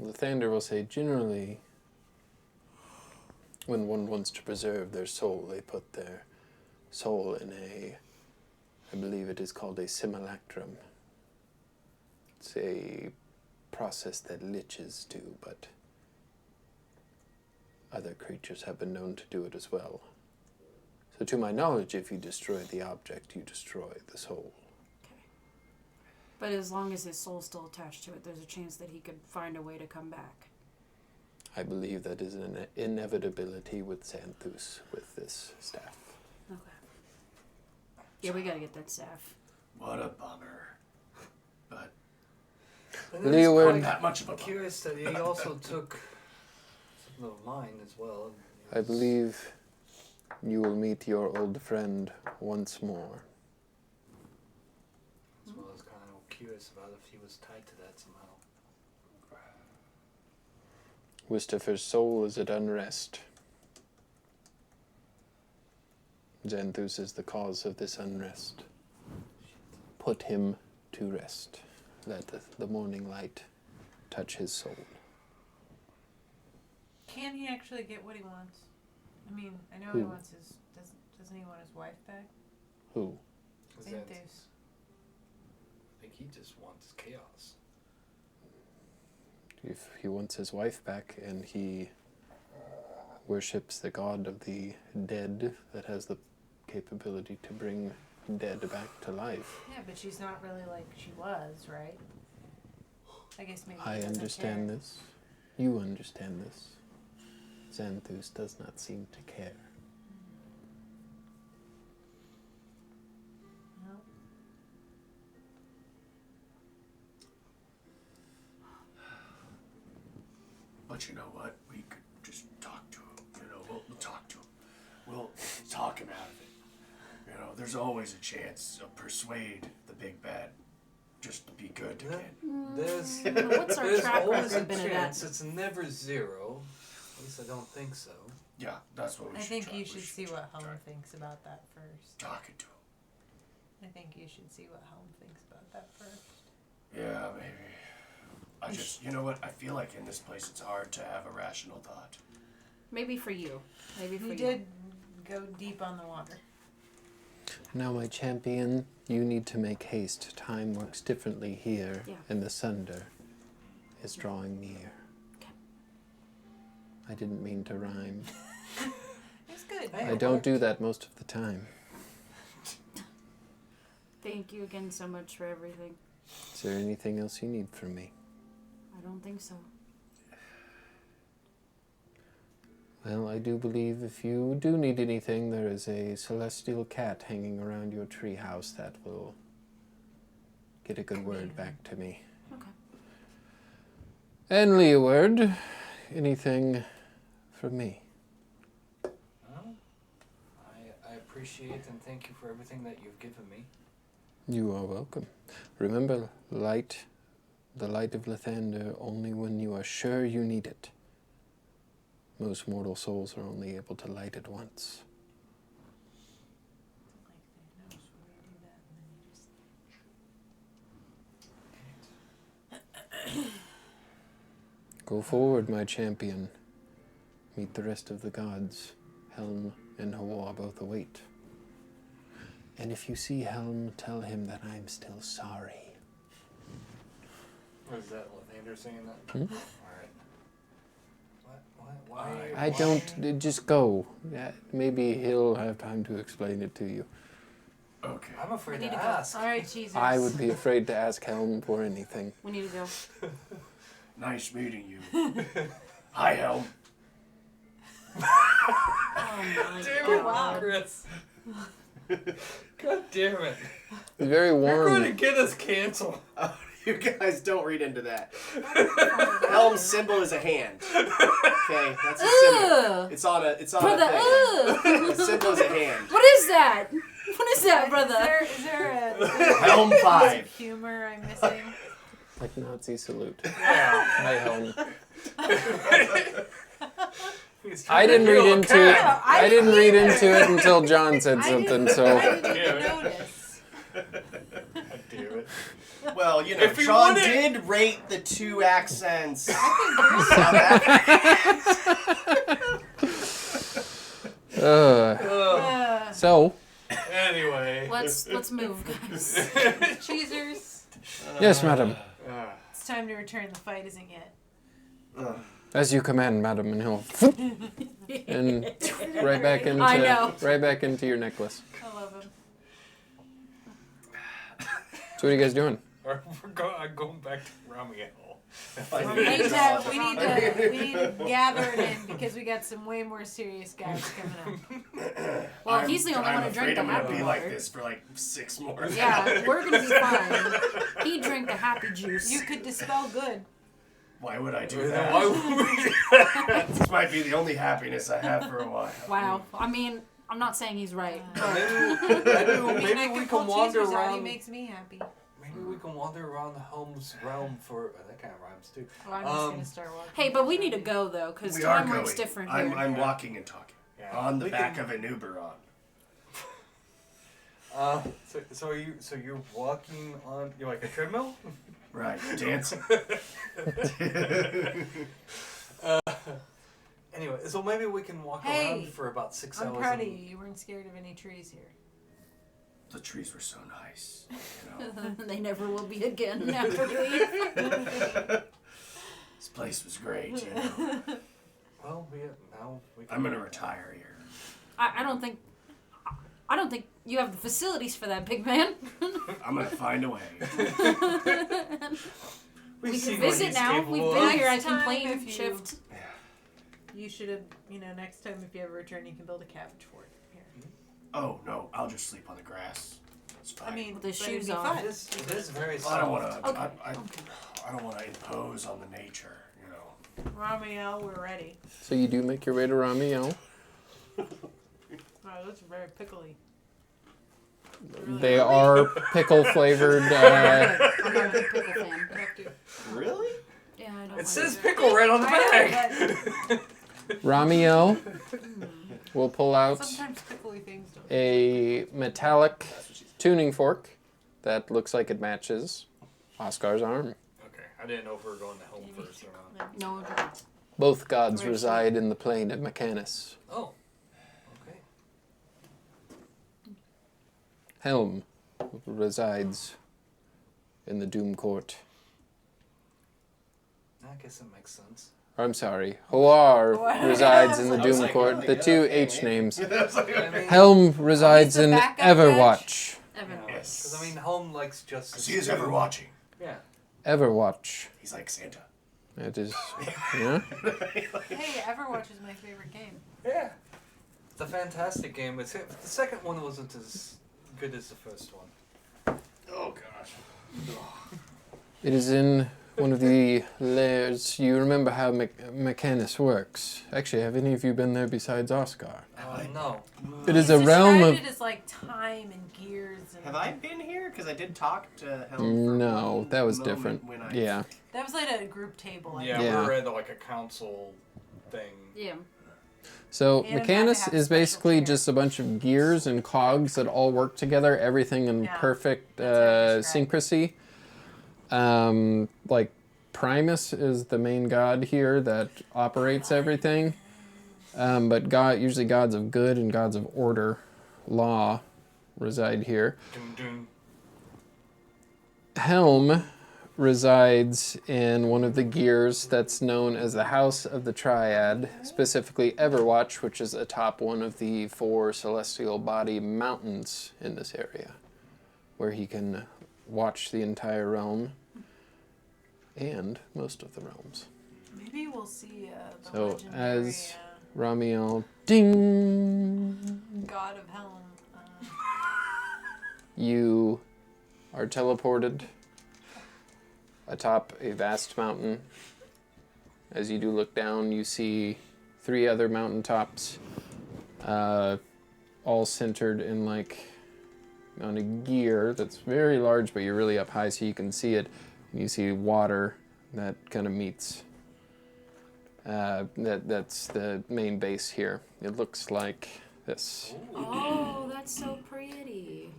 Lathander will say, generally, when one wants to preserve their soul, they put their soul in I believe it is called a simulacrum. It's a process that liches do, but other creatures have been known to do it as well. So to my knowledge, if you destroy the object, you destroy the soul. But as long as his soul's still attached to it, there's a chance that he could find a way to come back. I believe that is an inevitability with Xanthus, with this staff. Okay. Yeah, we gotta get that staff. What a bummer. But And it's Leeward. quite that much of a bummer. curious that he also took something of mine as well. I believe you will meet your old friend once more. That's what I was kind of curious about if he was tied to that somehow. Wistifer's soul is at unrest. Xanthus is the cause of this unrest. Put him to rest. Let the morning light touch his soul. Can he actually get what he wants? I mean, I know he Who? wants his. Doesn't he want his wife back? Who? Is that- Xanthus. I think he just wants chaos. If he wants his wife back and he worships the god of the dead that has the capability to bring dead back to life. Yeah, but she's not really like she was, right? I guess maybe. I he doesn't understand care. this. You understand this. Xanthus does not seem to care. No. But you know what? We could just talk to him. You know, we'll talk to him. We'll talk him out of it. You know, there's always a chance of persuade the big bad just to be good Yeah. again. There's What's our there's track always a record been at chance. that? It's never zero. At least I don't think so. Yeah, that's what we I should think try. you We should see what try Home thinks about that first. talking to him. I think you should see what Home thinks about that first. Yeah, maybe. you know what? I feel like in this place it's hard to have a rational thought. Maybe for you. Maybe for You you. did go deep on the water. Now, my champion, you need to make haste. Time works differently here, Yeah. and the sunder is drawing near. Okay. I didn't mean to rhyme. It's good. I don't do that most of the time. Thank you again so much for everything. Is there anything else you need from me? I don't think so. Well, I do believe if you do need anything, there is a celestial cat hanging around your treehouse that will get a good word back to me. Okay. And Leeward, anything from me? Well, I appreciate and thank you for everything that you've given me. You are welcome. Remember, the light of Lathander only when you are sure you need it. Most mortal souls are only able to light it once. Go forward, my champion. Meet the rest of the gods. Helm and Hawa both await. And if you see Helm, tell him that I'm still sorry. Was that Lathander saying that? Hmm? Alright. Why? I don't, just go. Maybe he'll have time to explain it to you. Okay. I'm afraid We to need to go. ask. All right, Jesus. I would be afraid to ask Helm for anything. We need to go. Nice meeting you. Hi, Helm. Oh my Damn it, god. Chris. God damn it. It's very You're going to warm. get us canceled. You guys don't read into that. Helm's symbol is a hand. Okay, that's a symbol. Ugh. It's on a Brother, thing. ugh. The symbol is a hand. What is that? What is that, brother? Is there a Helm piece 5. of humor I'm missing? Like Nazi salute. Yeah. Hi, Helm. He's I trying didn't to read kill a into cat. it. No, I I didn't didn't read either. into it until John said I something, didn't- so. I didn't Yeah. even notice. Damn it. Well, you know, If you Sean want it- did rate the two accents. So, Anyway. Let's move, guys. Cheesers. yes, madam. It's time to return. The fight isn't yet. As you command, madam, and he'll and right back into I know. right back into your necklace. I love him. So what are you guys doing? I'm going back to Ramiel. We need to gather it in because we got some way more serious guys coming up. Well, he's the only I'm one who drank afraid the I'm gonna happy be water. like this for like 6 more. Yeah, we're gonna be fine. He drank the happy juice. You could dispel good. Why would I do Then that? why would we? This might be the only happiness I have for a while. Wow. I mean, I'm not saying he's right. But Maybe I we can pull can wander cheesers out. He around. makes me happy. Maybe we can wander around the Helm's realm for that kind of rhymes too. Well, I'm just gonna start walking. hey, but we need to go though, because We are time works going. different I'm here. I'm walking and talking. Yeah. On the We back can- of an Uberon. So you're walking on you're like a treadmill? Right, dancing. Anyway, so maybe we can walk Hey, around for about 6 hours. I'm proud of and- you. You weren't scared of any trees here. The trees were so nice. You know, They never will be again after we leave. this place was great. You know, Well, now we can. I'm gonna retire here. I don't think you have the facilities for that, big man. I'm gonna find a way. We see can what visit he's now. capable We've of. been here Next at time complaint if you- shift. You should have, next time if you ever return, you can build a cabbage fort here. Oh no, I'll just sleep on the grass. It's fine. I mean, With the but it'd shoes be on. fun. It is very I don't want soft. to. Okay. I don't want to impose on the nature. You know. Ramiel, we're ready. So you do make your way to Ramiel. Oh, those are very pickly. They are pickle flavored. I'm not a big pickle fan. You have to. Really? Yeah, I don't It like says it. pickle right on the I bag. know, Ramiel will pull but out sometimes pickly things don't. a metallic tuning fork that looks like it matches Oscar's arm. Okay, I didn't know if we were going to Helm first or not. No. Both gods Richie. reside in the plane of Mechanus. Oh. Okay. Helm resides in the Doom Court. I guess it makes sense. I'm sorry. Hoar What? resides in the I was Doom like, Court. oh, The yeah, two okay, H maybe. names. I mean, Helm resides the in backup Everwatch. Everyone. Yes. Because I mean, Helm likes justice. He is ever watching. Yeah. Everwatch. He's like Santa. It is. Yeah. Hey, Everwatch is my favorite game. Yeah. It's a fantastic game. The second one wasn't as good as the first one. Oh gosh. It is in one of the lairs. You remember how Mechanus works. Actually, have any of you been there besides Oscar? No. It is He's a realm described of. it as like time and gears. And Have I been here? Because I did talk to Helm for No, one that was moment different. when I- Yeah. That was like a group table. I Yeah, think. Yeah. we were at like a council thing. Yeah. So And it had to Mechanus have is special basically care. just a bunch of gears and cogs that all work together, everything in Yeah, perfect that's how I describe syncrasy. Like Primus is the main god here that operates everything. But usually gods of good and gods of order, law, reside here. Doom, doom. Helm resides in one of the gears that's known as the House of the Triad, specifically Everwatch, which is atop one of the 4 celestial body mountains in this area, where he can watch the entire realm and most of the realms. Maybe we'll see the So, legendary as Ramiel, ding, god of Helm. you are teleported atop a vast mountain. As you do look down, you see 3 other mountaintops, all centered in on a gear that's very large, but you're really up high so you can see it. And you see water that kind of meets. That's the main base here. It looks like this. Oh, that's so pretty.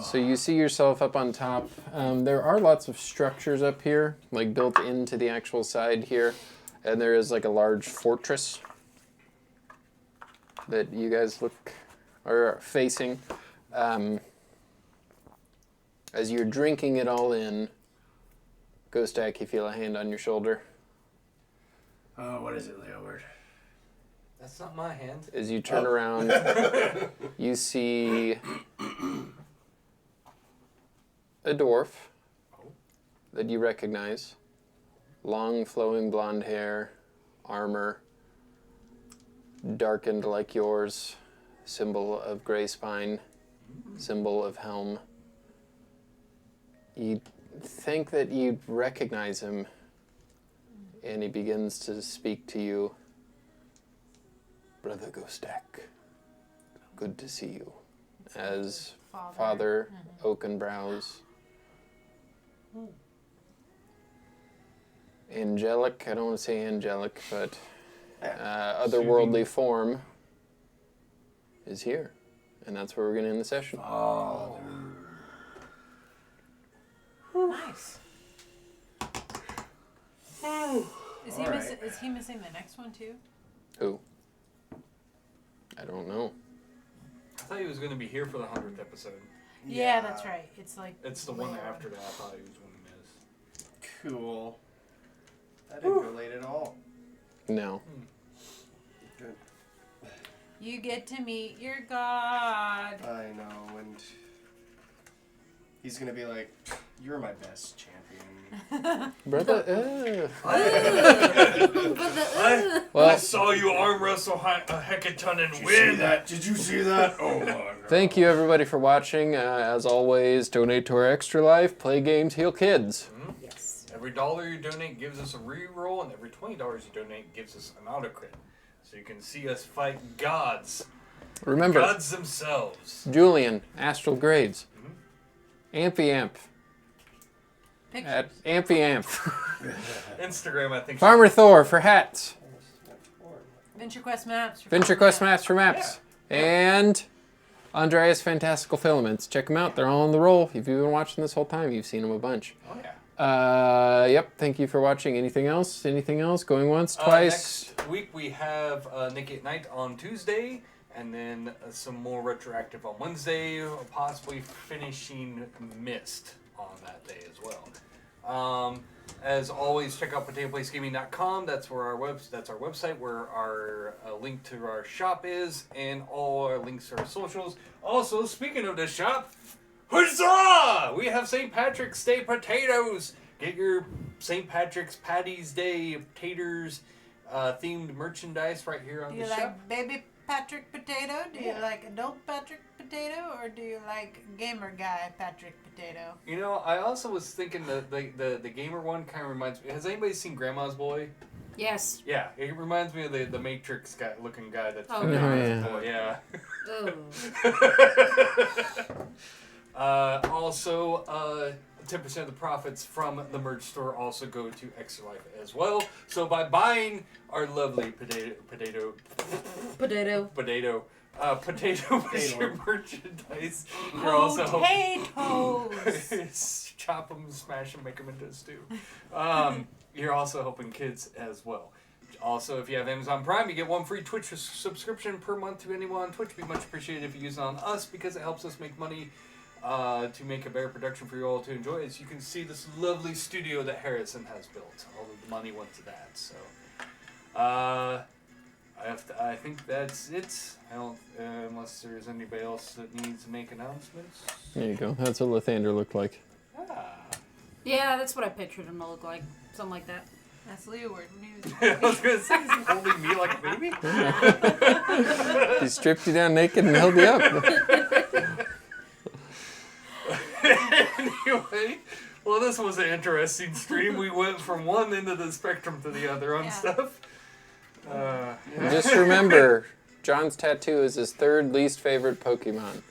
So you see yourself up on top. There are lots of structures up here, like built into the actual side here. And there is like a large fortress that you guys are facing. As you're drinking it all in, Ghostak, you feel a hand on your shoulder. What is it, Leoward? That's not my hand. As you turn around, you see a dwarf that you recognize. Long flowing blonde hair, armor, darkened like yours, symbol of gray spine, symbol of Helm. You think that you'd recognize him, and he begins to speak to you. Brother Ghostak, good to see you. As Father Oakenbrows. Angelic, I don't want to say angelic, but otherworldly form is here. And that's where we're going to end the session. Nice. Is he missing the next one too? Who? I don't know. I thought he was going to be here for the 100th episode. Yeah, that's right. It's like It's the one after that. I thought he was going to miss. Cool. That didn't relate at all. No. Good. you get to meet your god. I know, and he's gonna be like, "You're my best champion." Brother, I well, saw you arm wrestle a heckaton and Did you see win. that? Did you see that? Oh my god. thank you everybody for watching. As always, donate to our Extra Life, play games, heal kids. Yes. Every $1 you donate gives us a reroll, and every $20 you donate gives us an auto crit. So you can see us fight gods. Remember, Gods themselves. Julian, Astral Grades, Amphiamp, Pictures. at Amphiamp, Instagram, I think. Farmer Thor for hats, Venture Quest maps. Venture Quest Maps for maps, and Andreas Fantastical Filaments. Check them out, they're all on the roll. If you've been watching this whole time, you've seen them a bunch. Oh, yeah. Yep. Thank you for watching. Anything else? Anything else? Going once, twice. Next week we have Naked Night on Tuesday, and then some more retroactive on Wednesday, possibly finishing Mist on that day as well. As always, check out PotatoPlaceGaming.com. That's where that's our website, where our link to our shop is, and all our links to our socials. Also, speaking of the shop, huzzah! We have St. Patrick's Day potatoes. Get your St. Patrick's Patty's Day taters themed merchandise right here on Do you the like shop. baby Patrick potato? Do you like adult Patrick potato? Or do you like gamer guy Patrick potato? You know, I also was thinking the gamer one kind of reminds me. Has anybody seen Grandma's Boy? Yes. Yeah, it reminds me of the Matrix guy looking guy that's Oh, from yeah. Grandma's Yeah. Boy. Yeah. Oh. Also, 10% of the profits from the merch store also go to Extra Life as well. So by buying our lovely potato merchandise, you're also Potatoes! chop them, smash them, make them into a stew. You're also helping kids as well. Also, if you have Amazon Prime, you get one free Twitch subscription per month to anyone on Twitch. It'd be much appreciated if you use it on us, because it helps us make money to make a better production for you all to enjoy. As you can see, this lovely studio that Harrison has built. All of the money went to that. So, I think that's it. I don't, unless there's anybody else that needs to make announcements. There you go. That's what Lathander looked like. Yeah, that's what I pictured him to look like. Something like that. That's Leeward. I was gonna say, he's holding me like a baby. He stripped you down naked and held you up. Anyway, well, this was an interesting stream. We went from one end of the spectrum to the other on Yeah. stuff. Just remember, John's tattoo is his third least favorite Pokemon.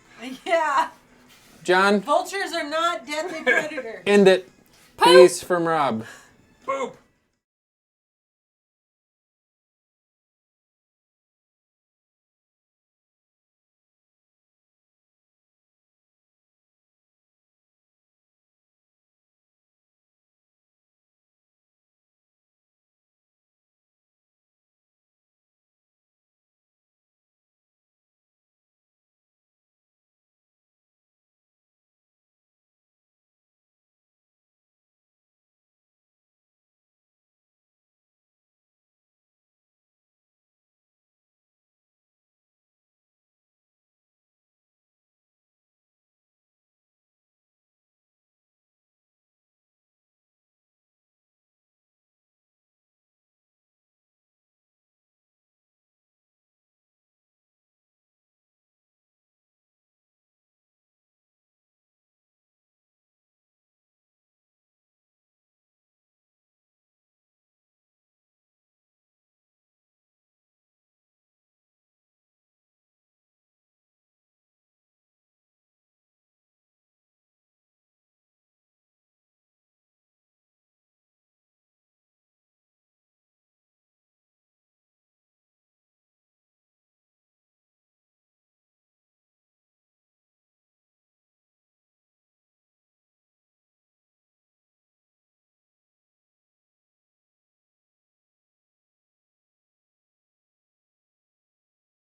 Yeah. John, Vultures are not deadly predators. end it. Peace from Rob. Boop.